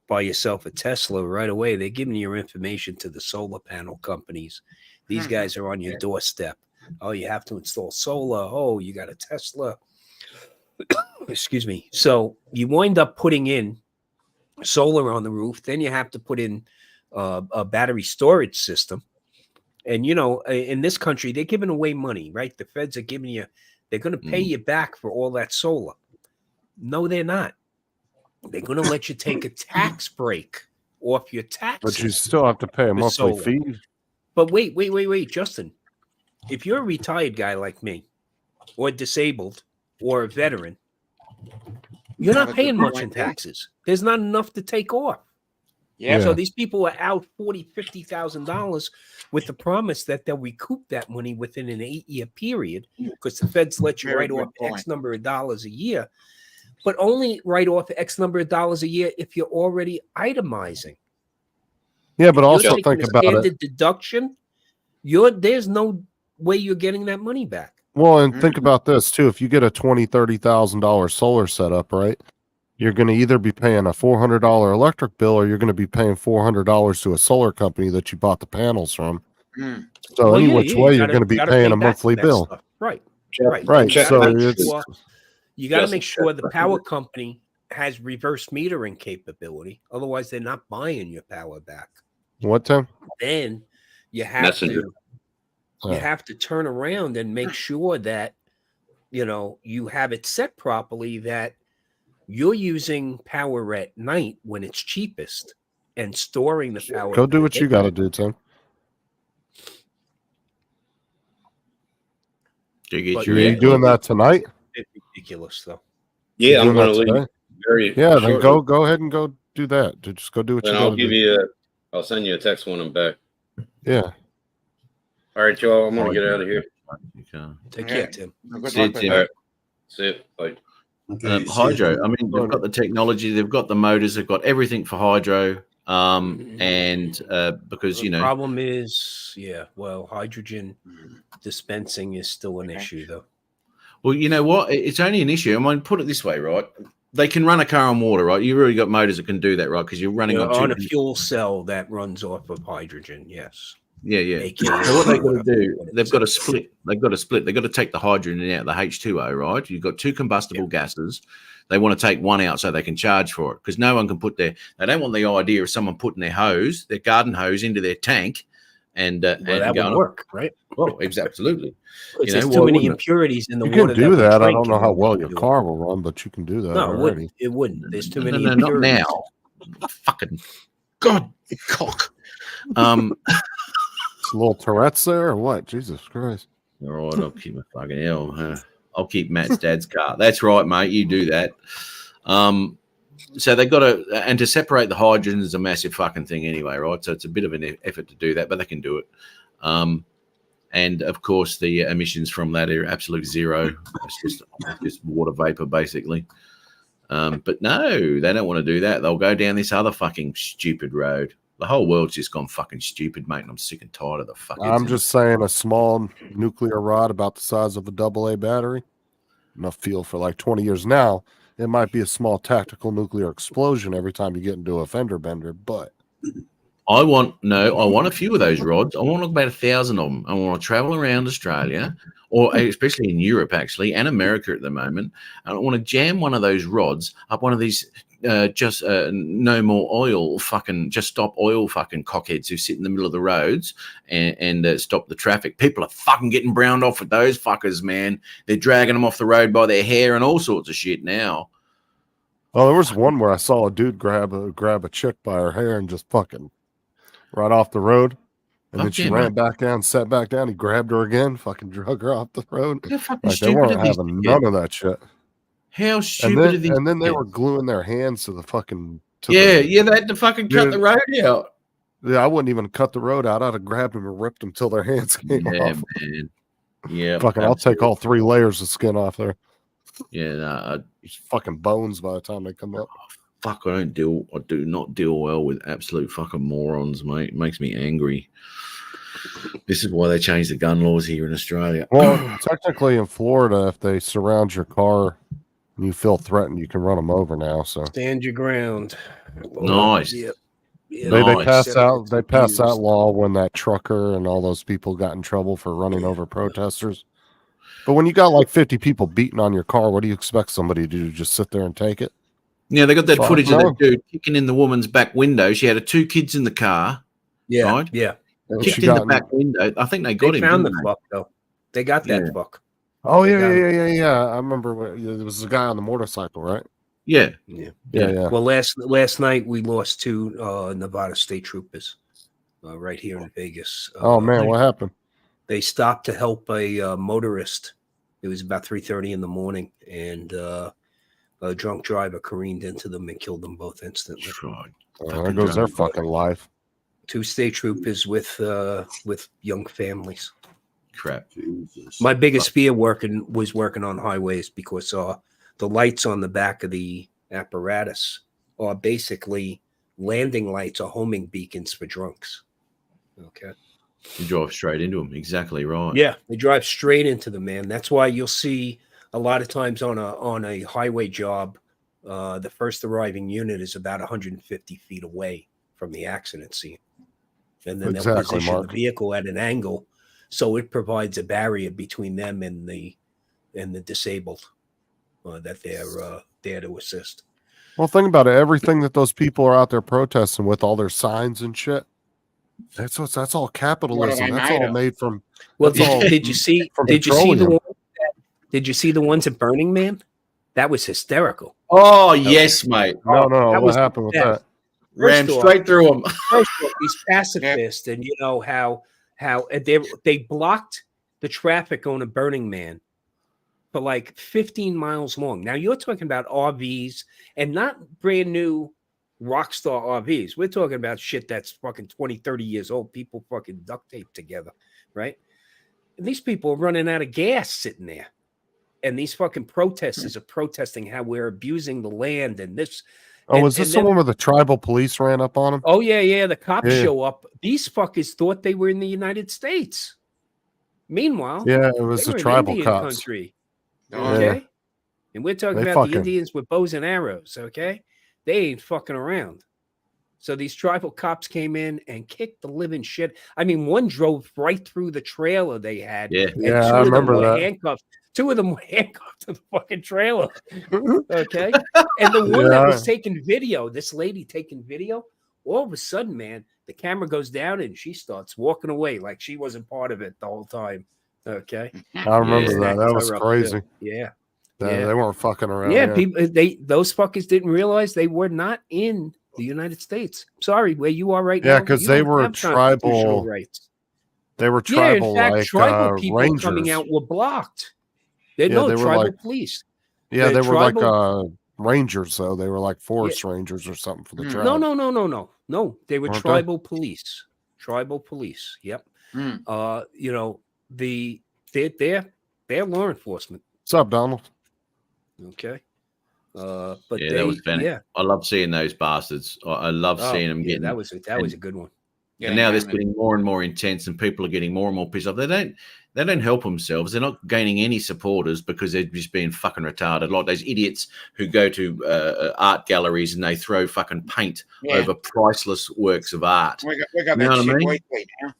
buy yourself a Tesla right away, they're giving your information to the solar panel companies. These guys are on your doorstep. Oh, you have to install solar. Oh, you got a Tesla. Excuse me. So you wind up putting in solar on the roof. Then you have to put in a battery storage system. And, you know, in this country, they're giving away money, right? The feds are giving you, they're going to pay you back for all that solar. No, they're not. They're going to let you take a tax break off your taxes. But you still have to pay a with monthly solar. fee. But wait, Justin. If you're a retired guy like me, or disabled, or a veteran, you're not That's a paying good much point, in yeah. taxes. There's not enough to take off. Yeah. So these people are out $40,000-$50,000 with the promise that they'll recoup that money within an 8-year period because the feds let you Very write good off point. X number of dollars a year, but only write off X number of dollars a year if you're already itemizing. Yeah, but You're also taking think a about it. standard deduction. There's no way you're getting that money back. Well, and think Mhm. about this too. If you get a $20,000-$30,000 solar setup, right? You're going to either be paying a $400 electric bill, or you're going to be paying $400 to a solar company that you bought the panels from. Mm. So Well, any yeah, which yeah, way, you you're gotta- going to be you gotta paying pay a back monthly for that bill. stuff. Right. Right. You gotta So make it's sure- you got to Just- make sure the power company has reverse metering capability. Otherwise, they're not buying your power back. what, Tim? Then you have Messenger. to Oh. you have to turn around and make sure that you have it set properly, that you're using power at night when it's cheapest and storing the power. Go for do the what you day. got to do, Tim. To get But your Are you air- doing that tonight? It's ridiculous, though. Yeah, I'm Doing going that to leave today? very Yeah, then shortly. go ahead and go do that. Just go do what Then you I'll got to give do. you I'll send you a text when I'm back. Yeah. All right, y'all. I'm going to get out of here. Take Yeah. care, Tim. Good See you, luck with Tim. All that. right. See you. Bye. Okay, Hydro. I mean, they've got the technology, they've got the motors, they've got everything for hydro. And because The problem is, hydrogen dispensing is still an issue, though. well, you know what? It's only an issue. I mean, put it this way, right? They can run a car on water, right? You've already got motors that can do that, right? Because you're running On a two. fuel cell that runs off of hydrogen, yes. Yeah. AKA So what they've got to whatever do, it they've is. got to split. They've got to split. They've got to take the hydrogen out, the H2O, right? You've got two combustible gases. They want to take one out so they can charge for it because no one can put they don't want the idea of someone putting their garden hose into their tank and Well, that going, would work, right? well, absolutely. Because know, there's why too many wouldn't it? impurities in the You water. can do we that. I drink don't know and how we well can your do it. car will run, but you can do that No, it already. wouldn't. It wouldn't. There's too many No, not impurities. now. Fucking God, cock. It's a little Tourette's there or what? Jesus Christ. All right, I'll keep my fucking hell. I'll keep Matt's dad's car. That's right, mate. You do that. So they got to, and to separate the hydrogen is a massive fucking thing anyway, right? So it's a bit of an effort to do that, but they can do it. And of course, the emissions from that are absolute zero. It's just water vapor, basically. But no, they don't want to do that. They'll go down this other fucking stupid road. The whole world's just gone fucking stupid, mate. And I'm sick and tired of the fucking. I'm just saying, a small nuclear rod about the size of a AA battery, enough fuel for like 20 years now. It might be a small tactical nuclear explosion every time you get into a fender bender, but I want a few of those rods. I want about 1,000 of them. I want to travel around Australia, or especially in Europe, actually, and America at the moment. I want to jam one of those rods up one of these no more oil fucking, just stop oil fucking cockheads who sit in the middle of the roads and stop the traffic. People are fucking getting browned off with those fuckers, man. They're dragging them off the road by their hair and all sorts of shit now. oh, there was one where I saw a dude grab a chick by her hair and just fucking right off the road. And then she ran back down, sat back down. He grabbed her again, fucking drug her off the road. Like, they weren't having none of that shit. How stupid are these? And then they were gluing their hands to the fucking. They had to fucking cut the road out. Yeah, I wouldn't even cut the road out. I'd have grabbed them and ripped them till their hands came off. Man. Yeah, fucking, I'll take all 3 layers of skin off there. Yeah, It's fucking bones by the time they come up. Fuck, I do not deal well with absolute fucking morons, mate. It makes me angry. This is why they changed the gun laws here in Australia. Well, technically in Florida, if they surround your car and you feel threatened, you can run them over now. So Stand your ground. Nice. Yep. Yeah, they passed that law when that trucker and all those people got in trouble for running over protesters. But when you got like 50 people beating on your car, what do you expect somebody to do? Just sit there and take it? Yeah, they got that footage of that dude kicking in the woman's back window. She had 2 kids in the car. Yeah, right? yeah. Kicked in the back window. I think they got him. Found the fuck though. They got that fuck. Oh yeah. I remember there was a guy on the motorcycle, right? Yeah. Well, last night we lost 2 Nevada state troopers right here in Vegas. Oh man, what happened? They stopped to help a motorist. It was about 3:30 in the morning, and a drunk driver careened into them and killed them both instantly. There goes their fucking life. 2 state troopers with young families. Crap. Jesus. My biggest fear was working on highways because the lights on the back of the apparatus are basically landing lights or homing beacons for drunks. Okay. You drive straight into them. Exactly right. Yeah, they drive straight into them, man. That's why you'll see a lot of times on a highway job, the first arriving unit is about 150 feet away from the accident scene. And then they'll position the vehicle at an angle so it provides a barrier between them and the disabled that they're there to assist. Well, think about it. Everything that those people are out there protesting with, all their signs and shit, that's all capitalism. That's all made from. Well, did you see the ones at Burning Man? That was hysterical. Oh yes, mate. No. What happened with that? Ran straight through them. First of all, these pacifists, and you know how they blocked the traffic on a Burning Man for like 15 miles long. Now you're talking about RVs and not brand new Rockstar RVs. We're talking about shit that's fucking 20, 30 years old. People fucking duct tape together, right? And these people are running out of gas sitting there. And these fucking protesters are protesting how we're abusing the land and this. Oh, was this the one where the tribal police ran up on them? Oh, yeah. The cops show up. These fuckers thought they were in the United States. Meanwhile, it was the tribal cops. Country. Okay. Yeah. And we're talking about the Indians with bows and arrows. Okay. They ain't fucking around. So these tribal cops came in and kicked the living shit. I mean, one drove right through the trailer they had. Yeah, I remember that. Handcuffed. 2 of them were handcuffed to the fucking trailer. Okay. And the one that was taking video, this lady taking video, all of a sudden, man, the camera goes down and she starts walking away like she wasn't part of it the whole time. Okay. I remember that. That was crazy. Yeah. They weren't fucking around. Yeah, people, those fuckers didn't realize they were not in the United States. Sorry, where you are right now. Yeah, because they were tribal rights. They were tribal, in fact, tribal people Rangers coming out were blocked. Tribal police. Yeah, they were like rangers, though. They were like forest rangers or something for the tribe. No. They were Weren't they? tribal police. Tribal police. Yep. Mm. You know, they're law enforcement. What's up, Donald? Okay. But Yeah, that was funny. yeah. I love seeing those bastards. I love seeing them getting. That was a good one. Yeah, and now man, this getting more and more intense, and people are getting more and more pissed off. They don't help themselves. They're not gaining any supporters because they're just being fucking retarded. Like those idiots who go to art galleries and they throw fucking paint over priceless works of art. we got You that know what I shit mean? weekly now.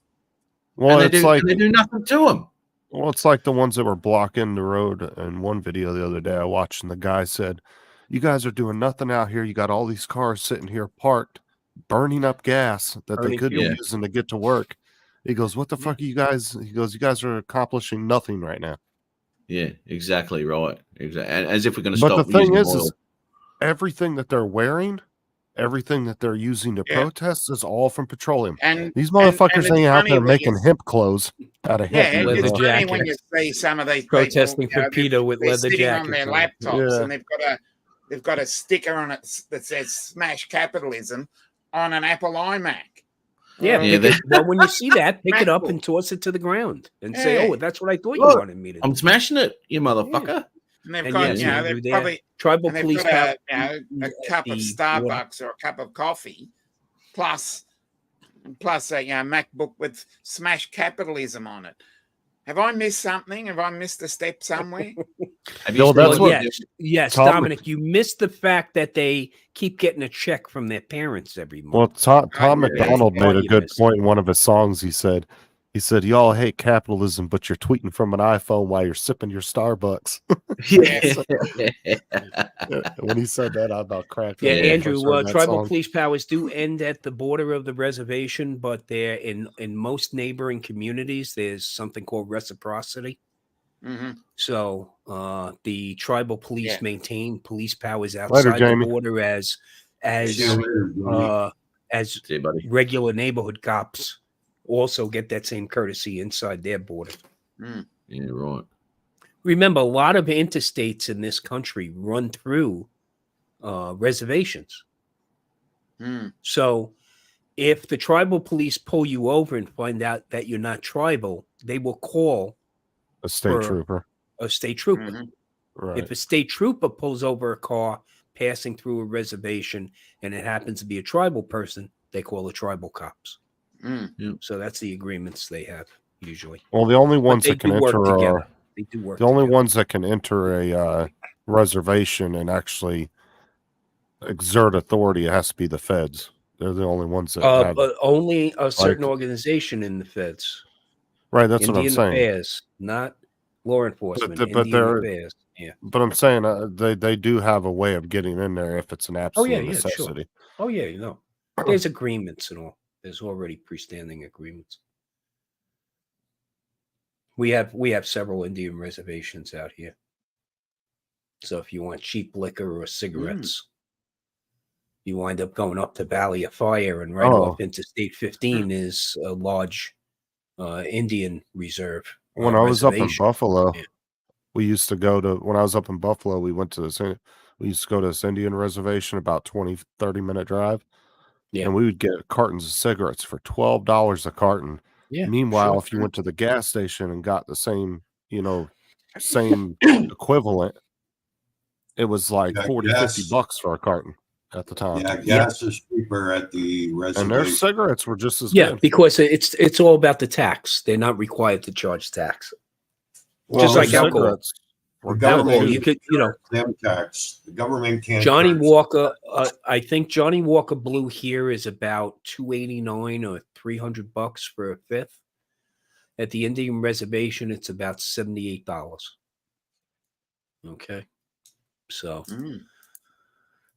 Well, and they do nothing to them. Well, it's like the ones that were blocking the road in one video the other day I watched, and the guy said, "You guys are doing nothing out here. You got all these cars sitting here parked, burning up gas that they could be using to get to work." He goes, "What the fuck are you guys?" He goes, "You guys are accomplishing nothing right now." Yeah, exactly right. Exactly. As if we're going to But stop. the thing using is oil. everything that they're wearing, everything that they're using to protest is all from petroleum. And these motherfuckers and ain't out there when making you- hemp clothes out of Yeah, hemp. and leather it's funny when you jackets. see some of these Protesting people, for PETA with they're leather sitting on jackets their on. laptops, Yeah. and they've got a sticker on it that says "Smash Capitalism" on an Apple iMac. Yeah, Yeah, well, when you see that, pick it up MacBook. and toss it to the ground and say, Yeah. "Oh, that's what I thought you Look, wanted me to do." I'm smashing it, you motherfucker. And they've And got, yeah, they've they're probably tribal and they've police got power a cup of the Starbucks or a cup of coffee, plus a MacBook with "Smash Capitalism" on it. Have I missed something? Have I missed a step somewhere? Have No, you that's seen what- Yes, Tom- Dominic, you missed the fact that they keep getting a check from their parents every month. Well, Tom yeah, McDonald that's made a what you good missed. point in one of his songs. He said, "Y'all hate capitalism, but you're tweeting from an iPhone while you're sipping your Starbucks." When he said that, I about cracked Yeah, up when I Andrew, first heard that tribal song. police powers do end at the border of the reservation, but they're in most neighboring communities. There's something called reciprocity. hmm So the tribal police Yeah. maintain police powers Later, outside the Jamie. border as See you, buddy. regular neighborhood cops also get that same courtesy inside their border. Yeah, right. Remember, a lot of interstates in this country run through reservations. Mm. So if the tribal police pull you over and find out that you're not tribal, they will call A state for- trooper. a state trooper. Mhm. Right. If a state trooper pulls over a car passing through a reservation and it happens to be a tribal person, they call the tribal cops. Mm. So that's the agreements they have usually. Well, the only But ones they that can do work enter together. are They do work the only together. ones that can enter a reservation and actually exert authority. It has to be the feds. They're the only ones that have. But only a certain organization in the feds. Right, that's what I'm Indian saying. Affairs, not law enforcement. but Indian they're- Affairs. Yeah. But I'm saying they do have a way of getting in there if it's an absolute yeah, sure. necessity. Oh yeah, you know. There's agreements and all. There's already freestanding agreements. We have several Indian reservations out here. So if you want cheap liquor or cigarettes, you wind up going up to Valley of Fire, and right off Interstate 15 is a large Indian reserve. When I was up in reservation. Buffalo, Yeah. we used to go to, when I was up in Buffalo, we went to this, we used to go to this Indian reservation, about 20-30 minute drive. Yeah. And we would get cartons of cigarettes for $12 a carton. Yeah. Meanwhile, sure. if you went to the gas station and got the same, same equivalent, it was like Yeah, 40, gas. $50 for a carton at the time. Yeah, gas is cheaper at the And their reservation. cigarettes were just as Yeah, good. because it's all about the tax. They're not required to charge tax. Just their like alcohol. cigarettes were The good, government- Alcohol, too. you could, Them tax. The government can't. Johnny charge. Walker. I think Johnny Walker Blue here is about $289 or $300 for a fifth. At the Indian reservation, it's about $78. Okay, so Mm.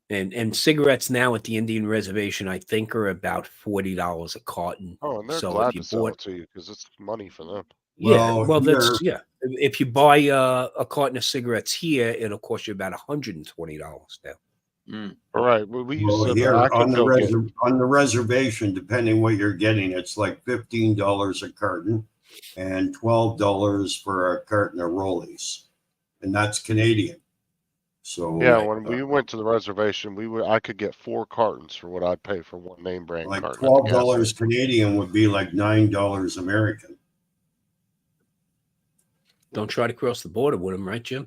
and cigarettes now at the Indian reservation, I think, are about $40 a carton. Oh, and they're So glad if you to sell bought- it to you because it's money for them. Yeah, Well, well, that's here- If you buy a carton of cigarettes here, it'll cost you about $120 now. All right. We used Well, to here I could on the, go get- on the reservation, depending what you're getting, it's like $15 a carton and $12 for a carton of Rollies. And that's Canadian. So Yeah, when we went to the reservation, I could get 4 cartons for what I'd pay for one name brand like carton. at the gas $12 station. Canadian would be like $9 American. Don't try to cross the border with them, right, Jim?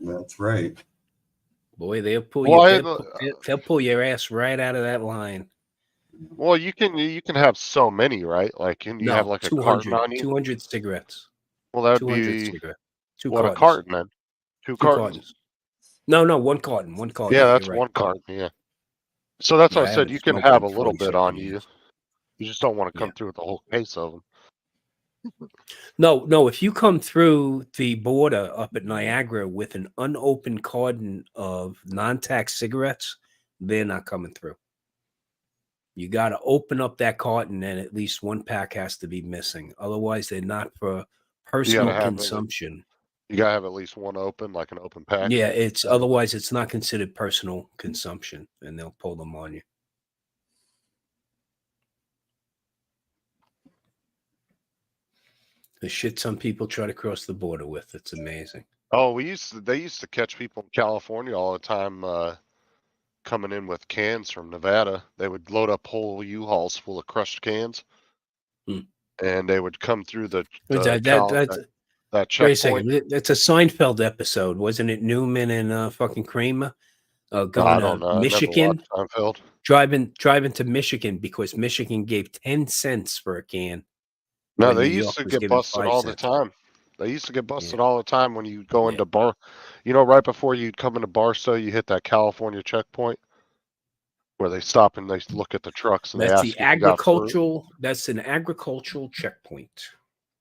That's right. Boy, they'll pull Well, they'll pull your ass right out of that line. Well, you can have so many, right? Like, can you have like a carton on you? 200 cigarettes. Well, that would 200 be cigarettes. Two what, a cartons. carton then? Two Two cartons. cartons. No, one carton. One carton. Yeah, that's You're right. one carton. Yeah. So that's Yeah, what I I said. haven't You can smoked have in a little 20 bit on something you. years. You just don't want to come Yeah. through with the whole case of them. No. If you come through the border up at Niagara with an unopened carton of non-tax cigarettes, they're not coming through. You got to open up that carton, and at least one pack has to be missing. Otherwise, they're not for personal have it. consumption. You gotta have at least one open, like an open pack. Yeah, otherwise it's not considered personal consumption, and they'll pull them on you. The shit some people try to cross the border with, it's amazing. Oh, they used to catch people in California all the time coming in with cans from Nevada. They would load up whole U-Hauls full of crushed cans, and they would come through that Wait a checkpoint. second. That's a Seinfeld episode, wasn't it? Newman and fucking Kramer going I don't to know. Michigan, I never watched Seinfeld. driving to Michigan because Michigan gave 10 cents for a can. No, when they New used York to was get giving busted 5 all the cents. time. They used to get busted all the time when you go into bar. You know, right before you'd come into Barstow, you hit that California checkpoint where they stop and they look at the trucks and That's they ask the if you got fruit. agricultural. That's an agricultural checkpoint.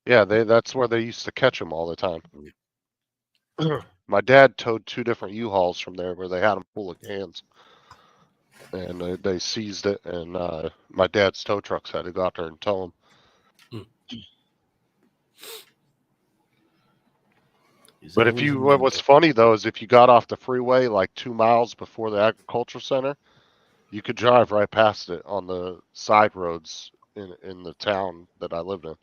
Yeah, that's where they used to catch them all the time. My dad towed 2 different U-Hauls from there where they had them full of cans, and they seized it. And my dad's tow trucks had to go out there and tow them. But what's funny though is if you got off the freeway like 2 miles before the agricultural center, you could drive right past it on the side roads in the town that I lived in,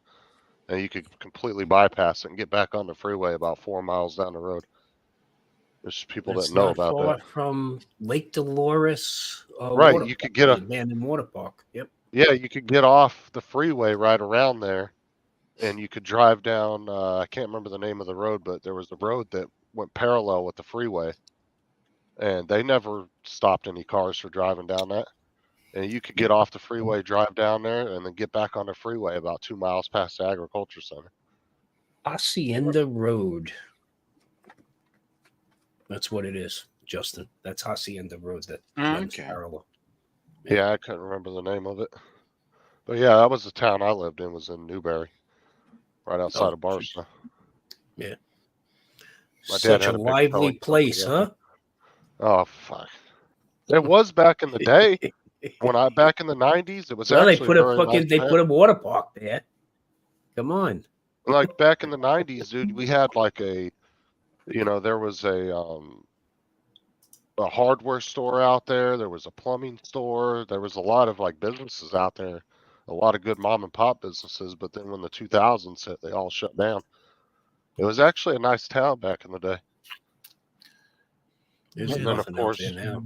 and you could completely bypass it and get back on the freeway about 4 miles down the road. There's people that know about that. From Lake Dolores, right? You could get abandoned water park. Yep. Yeah, you could get off the freeway right around there. And you could drive down, I can't remember the name of the road, but there was a road that went parallel with the freeway. And they never stopped any cars for driving down that. And you could get off the freeway, drive down there, and then get back on the freeway about 2 miles past the agriculture center. Hacienda Road. That's what it is, Justin. That's Hacienda Road that runs parallel. Yeah, I couldn't remember the name of it. But yeah, that was the town I lived in, was in Newberry. Right outside of Barstow. Yeah. My dad Such had a big lively towing place, company. huh? Oh fuck! It was back in the day. Back in the 90s, it was. Well, actually they put a water park there. Come on. Like back in the 90s, dude, we had like there was a hardware store out there. There was a plumbing store. There was a lot of like businesses out there. A lot of good mom and pop businesses, but then when the 2000s hit, they all shut down. It was actually a nice town back in the day. There's and then, of nothing course, out there now.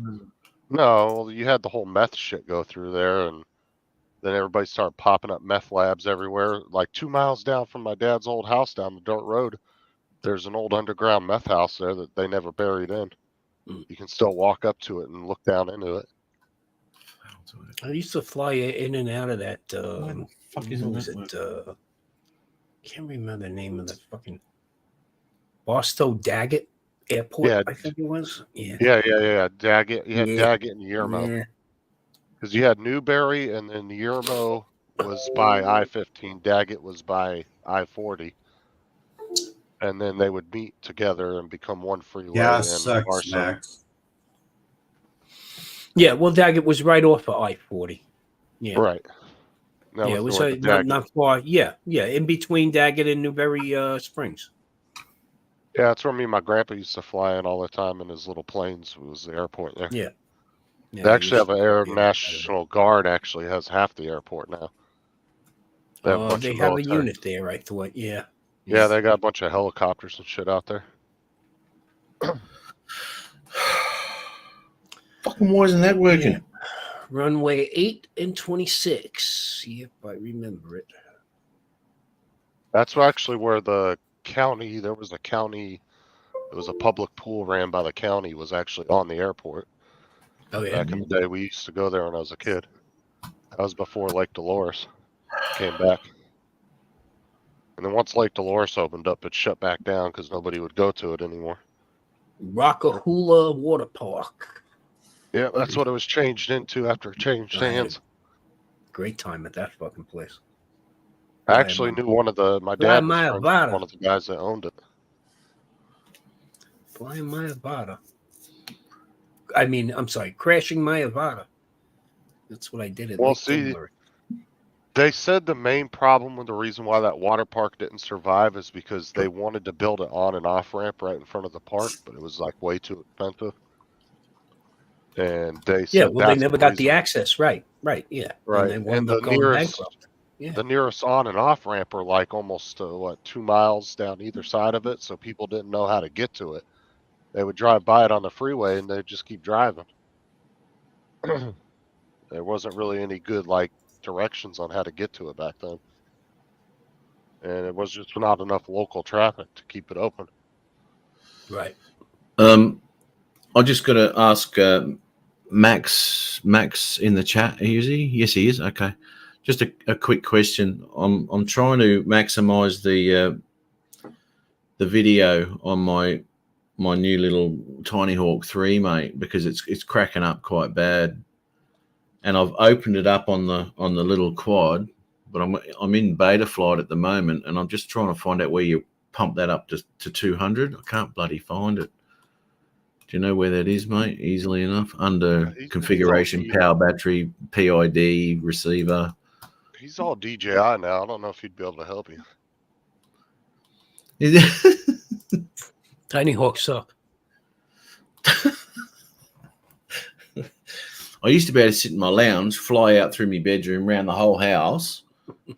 no, you had the whole meth shit go through there, and then everybody started popping up meth labs everywhere. Like 2 miles down from my dad's old house down the dirt road, there's an old underground meth house there that they never buried in. You can still walk up to it and look down into it. I used to fly in and out of that. Why the fuck isn't what was that it? Can't remember the name of the fucking Barstow Daggett Airport. Yeah. I think it was. Yeah. Daggett. You had Daggett and Yermo. Yeah. Because you had Newberry, and then Yermo was by I-15. Daggett was by I-40. And then they would meet together and become one freeway. Gas sucks, Max. Yeah, well, Daggett was right off of I-40. Yeah. Right. That it was north of not far. Yeah, in between Daggett and Newberry Springs. Yeah, that's where me and my grandpa used to fly in all the time in his little planes. It was the airport there. Yeah. They actually have an Air National Guard. Actually has half the airport now. They have a unit there, I thought. Yeah. Yeah, they got a bunch of helicopters and shit out there. Fucking why isn't that working? Yeah. Runway 8 and 26. See if I remember it. That's actually where the county, there was a county, it was a public pool ran by the county, was actually on the airport. Oh, yeah. Back in the day, we used to go there when I was a kid. That was before Lake Dolores came back. And then once Lake Dolores opened up, it shut back down because nobody would go to it anymore. Rockahula Water Park. Yeah, that's what it was changed into after it changed hands. Great time at that fucking place. I actually knew my dad was friends with one of the guys that owned it. Flying Mayavada. I'm sorry, Crashing Mayavada. That's what I did at Lake Tilbury. They said the main problem with the reason why that water park didn't survive is because they wanted to build an on and off ramp right in front of the park, but it was like way too expensive. And they said they never got the access. Right, yeah. Right. And the nearest on and off ramp are like almost 2 miles down either side of it, so people didn't know how to get to it. They would drive by it on the freeway and they'd just keep driving. There wasn't really any good directions on how to get to it back then. And it was just not enough local traffic to keep it open. Right. I just got to ask Max in the chat. Is he? Yes, he is. Okay. Just a quick question. I'm trying to maximize the video on my new little Tiny Hawk 3, mate, because it's cracking up quite bad. And I've opened it up on the little quad, but I'm in beta flight at the moment, and I'm just trying to find out where you pump that up to 200. I can't bloody find it. Do you know where that is, mate? Easily enough. Under configuration, power battery, PID, receiver. He's all DJI now. I don't know if he'd be able to help you. Tiny Hawk suck. I used to be able to sit in my lounge, fly out through my bedroom, around the whole house,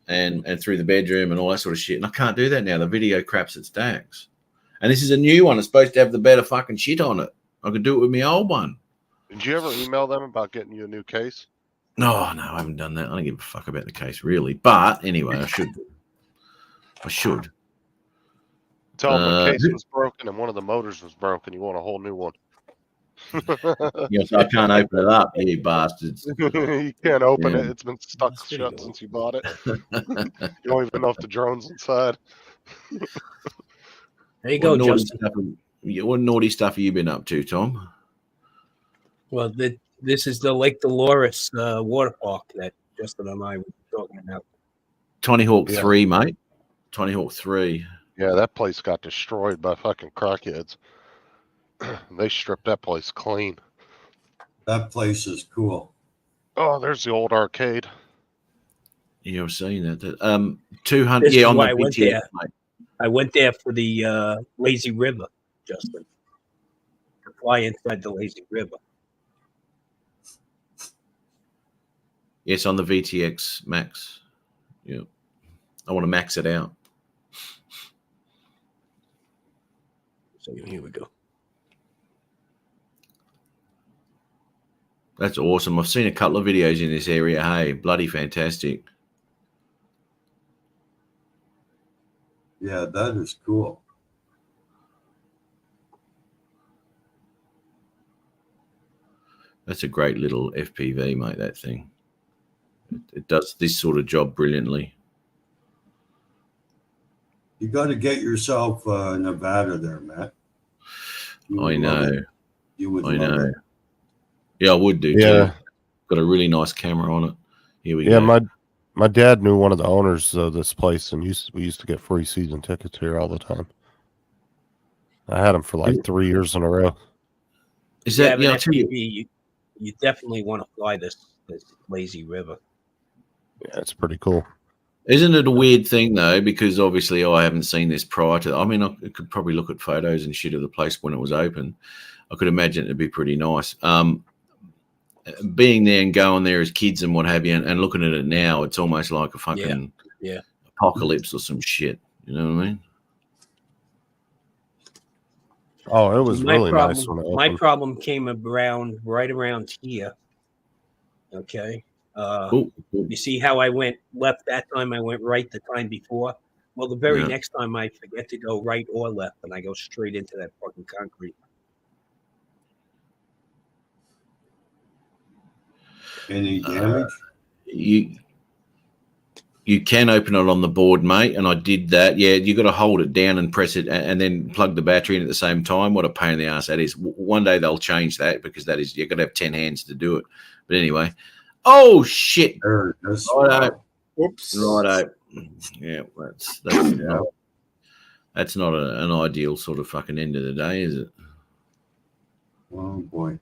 and through the bedroom and all that sort of shit. And I can't do that now. The video craps its stacks. And this is a new one. It's supposed to have the better fucking shit on it. I could do it with my old one. Did you ever email them about getting you a new case? No, I haven't done that. I don't give a fuck about the case, really. But anyway, I should. Tell them the case was broken and one of the motors was broken. You want a whole new one. Yes, I can't open it up, you bastards. You can't open it. It's been stuck shut since you bought it. You don't even know if the drone's inside. There you go, Justin. What naughty stuff have you been up to, Tom? Well, this is the Lake Dolores water park that Justin and I were talking about. Tiny Hawk 3, mate. Tiny Hawk 3. Yeah, that place got destroyed by fucking crackheads. They stripped that place clean. That place is cool. Oh, there's the old arcade. Yeah, I've seen that. 200. Yeah, on the BTX, mate. I went there for the Lazy River, Justin. To fly inside the Lazy River. Yes, on the VTX Max. Yeah. I want to max it out. So here we go. That's awesome. I've seen a couple of videos in this area. Hey, bloody fantastic. Yeah, that is cool. That's a great little FPV, mate, that thing. It does this sort of job brilliantly. You got to get yourself Nevada there, Matt. I know. You would I love know. it. Yeah, I would do too. Got a really nice camera on it. Here we go. Yeah, my dad knew one of the owners of this place, and we used to get free season tickets here all the time. I had them for like 3 years in a row. Is that you definitely want to fly this Lazy River. Yeah, it's pretty cool. Isn't it a weird thing though? Because obviously I haven't seen this prior to. I mean, I could probably look at photos and shit of the place when it was open. I could imagine it'd be pretty nice. Being there and going there as kids and what have you, and looking at it now, it's almost like a fucking apocalypse or some shit. You know what I mean? Oh, it was My really problem, nice when it my opened. problem came around right around here. Okay. Oh, You see how I went left that time? I went right the time before. Well, the very Yeah. next time I forget to go right or left, and I go straight into that fucking concrete. Any damage? You can open it on the board, mate, and I did that. Yeah, you got to hold it down and press it, and then plug the battery in at the same time. What a pain in the ass that is. One day they'll change that because that is you've got to have 10 hands to do it. But anyway, oh shit! There it is. Righto, Whoops. righto. Yeah, that's not an ideal sort of fucking end of the day, is it? Oh boy.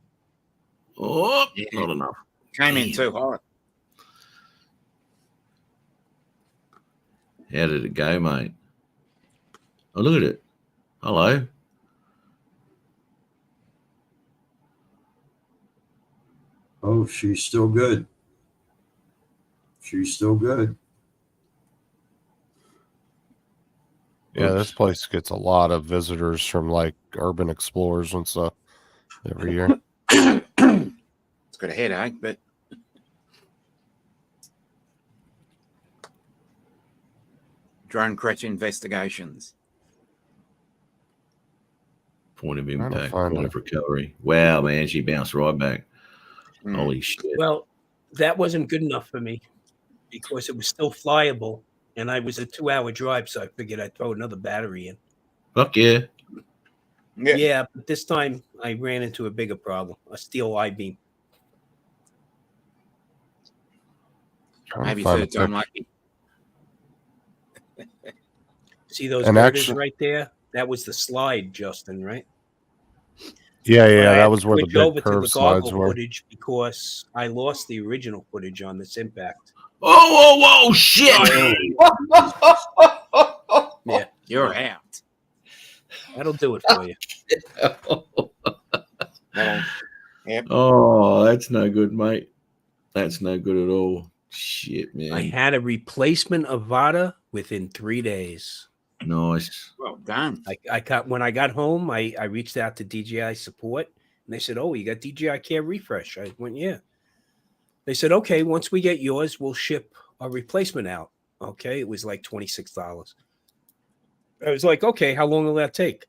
Oh, Yeah. not enough. Came in too hot. How did it go, mate? Oh, look at it. Hello. Oh, she's still good. She's still good. Yeah, Oops. this place gets a lot of visitors from like urban explorers and stuff every year. It's got a headache, but drone crash investigations. Point of Trying to impact, find point it. of recovery. Wow, man, she bounced right back. Mm. Holy shit. Well, that wasn't good enough for me because it was still flyable, and I was a 2-hour drive, so I figured I'd throw another battery in. Fuck yeah. Yeah, but this time I ran into a bigger problem: a steel I-beam. Trying to Maybe find a third time pic- lucky. See those And girders actually- right there? That was the slide, Justin, right? Yeah, But I that had was to where the switch big over to curve the slides goggle were. footage because I lost the original footage on this impact. Oh, whoa, whoa, shit. Yeah, You're out. that'll do it for you. That'll, yep. Oh, that's no good, mate. That's no good at all. Shit, man. I had a replacement Avata within 3 days. Nice. Well done. I got when I got home, I reached out to DJI support and they said, "Oh, you got DJI Care Refresh?" I went, "Yeah." They said, "Okay, once we get yours, we'll ship a replacement out." Okay, it was like $26. I was like, "Okay, how long will that take?"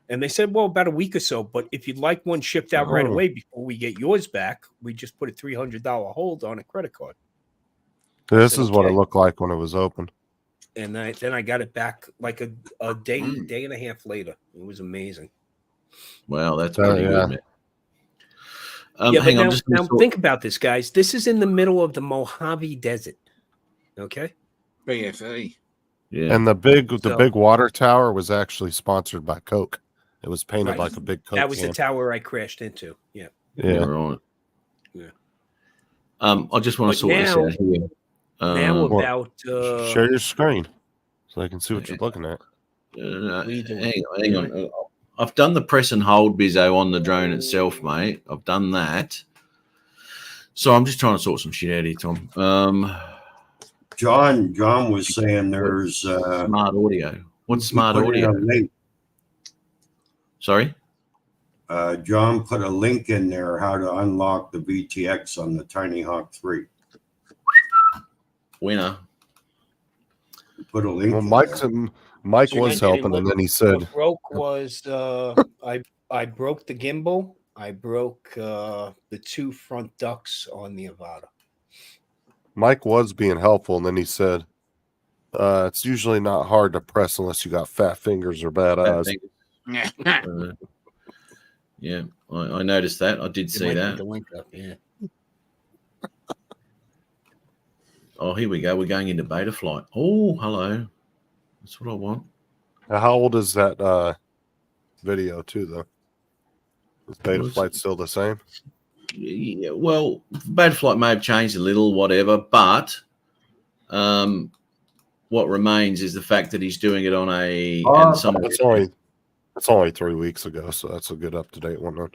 And they said, "Well, about a week or so. But if you'd like one shipped out right Oh. away before we get yours back, we just put a $300 hold on a credit card." This said, is what it okay. looked like when it was open. And then I got it back like a day Mm. and a half later. It was amazing. Wow, that's Oh, pretty yeah. good, man. Yeah, but hang on, now, just now think about this, guys. This is in the middle of the Mojave Desert. Okay. BFE. yeah. And the big So- water tower was actually sponsored by Coke. It was painted Right. like a big Coke That was can. the tower I crashed into. Yeah. Yeah. Right. Yeah. I just want But to sort this now- out here. Now Um, about Share your screen so I can see what you're looking at. are you doing? hang on. I've done the press and hold bizzo on the drone itself, mate. I've done that. So I'm just trying to sort some shit out here, Tom. John was saying there's Smart audio. What's he smart put in audio? a link. Sorry? John put a link in there how to unlock the VTX on the Tiny Hawk 3. Winner. He put a link Well, in Mike So was you're helping, getting and then he said, What broke was I broke the gimbal. I broke the 2 front ducts on the Avata. Mike was being helpful, and then he said, it's usually not hard to press unless you got fat fingers or bad eyes. Yeah, I noticed that. I did You see might put that. the link up, yeah. Oh, here we go. We're going into beta flight. Oh, hello. That's what I want. How old is that video, too, though? Is beta Well, flight still the same? Yeah, well, beta flight may have changed a little, whatever, but what remains is the fact that he's doing it on a. And some, It's only 3 weeks ago, so that's a good up-to-date one. Then.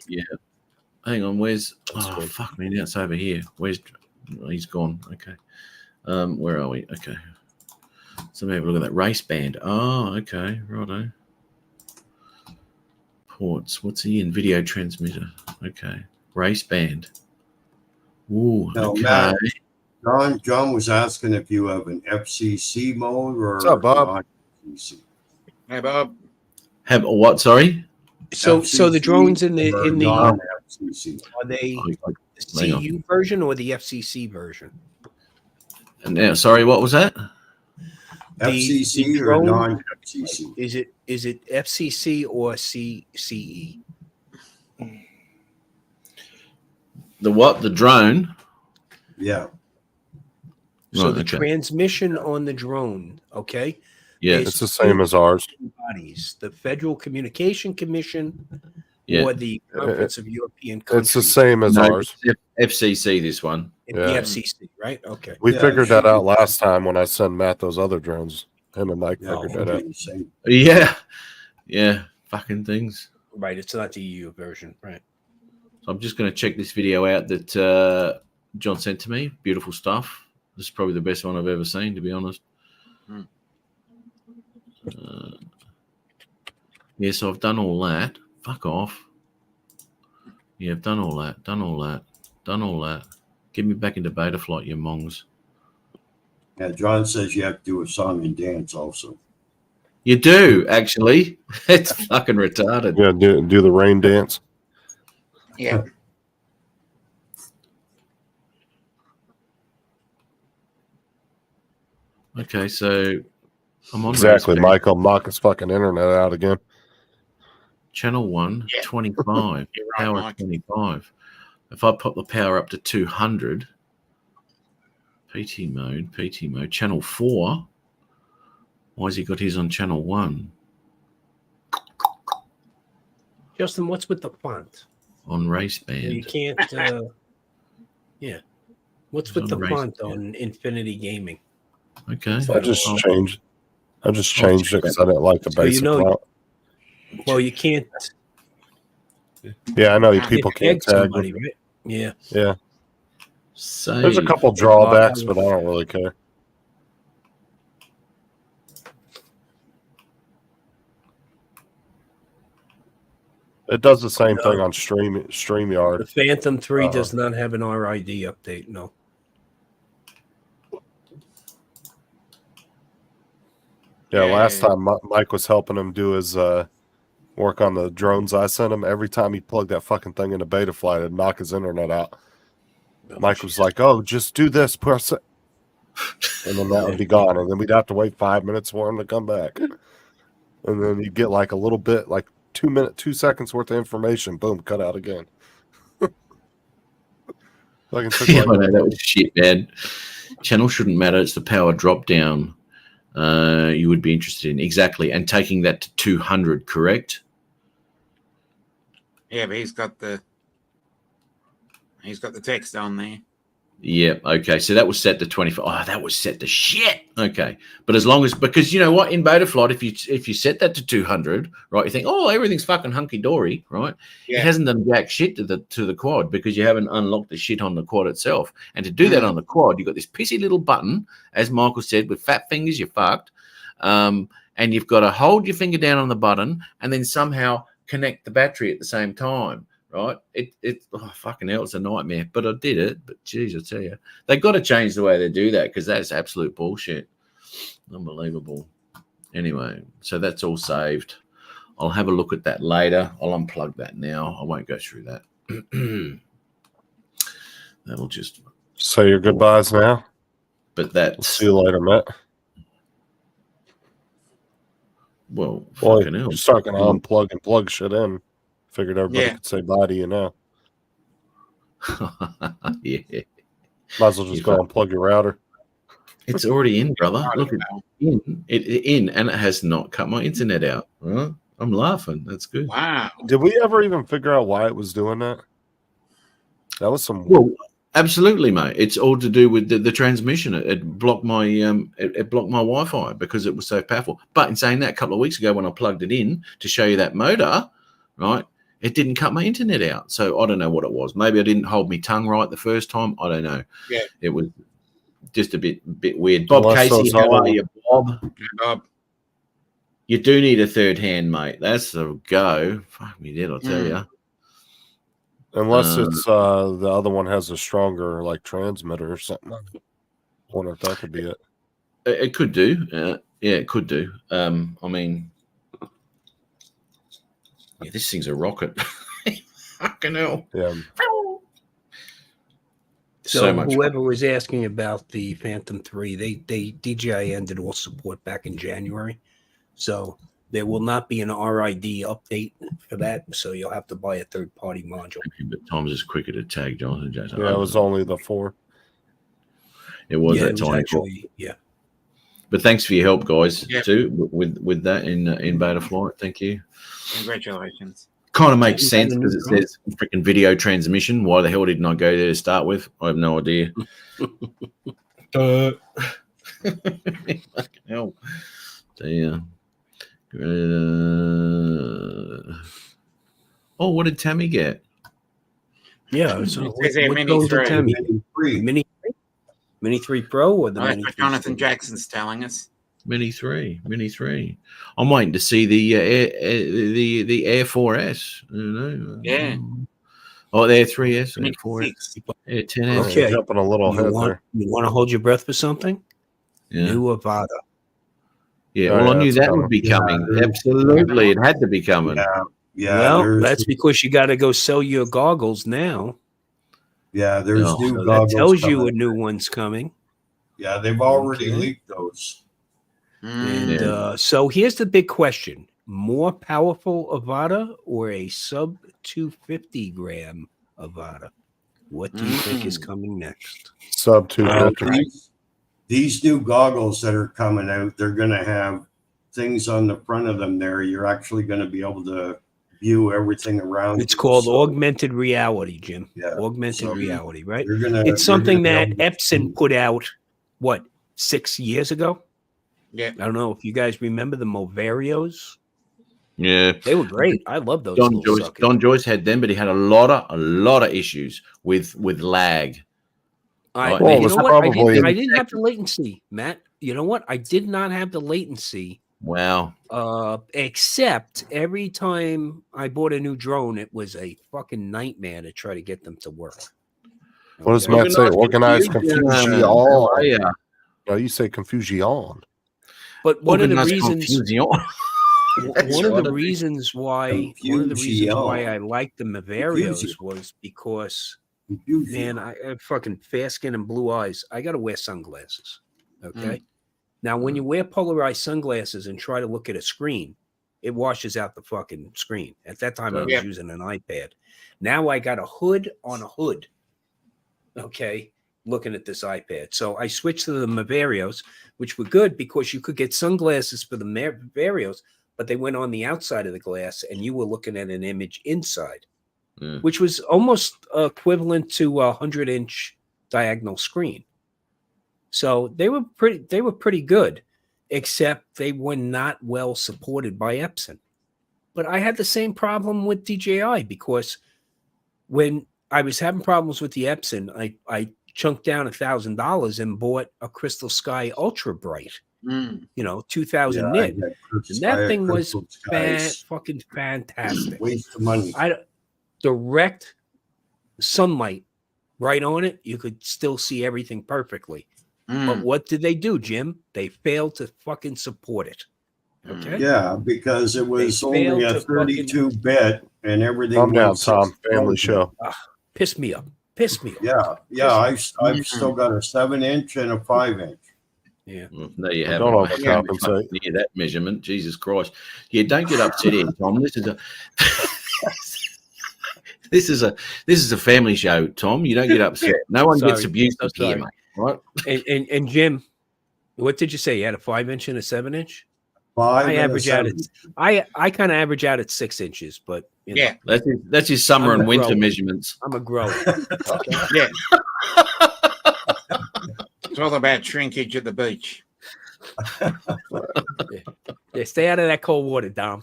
hang on, where's. That's Oh, good. fuck me, now it's over here. Where's. He's gone. Okay. Where are we? Okay. So maybe look at that race band. Oh, okay. Righto. Ports. What's he in? Video transmitter. Okay. Race band. Ooh, Now, okay. Matt, John was asking if you have an FCC mode or What's up, Bob? non-FCC. Hey, Bob. Have a what? Sorry. So the FCC drones in the or are non-FCC. they Oh, the hang on. CU version or the FCC version? And now, sorry, what was that? FCC or drone- non-FCC? Is it FCC or CCE? The what? The drone. Yeah. So Right, the okay. transmission on the drone, okay, Yeah. is It's the same as ours. bodies, the Federal Communication Commission Yeah. or the Conference of European Countries. It's the same as No, ours. it's FCC. This one. It's Yeah. the FCC, right? Okay. We Yeah, figured it that should out be. last time when I sent Matt those other drones. Him and Mike Yeah, figured that out. same. Yeah. Yeah. Fucking things. Right. It's not the EU version, right? So I'm just going to check this video out that John sent to me. Beautiful stuff. This is probably the best one I've ever seen, to be honest. Hmm. Yeah, so I've done all that. Fuck off. Yeah, I've done all that. Done all that. Done all that. Get me back into beta flight, you mongs. Yeah, John says you have to do a song and dance also. You do, actually. It's fucking retarded. Yeah, do the rain dance. Yeah. Okay, so I'm on Exactly. Raspberry. Michael, knock his fucking internet out again. Channel 1, Yeah. 25. You're right, Power Mike. 25. If I pop the power up to 200, PT mode, channel 4. Why has he got his on channel 1 Justin, what's with the font? on race You band? can't. Yeah. What's It's with the on race font band. on Infinity Gaming? Okay. I just I'll- changed. I just I'll changed it check because I didn't like the So you basic know- font. Well, you can't Yeah, I know Yeah, people can't tag tag somebody, them. right? Yeah. Yeah, Save. there's a couple drawbacks, but I don't really care. It does the same thing on The StreamYard. Phantom 3 Uh-oh. does not have an RID update. No. Yeah, last Yeah. time Mike was helping him do his work on the drones I sent him. Every time he plugged that fucking thing into beta flight, it'd knock his internet out. Mike was like, "Oh, just do this, press it," and then that would be gone, and then we'd have to wait 5 minutes for him to come back, and then you'd get like a little bit, like 2 seconds worth of information. Boom, cut out again. Like it took Yeah, I like- know, that was shit, man. Channel shouldn't matter. It's the power drop down you would be interested in. Exactly. And taking that to 200, correct? Yeah, but he's got the text on there. Yeah. Okay. So that was set to 25. Oh, that was set to shit. Okay. But as long as, because you know what, in Betaflight, if you set that to 200, right, you think, oh, everything's fucking hunky dory, right? Yeah. It hasn't done jack shit to the quad because you haven't unlocked the shit on the quad itself. And to do that on the quad, you've got this pissy little button, as Michael said, with fat fingers, you're fucked. And you've got to hold your finger down on the button and then somehow connect the battery at the same time. Right? Oh, fucking hell, it's a nightmare. But I did it. But geez, I tell you, they got to change the way they do that because that's absolute bullshit. Unbelievable. Anyway, so that's all saved. I'll have a look at that later. I'll unplug that now. I won't go through that. That'll just. Say your goodbyes now. But We'll that's see you later, Matt. well, Well, fucking hell. just talking to unplug and plug shit in. Figured everybody Yeah. could say bye to you now. Yeah, Might as well just You go fuck- unplug your router. it's already in, brother. I Look, don't it's know. in, and it has not cut my internet out. Huh? I'm laughing. That's good. Wow. Did we ever even figure out why it was doing that? That was some. Well, absolutely, mate. It's all to do with the transmission. It blocked my it blocked my Wi-Fi because it was so powerful. But in saying that, a couple of weeks ago when I plugged it in to show you that motor, right, it didn't cut my internet out. So I don't know what it was. Maybe I didn't hold my tongue right the first time. I don't know. Yeah. It was just a bit weird. Bob Unless Casey, those how are- are you, Bob? Bob. You do need a third hand, mate. That's the go. Fuck me dead, I'll tell you. Unless it's the other one has a stronger like transmitter or something. I wonder if that could be it. It could do. Yeah, it could do. I mean, yeah, this thing's a rocket. Fucking hell. Yeah. So much whoever was asking about the Phantom 3, they DJI ended all support back in January. So there will not be an RID update for that. So you'll have to buy a third-party module. But Tom's is quicker to tag Jonathan Jackson. Yeah, it was only the 4. It was Yeah, that it was tiny. actually, yeah. But thanks for your help, guys, Yep. too, with that in beta flight. Thank you. Congratulations. Kind of makes You sense got a because new it drone? says freaking video transmission. Why the hell didn't I go there to start with? I have no idea. Fucking hell. So, yeah. Oh, what did Tammy get? Yeah. So It says here what Mini goes to 3. Tammy? Free. Mini 3 Pro or the That's Mini what 3? Jonathan Jackson's telling us. Mini 3. I'm waiting to see the Air 4S. You know? Yeah. Oh, the Air 3S, Air Mini 4S, 6. Air 10S. Okay. Jumping a little ahead there. You want to hold your breath for something? Yeah. New Avata. Yeah, Oh, well, I yeah, knew it's that coming. would be Yeah, coming. there's- Absolutely, it had to be coming. Yeah, Well, there's, that's because you got to go sell your goggles now. there's No, new So that goggles tells you a coming. new one's coming. Yeah, they've already Okay. leaked those. And Yeah. so here's the big question: more powerful Avata or a sub 250 gram Avata? What do you think is coming next? Sub Well, 250. these new goggles that are coming out, they're going to have things on the front of them there. You're actually going to be able to view everything around. It's you. called So, augmented reality, Jim. Yeah. Augmented So reality, right? you're gonna, It's something you're that gonna be able to Epson put out, what, 6 years ago? Yeah. I don't know if you guys remember the Movarios. Yeah, They were great. I love those Don little Joyce. suckers. Don Joyce had them, but he had a lot of issues with lag. I, Well, you it's know what? probably- I didn't have the latency, Matt. You know what? I did not have the latency. Wow. Except every time I bought a new drone, it was a fucking nightmare to try to get them to work. What does Okay? Matt say? Organized confusion. Oh, yeah. No, you say confusion. But one of the Organized reasons, confusion. one of right, the I reasons why, I liked the Maverios was because, man, I have fucking fair skin and blue eyes. I got to wear sunglasses. Okay. Now, when you wear polarized sunglasses and try to look at a screen, it washes out the fucking screen. At that time, I was Yep. using an iPad. Now I got a hood on a hood. Okay. Looking at this iPad. So I switched to the Maverios, which were good because you could get sunglasses for the Maverios, but they went on the outside of the glass and you were looking at an image inside, Yeah. which was almost equivalent to a 100-inch diagonal screen. So they were pretty good, except they were not well supported by Epson. But I had the same problem with DJI because when I was having problems with the Epson, I chunked down $1,000 and bought a Crystal Sky Ultra Bright, 2000 nit. And that thing was fucking fantastic. Waste of money. Direct sunlight right on it, you could still see everything perfectly. But what did they do, Jim? They failed to fucking support it. Okay. Yeah, because it was They only failed a to fucking- 32-bit and everything. Calm down, went Tom. 60. Family show. Piss me up. Piss me off. Yeah. I've still got a 7-inch and a 5-inch. Yeah. Well, there you Well, have don't it. overcompensate. Near that measurement, Jesus Christ! Yeah, don't get upset here, Tom. This is a this is a family show, Tom. You don't get upset. No one gets Sorry. abused So up here, sorry. mate. Right? And Jim, what did you say? You had a 5-inch and a 7-inch? 5 I and a average out 7. at I kind of average out at 6 inches, but you know, Yeah. That's his summer I'm and winter grown. measurements. I'm a grower. Yeah. It's all about shrinkage at the beach. Yeah, stay out of that cold water, Dom.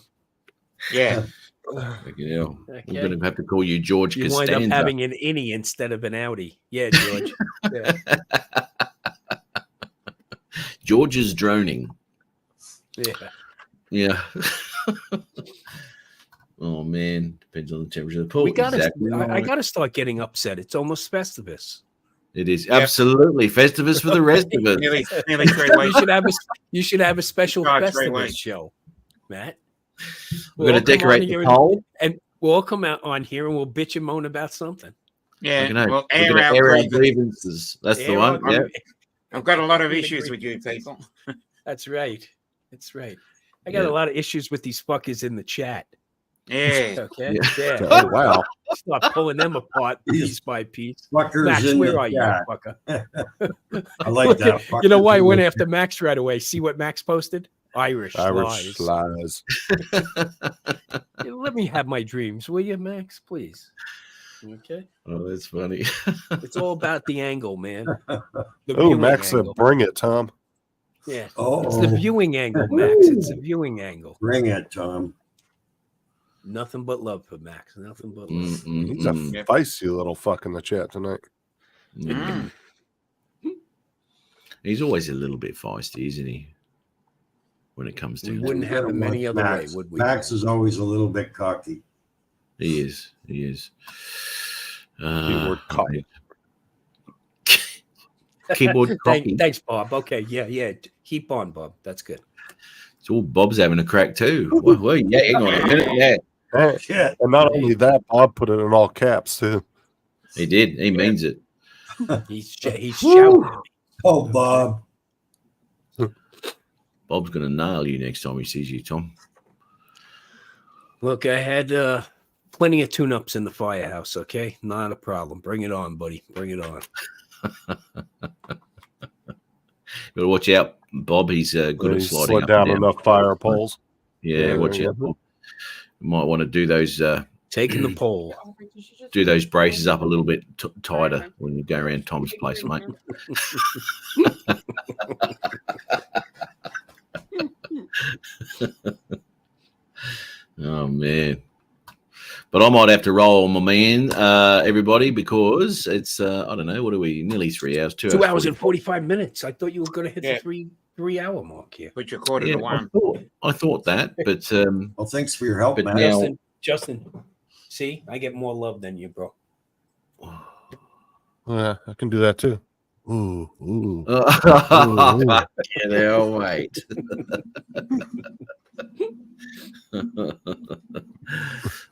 Yeah. Fucking hell. Okay. We're going to have to call you George You wind Costanza. up having an innie instead of an Audi. Yeah, George. Yeah. George is droning. Yeah. Yeah. Oh man, depends on the temperature of the pool. We got Exactly I right. got to start getting upset. It's almost Festivus. It is Yep. absolutely Festivus for the rest of us. Nearly 3 You weeks. should have a special God, 3 Festivus weeks. show, Matt. We're going to decorate the pole. and we'll all come out on here and we'll bitch and moan about something. Yeah, We're well, going air to out air our grievances. grievances. That's the Air one. out- Yeah. I've got a lot of issues with you people. That's right. That's right. I got Yeah. a lot of issues with these fuckers in the chat. Yeah. Okay. Yeah. Yeah. Oh, wow. Start pulling them apart piece by piece. Fuckers Max, in where the are you, chat. fucker? I like that. You know why I Fuckers went in the after Max right away? See what Max posted? Irish Irish lies. lies. Yeah, let me have my dreams, will you, Max? Please. Okay. Oh, that's funny. It's all about the angle, man. The Oh, viewing Max said, angle. bring it, Tom. Yeah. Oh, It's the viewing angle, Max. It's the viewing angle. bring it, Tom. Nothing but love for Max. Nothing but love. He's a Mm-mm-mm. feisty little fuck in the chat tonight. Mm. He's always a little bit feisty, isn't he? When it comes to We him. wouldn't have him any other way, would we? Max is always a little bit cocky. He is. He is. Keyword cocky. Keyboard cocky. Thanks, Bob. Okay, yeah. Keep on, Bob. That's good. It's all Bob's having a crack too. Well, yeah, hang on a minute. Yeah, And, Shit. and not only that, Bob put it in all caps, too. he did. He means it. He's shouting at me. Oh, Bob. Bob's going to nail you next time he sees you, Tom. Look, I had plenty of tune-ups in the firehouse, okay? Not a problem. Bring it on, buddy. Bring it on. Got to watch out, Bob. He's good He at sliding slid up down and down. enough fire poles. Yeah, watch out, Bob. You might want to do those Taking the pole. do those braces up a little bit tighter when you go around Tom's place, mate. Oh man. But I might have to roll, my man, everybody, because it's I don't know, what are we? Nearly 3 hours, 2 hours and 45 minutes. I thought you were going to hit Yeah. the three-hour mark here. Put your quarter Yeah, to one. I thought that, but Well, thanks for your help, But man. now- Justin, see, I get more love than you, bro. Yeah, I can do that, too. Ooh, ooh. yeah, they'll wait.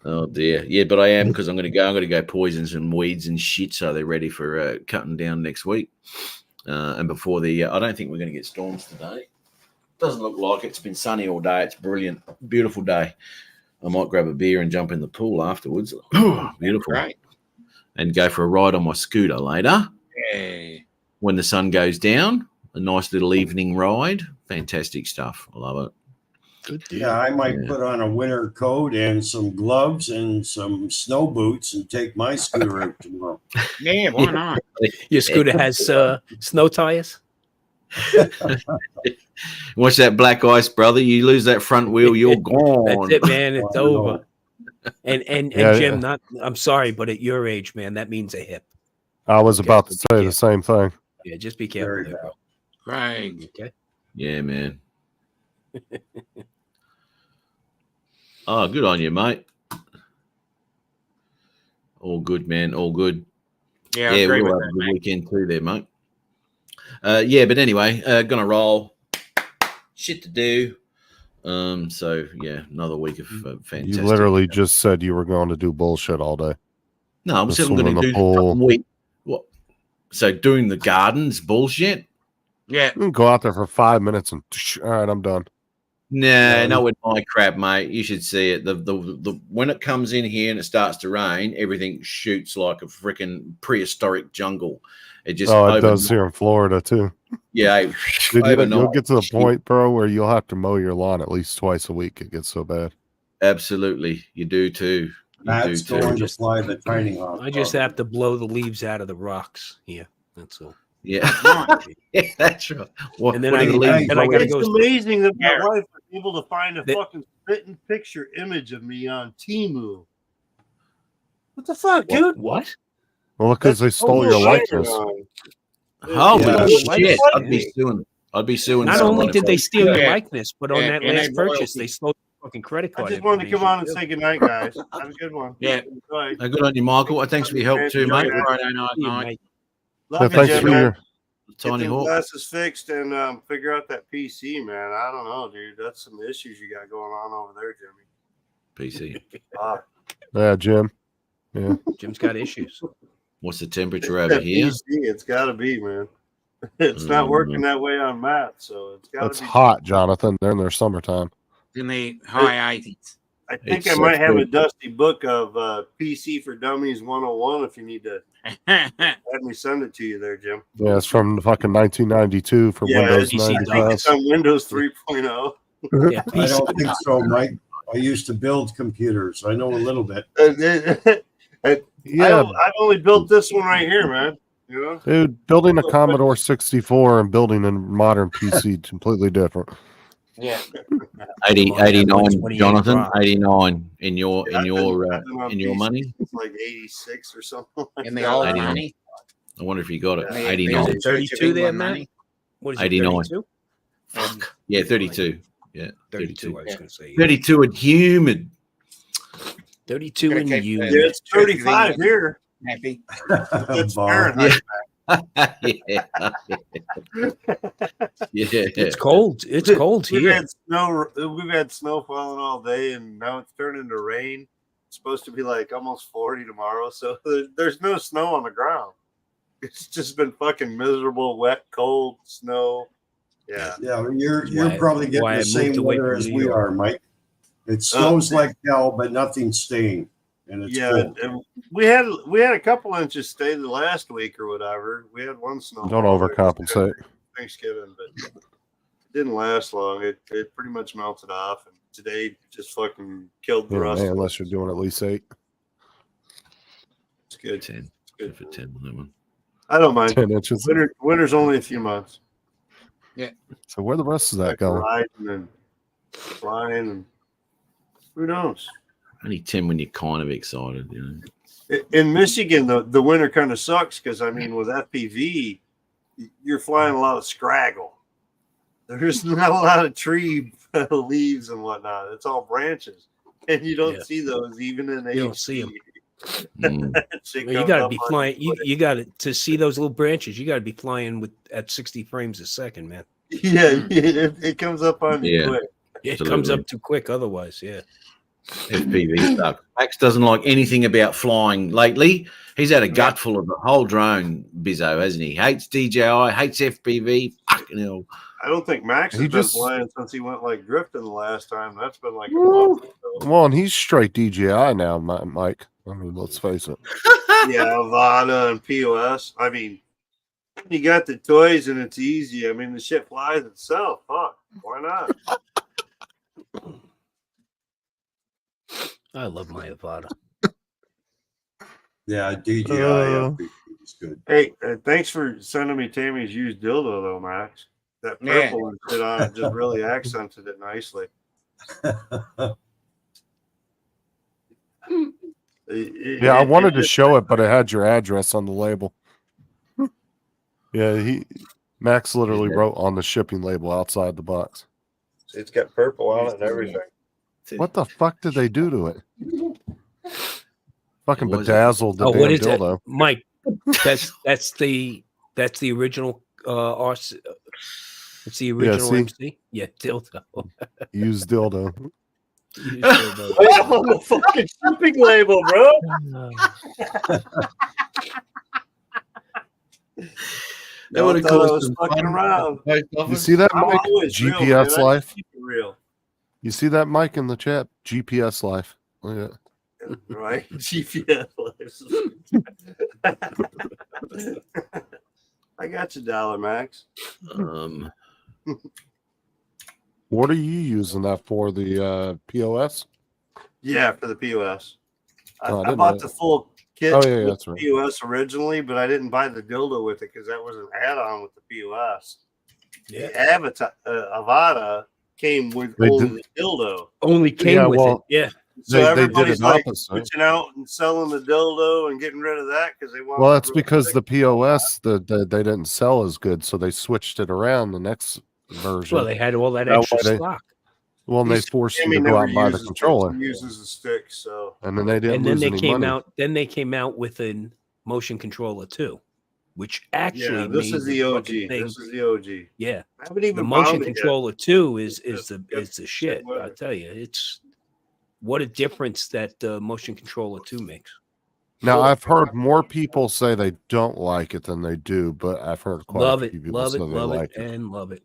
Oh dear, yeah, but I am because I'm going to go poison some weeds and shit so they're ready for cutting down next week. And before the, I don't think we're going to get storms today. Doesn't look like it. It's been sunny all day. It's brilliant, beautiful day. I might grab a beer and jump in the pool afterwards. Beautiful, Right. and go for a ride on my scooter later. Yeah. When the sun goes down, a nice little evening ride. Fantastic stuff. I love it. Good deal. Yeah, I might Yeah. put on a winter coat and some gloves and some snow boots and take my scooter out tomorrow. Yeah, why not? Your scooter has snow tires? Watch that black ice, brother. You lose that front wheel, you're gone. That's it, man. It's Oh, no. over. And Yeah, Jim, yeah. I'm sorry, but at your age, man, that means a hip. I was Okay, about to so say be the same thing. Yeah, just be careful Very there, bro. Right. Okay. Yeah, man. Oh, good on you, mate. All good, man. All good. Yeah, I agree we'll with have that, a good mate. weekend too there, mate. Yeah, but anyway, gonna roll. Shit to do. So yeah, another week of fantastic. You literally just said you were going to do bullshit all day. No, I'm Just saying I'm swim in going to the do the pool. fucking week. What? So doing the gardens bullshit? Yeah. You can go out there for 5 minutes and all right, I'm done. No, No. no, with my crap, mate. You should see it. The when it comes in here and it starts to rain, everything shoots like a freaking prehistoric jungle. It just Oh, it overnight- does here in Florida too. Yeah, Dude, you'll overnight. get to the point, bro, where you'll have to mow your lawn at least twice a week. It gets so bad. Absolutely, you do too. You That's do going too. to fly the tiny hawk. I just have to blow the leaves out of the rocks here. That's all. Yeah, Right. yeah, that's right. What, And then what I do you can- leave? then I gotta It's go. amazing that my Yeah. wife was able to find a That- fucking spitting picture image of me on Temu. What the fuck, dude? What? Well, because they stole your likeness. Holy Yeah. shit! Like I'd be me. suing. I'd be suing Not someone. only if did I- they steal your Yeah. likeness, but on Yeah, that and last they purchase, royalty. they stole your fucking credit I card. just wanted to come on and information, say goodnight, guys. Have a good one. Yeah. Enjoy. Good on you, Michael. Thanks for your help too, Enjoy mate. your Friday night, too. Mike. Mate. Love you, thanks Jim, for man. your. Get Tiny them Hawk. glasses fixed and figure out that PC, man. I don't know, dude. That's some issues you got going on over there, Jimmy. PC. Ah, Yeah, Jim. Yeah. Jim's got issues. What's the temperature over that here? PC, it's got to be, man. It's not working that way on Matt, so it's got It's to be. hot, Jonathan. They're in their summertime. In the high 80s. I think It's I might have a good. dusty book of PC for Dummies 101 if you need to have me send it to you there, Jim. Yeah, it's from the fucking 1992 for Windows PC 95. It's on Windows 3.0. Yeah, I PC. don't think so, Mike. I used to build computers. I know a little bit. Yeah, I've only built this one right here, man. You know? dude, building a Commodore 64 and building a modern PC completely different. Yeah. 89, Jonathan. drive. 89 in your I've been on in your PC money. It's like 86 or something. Like In the that. old 89. money. I wonder if you got it. Yeah. The- 89. the Is it 32 there, Matt? What is it, 89. 32? Fuck. Yeah, 32. Yeah, 32, 32. I was going to say. 32 and humid. 32 Gotta in keep you. that. Yeah, it's 35 here. Happy. That's Bob. Fahrenheit. yeah. Yeah. It's cold. It's cold We've here. had snow. We've had snow falling all day, and now it's turning to rain. It's supposed to be like almost 40 tomorrow, so there's no snow on the ground. It's just been fucking miserable, wet, cold snow. Yeah, Yeah, you're why- probably getting why I the same moved away weather from as New we York. are, Mike. It snows like hell, but nothing's staying, and it's yeah. cold. And we had a couple inches stay the last week or whatever. We had one snow. Don't overcompensate. Thanksgiving, but it didn't last long. It pretty much melted off, and today just fucking killed the Yeah, rust. man, unless you're doing at least 8. It's good. 10. It's good. For 10 on that one. I don't mind. 10 inches. Winter's only a few months. So where the rest of that Like going? riding and flying, and who knows? Only 10 when you're kind of excited, you know. In Michigan, the winter kind of sucks because I mean, with FPV, you're flying a lot of scraggle. There's not a lot of tree leaves and whatnot. It's all branches, and you don't Yeah. see those even in You don't HD. see 'em. Mm. Shit Well, you comes got to up be on flying. your You got to see those little branches. You got to be flying at 60 frames a second, man. Yeah, it comes up on you Yeah. quick. It Absolutely. comes up too quick otherwise. Yeah. FPV stuff. Max doesn't like anything about flying lately. He's had a gutful of the whole drone bizzo, hasn't he? Hates DJI, hates FPV. Fucking hell. I don't think Max has He been just- flying since he went like drifting the last time. That's been like a month. or so. Come on, he's straight DJI now, Mike. I mean, let's face it. Yeah, Avada and POS. I mean, you got the toys and it's easy. I mean, the shit flies itself. Fuck, why not? I love my Avada. Yeah, DJI Uh, is good. Hey, thanks for sending me Tammy's used dildo, though, Max. That Yeah. purple and shit on it just really accented it nicely. Yeah, I wanted to show it, but it had your address on the label. Yeah, Max literally wrote on the shipping label outside the box. It's got purple on it and everything. What the fuck did they do to it? Fucking What was it? bedazzled the Oh, damn what is it, dildo. Mike? That's the original RC. It's the original see? MC. Yeah, dildo. Used dildo. Used dildo. Right on the fucking shipping label, bro. That would have Thought I caused was some fucking fun. around. You see that, I'm Mike? always real, man. GPS I life. keep it real. You see that, Mike, in the chat? GPS life. Look at that. Right? GPS lives. I got you, $1, Max. What are you using that for? The POS? Yeah, for the POS. Oh, I I didn't bought know the full kit Oh, yeah, with that's the right. POS originally, but I didn't buy the dildo with it because that was an add-on with the POS. Yeah. The Avatar, Avada came with They only the dildo. Only came Yeah, with well, it. Yeah. So They did everybody's it like opposite. switching out and selling the dildo and getting rid of that because they want. Well, that's because the POS they didn't sell as good, so they switched it around. The next version. Well, they had all that That extra way they- stock, Well, and they He's- forced you Jimmy to go never out and buy the uses sticks, controller, he uses the stick, so and then they didn't and then lose they any came money. out. Then they came out with a motion controller too, which actually yeah, this made is the OG. fucking thing. This is the OG. Yeah, I haven't even the motion found it yet. controller too is Yeah, the yeah, is the shit. I whatever. tell you, it's what a difference that motion controller 2 makes. Now, I've heard more people say they don't like it than they do, but I've heard quite Love a few it, people love say it, they love like it, it. and love it.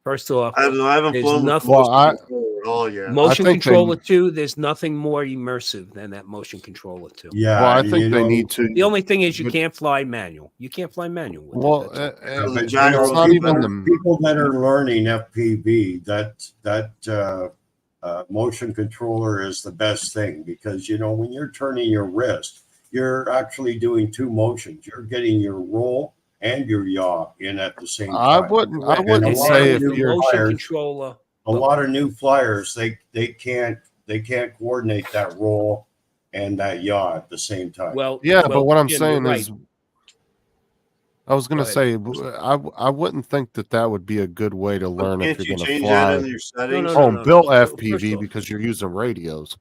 First off, I haven't There's flown nothing- the Well, motion controller at all yet. motion think they- controller 2, there's nothing more immersive than that motion controller 2. Yeah. Well, I you think they know, need to. The only thing is you But- can't fly manual. You can't fly manual with Well, it. That's all. the but gyro it's not is even better. the. people that are learning FPV, that motion controller is the best thing, because when you're turning your wrist, you're actually doing 2 motions. You're getting your roll and your yaw in at the same I time. wouldn't And a say lot if of new you're. motion flyers- controller. a lot of new flyers, they can't coordinate that roll and that yaw at the same time. Well, Yeah, well, but what I'm Jim, saying you're is, right. I was going Go to ahead. say, I wouldn't think that would be a good way to learn if Can't you're you going to change that in fly. your settings? no, Oh, built First FPV off- because you're using radios.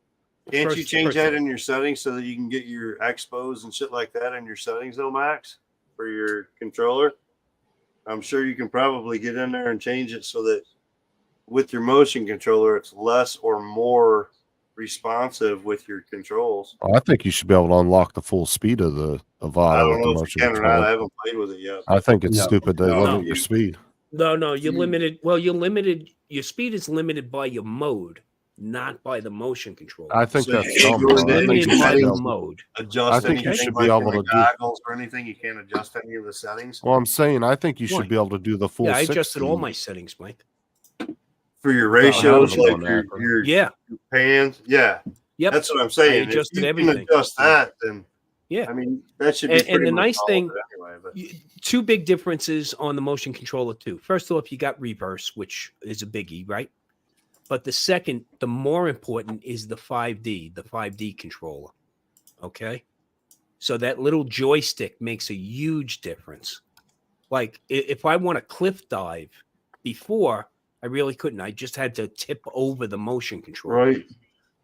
Can't you First- change first that off- in your settings so that you can get your expos and shit like that in your settings, though, Max, for your controller? I'm sure you can probably get in there and change it so that with your motion controller, it's less or more responsive with your controls. I think you should be able to unlock the full speed of the I Avata don't with the know if motion you can or not. I controller. haven't played with it yet. I think it's No. stupid they No. limit your speed. No, you're Hmm. limited. Well, you're limited. Your speed is limited by your mode, not by the motion controller. I think So that's you can't dumb. go bro. into I any think you should by be the able to. mode. Adjust I think you anything should like be in able the to do. goggles or anything. You can't adjust any of the settings Well, I'm saying I think you Why? should be able to do the full. Yeah, I 60. adjusted all my settings, Mike. for your having ratios, to go like in your, Acura. your Yeah. pans. Yeah, Yep. that's what I'm saying. If adjusted you everything. can adjust that, then Yeah. I mean that should be. And pretty the much nice all thing- of it anyway, but Two big differences on the motion controller too. First off, you got reverse, which is a biggie, right? But the second, the more important, is the 5D controller. Okay, so that little joystick makes a huge difference. Like if I want to cliff dive, before I really couldn't. I just had to tip over the motion controller.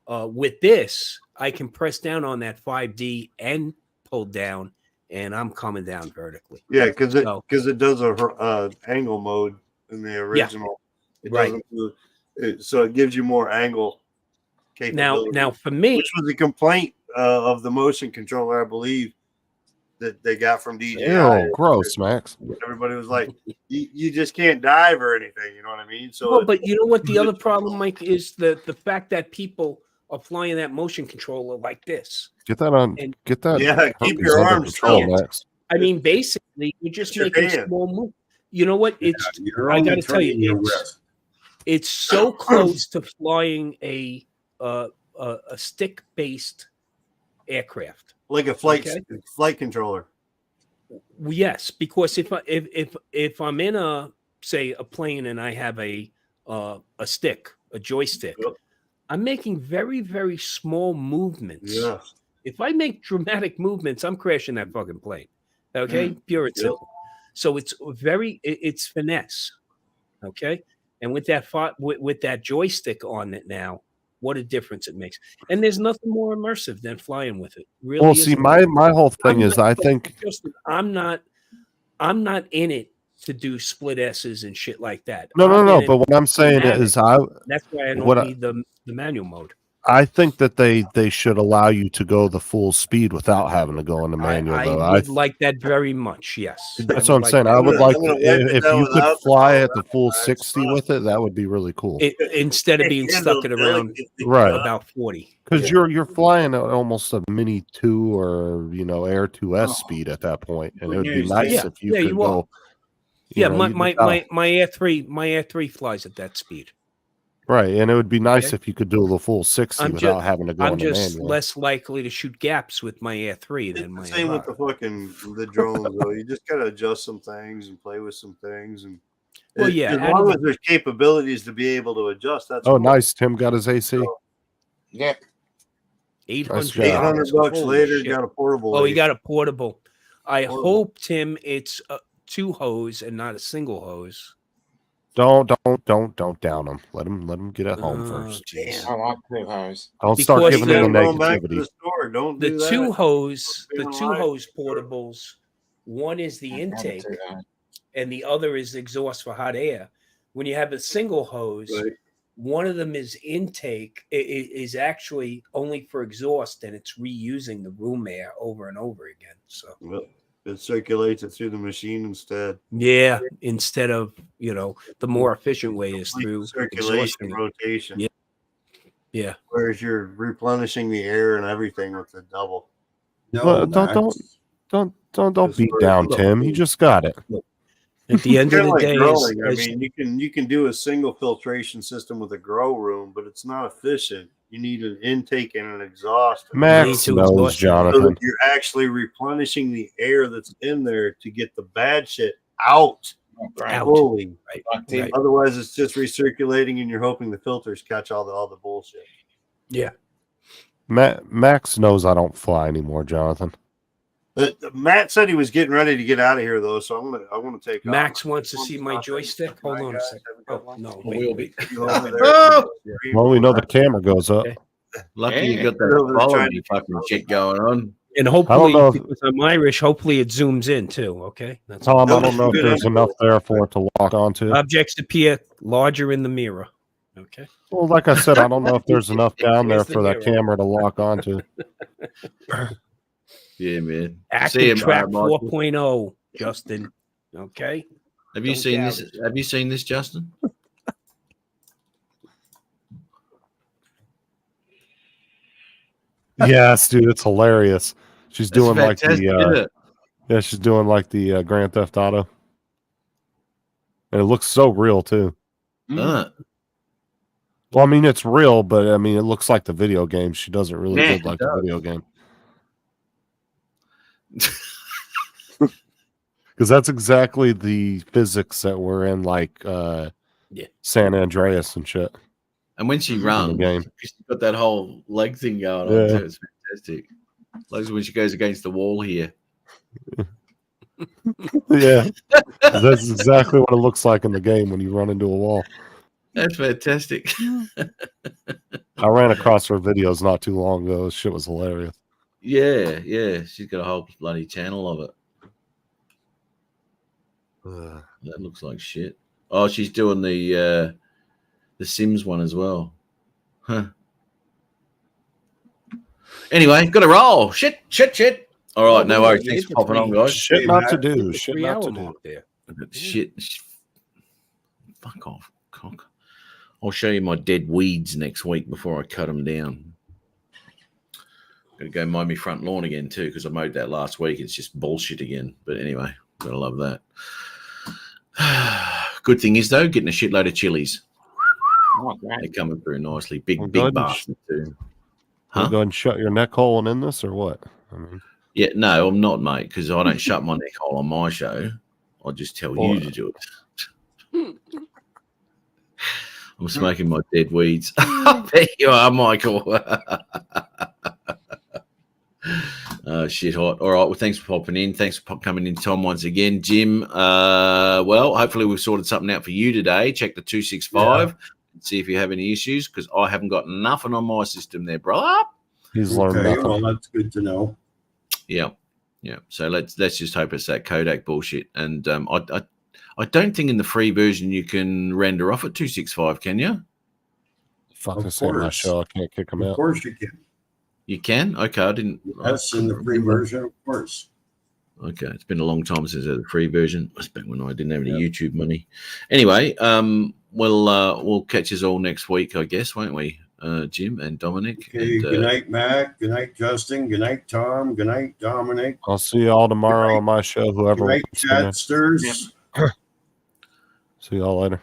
right. With this, I can press down on that 5D and pull down, and I'm coming down vertically. Yeah, because So- it does a angle mode in the original. It Right. doesn't do so it gives you more angle capability. Now for me, which was a complaint of the motion controller, I believe, that they got from DJI. Ew, gross, Max. Everybody was like, you just can't dive or anything. You know what I mean? So, well, but you know what the other problem, Mike, is the fact that people are flying that motion controller like this. Get that on. And- Get that. Yeah, keep herpes your under arms control, still. Max. I mean, basically, you're just Your making hand. small move. You know what? It's You're I only gotta tell you, turning your it's- wrist. it's so close to flying a stick based aircraft. like a flight Okay. flight controller. Yes, because if I'm in a plane and I have a stick, a joystick, Yep. I'm making very, very small movements. Yeah. If I make dramatic movements, I'm crashing that fucking plane. Okay, pure and Yep. simple. So it's finesse. Okay, and with that joystick on it now, what a difference it makes. And there's nothing more immersive than flying with it. Really. Well, see, isn't. my whole thing is, I not- think Justin, I'm not in it to do split S's and shit like that. no. I'm in it- But what I'm saying have is, that's why I don't what I- need the manual mode. I think that they should allow you to go the full speed without having to go into manual. I though. would like that very much. Yes, That's I what I'm would saying. that I would very like I'm gonna wipe it if down you could without the fly at power. the full That's 60 fine. with it. That would be really cool. instead of being stuck at around Right. about 40. Because you're flying at almost a mini 2 or Air 2S Oh. speed at that point, and it Good would be news. nice Yeah. if you Yeah, could you are. go. Yeah, know, my you my, could- my Air 3 flies at that speed. right, and it would be nice Okay. if you could do the full 60 I'm without just- having to go I'm into just manual. less likely to shoot gaps with my Air 3 than my It's the same with Avata. the fucking the drones though. You just gotta adjust some things and play with some things and Well, yeah, as out long of as there's capabilities to be able to adjust. That's Oh, cool. nice! Tim got his AC. Yeah. $800. job. $800 Holy later, shit. got a portable. Oh, he ace. got a portable. I Portable. hope, Tim, it's 2 hose and not a single hose. Don't down him. Let him get at home first. Jeez. I like two hose. Don't start Because giving him the Going back to the negativity. store. Don't The do that. two hose Being alive. portables, one is the intake Two hose. and the other is exhaust for hot air. When you have a single hose, Right. one of them is intake, is actually only for exhaust, and it's reusing the room air over and over again. So Well, it circulates it through the machine instead. yeah, instead of the more efficient way is through Circulation, exhausting it. rotation. Yeah. Yeah. Whereas you're replenishing the air and everything with the double. No, Well, Max. don't beat down Tim. He just got it. At the end of Kinda the like day, growing. I as- mean, you can do a single filtration system with a grow room, but it's not efficient. You need an intake and an exhaust. Max to knows, exhaust it. So Jonathan. that you're actually replenishing the air that's in there to get the bad shit out Out. fully. right. Otherwise, it's just recirculating, and you're hoping the filters catch all the bullshit. Yeah. Max knows I don't fly anymore, Jonathan. Matt said he was getting ready to get out of here, though, so I'm gonna take off. Max wants to see my joystick. Hold on a second. Oh, no. Will be. You over there. Oh! Well, we know the camera goes up. Okay. Lucky you got They're that trying quality to- fucking shit going on. And I hopefully, don't know if- because I'm Irish, hopefully it zooms in too. Okay. That's Tom, No, I don't know if good there's angle. enough there for it to lock onto. Objects appear larger in the mirror. Okay. Well, like I said, I don't know if there's enough down there Here's the for that mirror. camera to lock onto. Yeah, man. See Active you, Track Michael. 4.0, Justin. Okay. Have you Don't seen doubt this? Have you seen this, Justin? Yes, dude, it's hilarious. She's That's doing like fantastic, isn't the it? yeah, she's doing like the Grand Theft Auto, and it looks so real too. Huh. Well, I mean, it's real, but I mean, it looks like the video game. She does it really Yeah, good, like it the does. video game. Because that's exactly the physics that were in like Yeah. San Andreas and shit. And when she In the runs, game. she's got that whole leg thing going Yeah. on too. It's fantastic. Like when she goes against the wall here. Yeah, that's exactly what it looks like in the game when you run into a wall. That's fantastic. I ran across her videos not too long ago. This shit was hilarious. Yeah, yeah. She's got a whole bloody channel of it. That looks like shit. Oh, she's doing the Sims one as well. Huh. Anyway, got to roll. Shit. All right, Well, no we worries. got Thanks the for popping on, three- guys. Shit not to do. Shit 3 not hour to do. mark there. Shit. Fuck off, cock. I'll show you my dead weeds next week before I cut them down. Gonna go mow my front lawn again too because I mowed that last week. It's just bullshit again. But anyway, gotta love that. Good thing is though, getting a shitload of chilies. Oh, great. They're coming through nicely. Big Well, good. bastards too. You Huh? go ahead and shut your neck hole and in this or what? I mean, Yeah, no, I'm not, mate, because I don't shut my neck hole on my show. I just tell you to do it. I'm smoking my dead weeds. There you are, Michael. Shit hot. All right. Well, thanks for popping in. Thanks for coming in, Tom, once again. Jim, well, hopefully we've sorted something out for you today. Check the 265 and see if you have any issues because I haven't got nothing on my system there, brother. he's learned Okay, nothing. well, that's good to know. Yeah. So let's just hope it's that Kodak bullshit. And I don't think in the free version you can render off at 265, can you? Fuck Of this ain't my course. show. I can't kick him Of out. course you can. You can? Okay, I didn't. That's I in the couldn't free remember. version, of course. Okay, it's been a long time since I had the free version. That's back when I didn't have any YouTube money. Anyway, we'll catch us all next week, I guess, won't we, Jim and Dominic? Okay, and, good night, Mac. Good night, Justin. Good night, Tom. Good night, Dominic. I'll see you all tomorrow on my show. Good Whoever night, wants to come in. chatsters. See y'all later.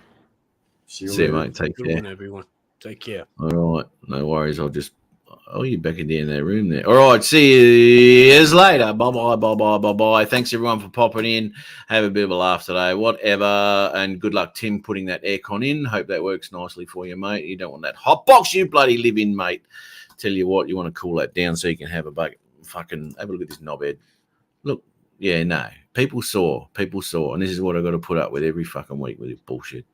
See you See you, later. mate. Take Good care. one, everyone. Take care. All right, no worries. I'll just. Oh, you're back in that room there. All right, see you later. Bye. Thanks everyone for popping in. Have a bit of a laugh today. Whatever, and good luck, Tim, putting that aircon in. Hope that works nicely for you, mate. You don't want that hot box you bloody live in, mate. Tell you what, you want to cool that down so you can have a bucket. Fucking have a look at this knobhead. Look, yeah, no. People saw, and this is what I got to put up with every fucking week with this bullshit.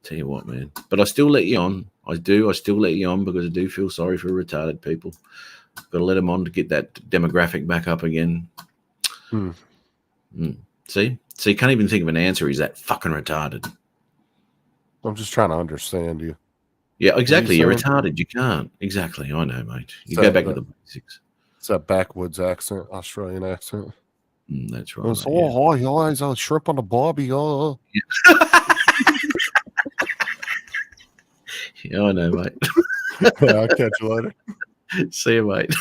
Tell you what, man. But I still let you on. I do. I still let you on because I do feel sorry for retarded people. Got to let them on to get that demographic back up again. See? So you can't even think of an answer. He's that fucking retarded. I'm just trying to understand you. Yeah, exactly. You're saying? retarded. You can't. Exactly. I know, mate. You So go back to that- the basics. It's that backwoods accent, Australian accent. That's right. It's, mate, yeah. oh, hi, guys, I'll shrimp on the barbie. Oh. Yeah, I know, mate. Yeah, I'll catch you later. See you, mate.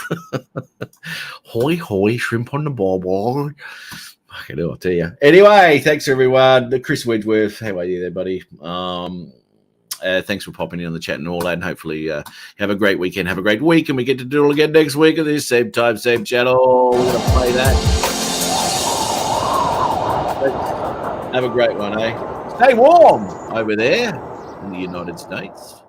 Hoy, hoy, shrimp on the barbie. Fucking hell, I'll tell you. Anyway, thanks everyone. Chris Wedgeworth, how are you there, buddy? Thanks for popping in on the chat and all that. And hopefully, have a great weekend. Have a great week, and we get to do it all again next week at this same time, same channel. We're gonna play that. Have a great one, eh? Stay warm over there in the United States.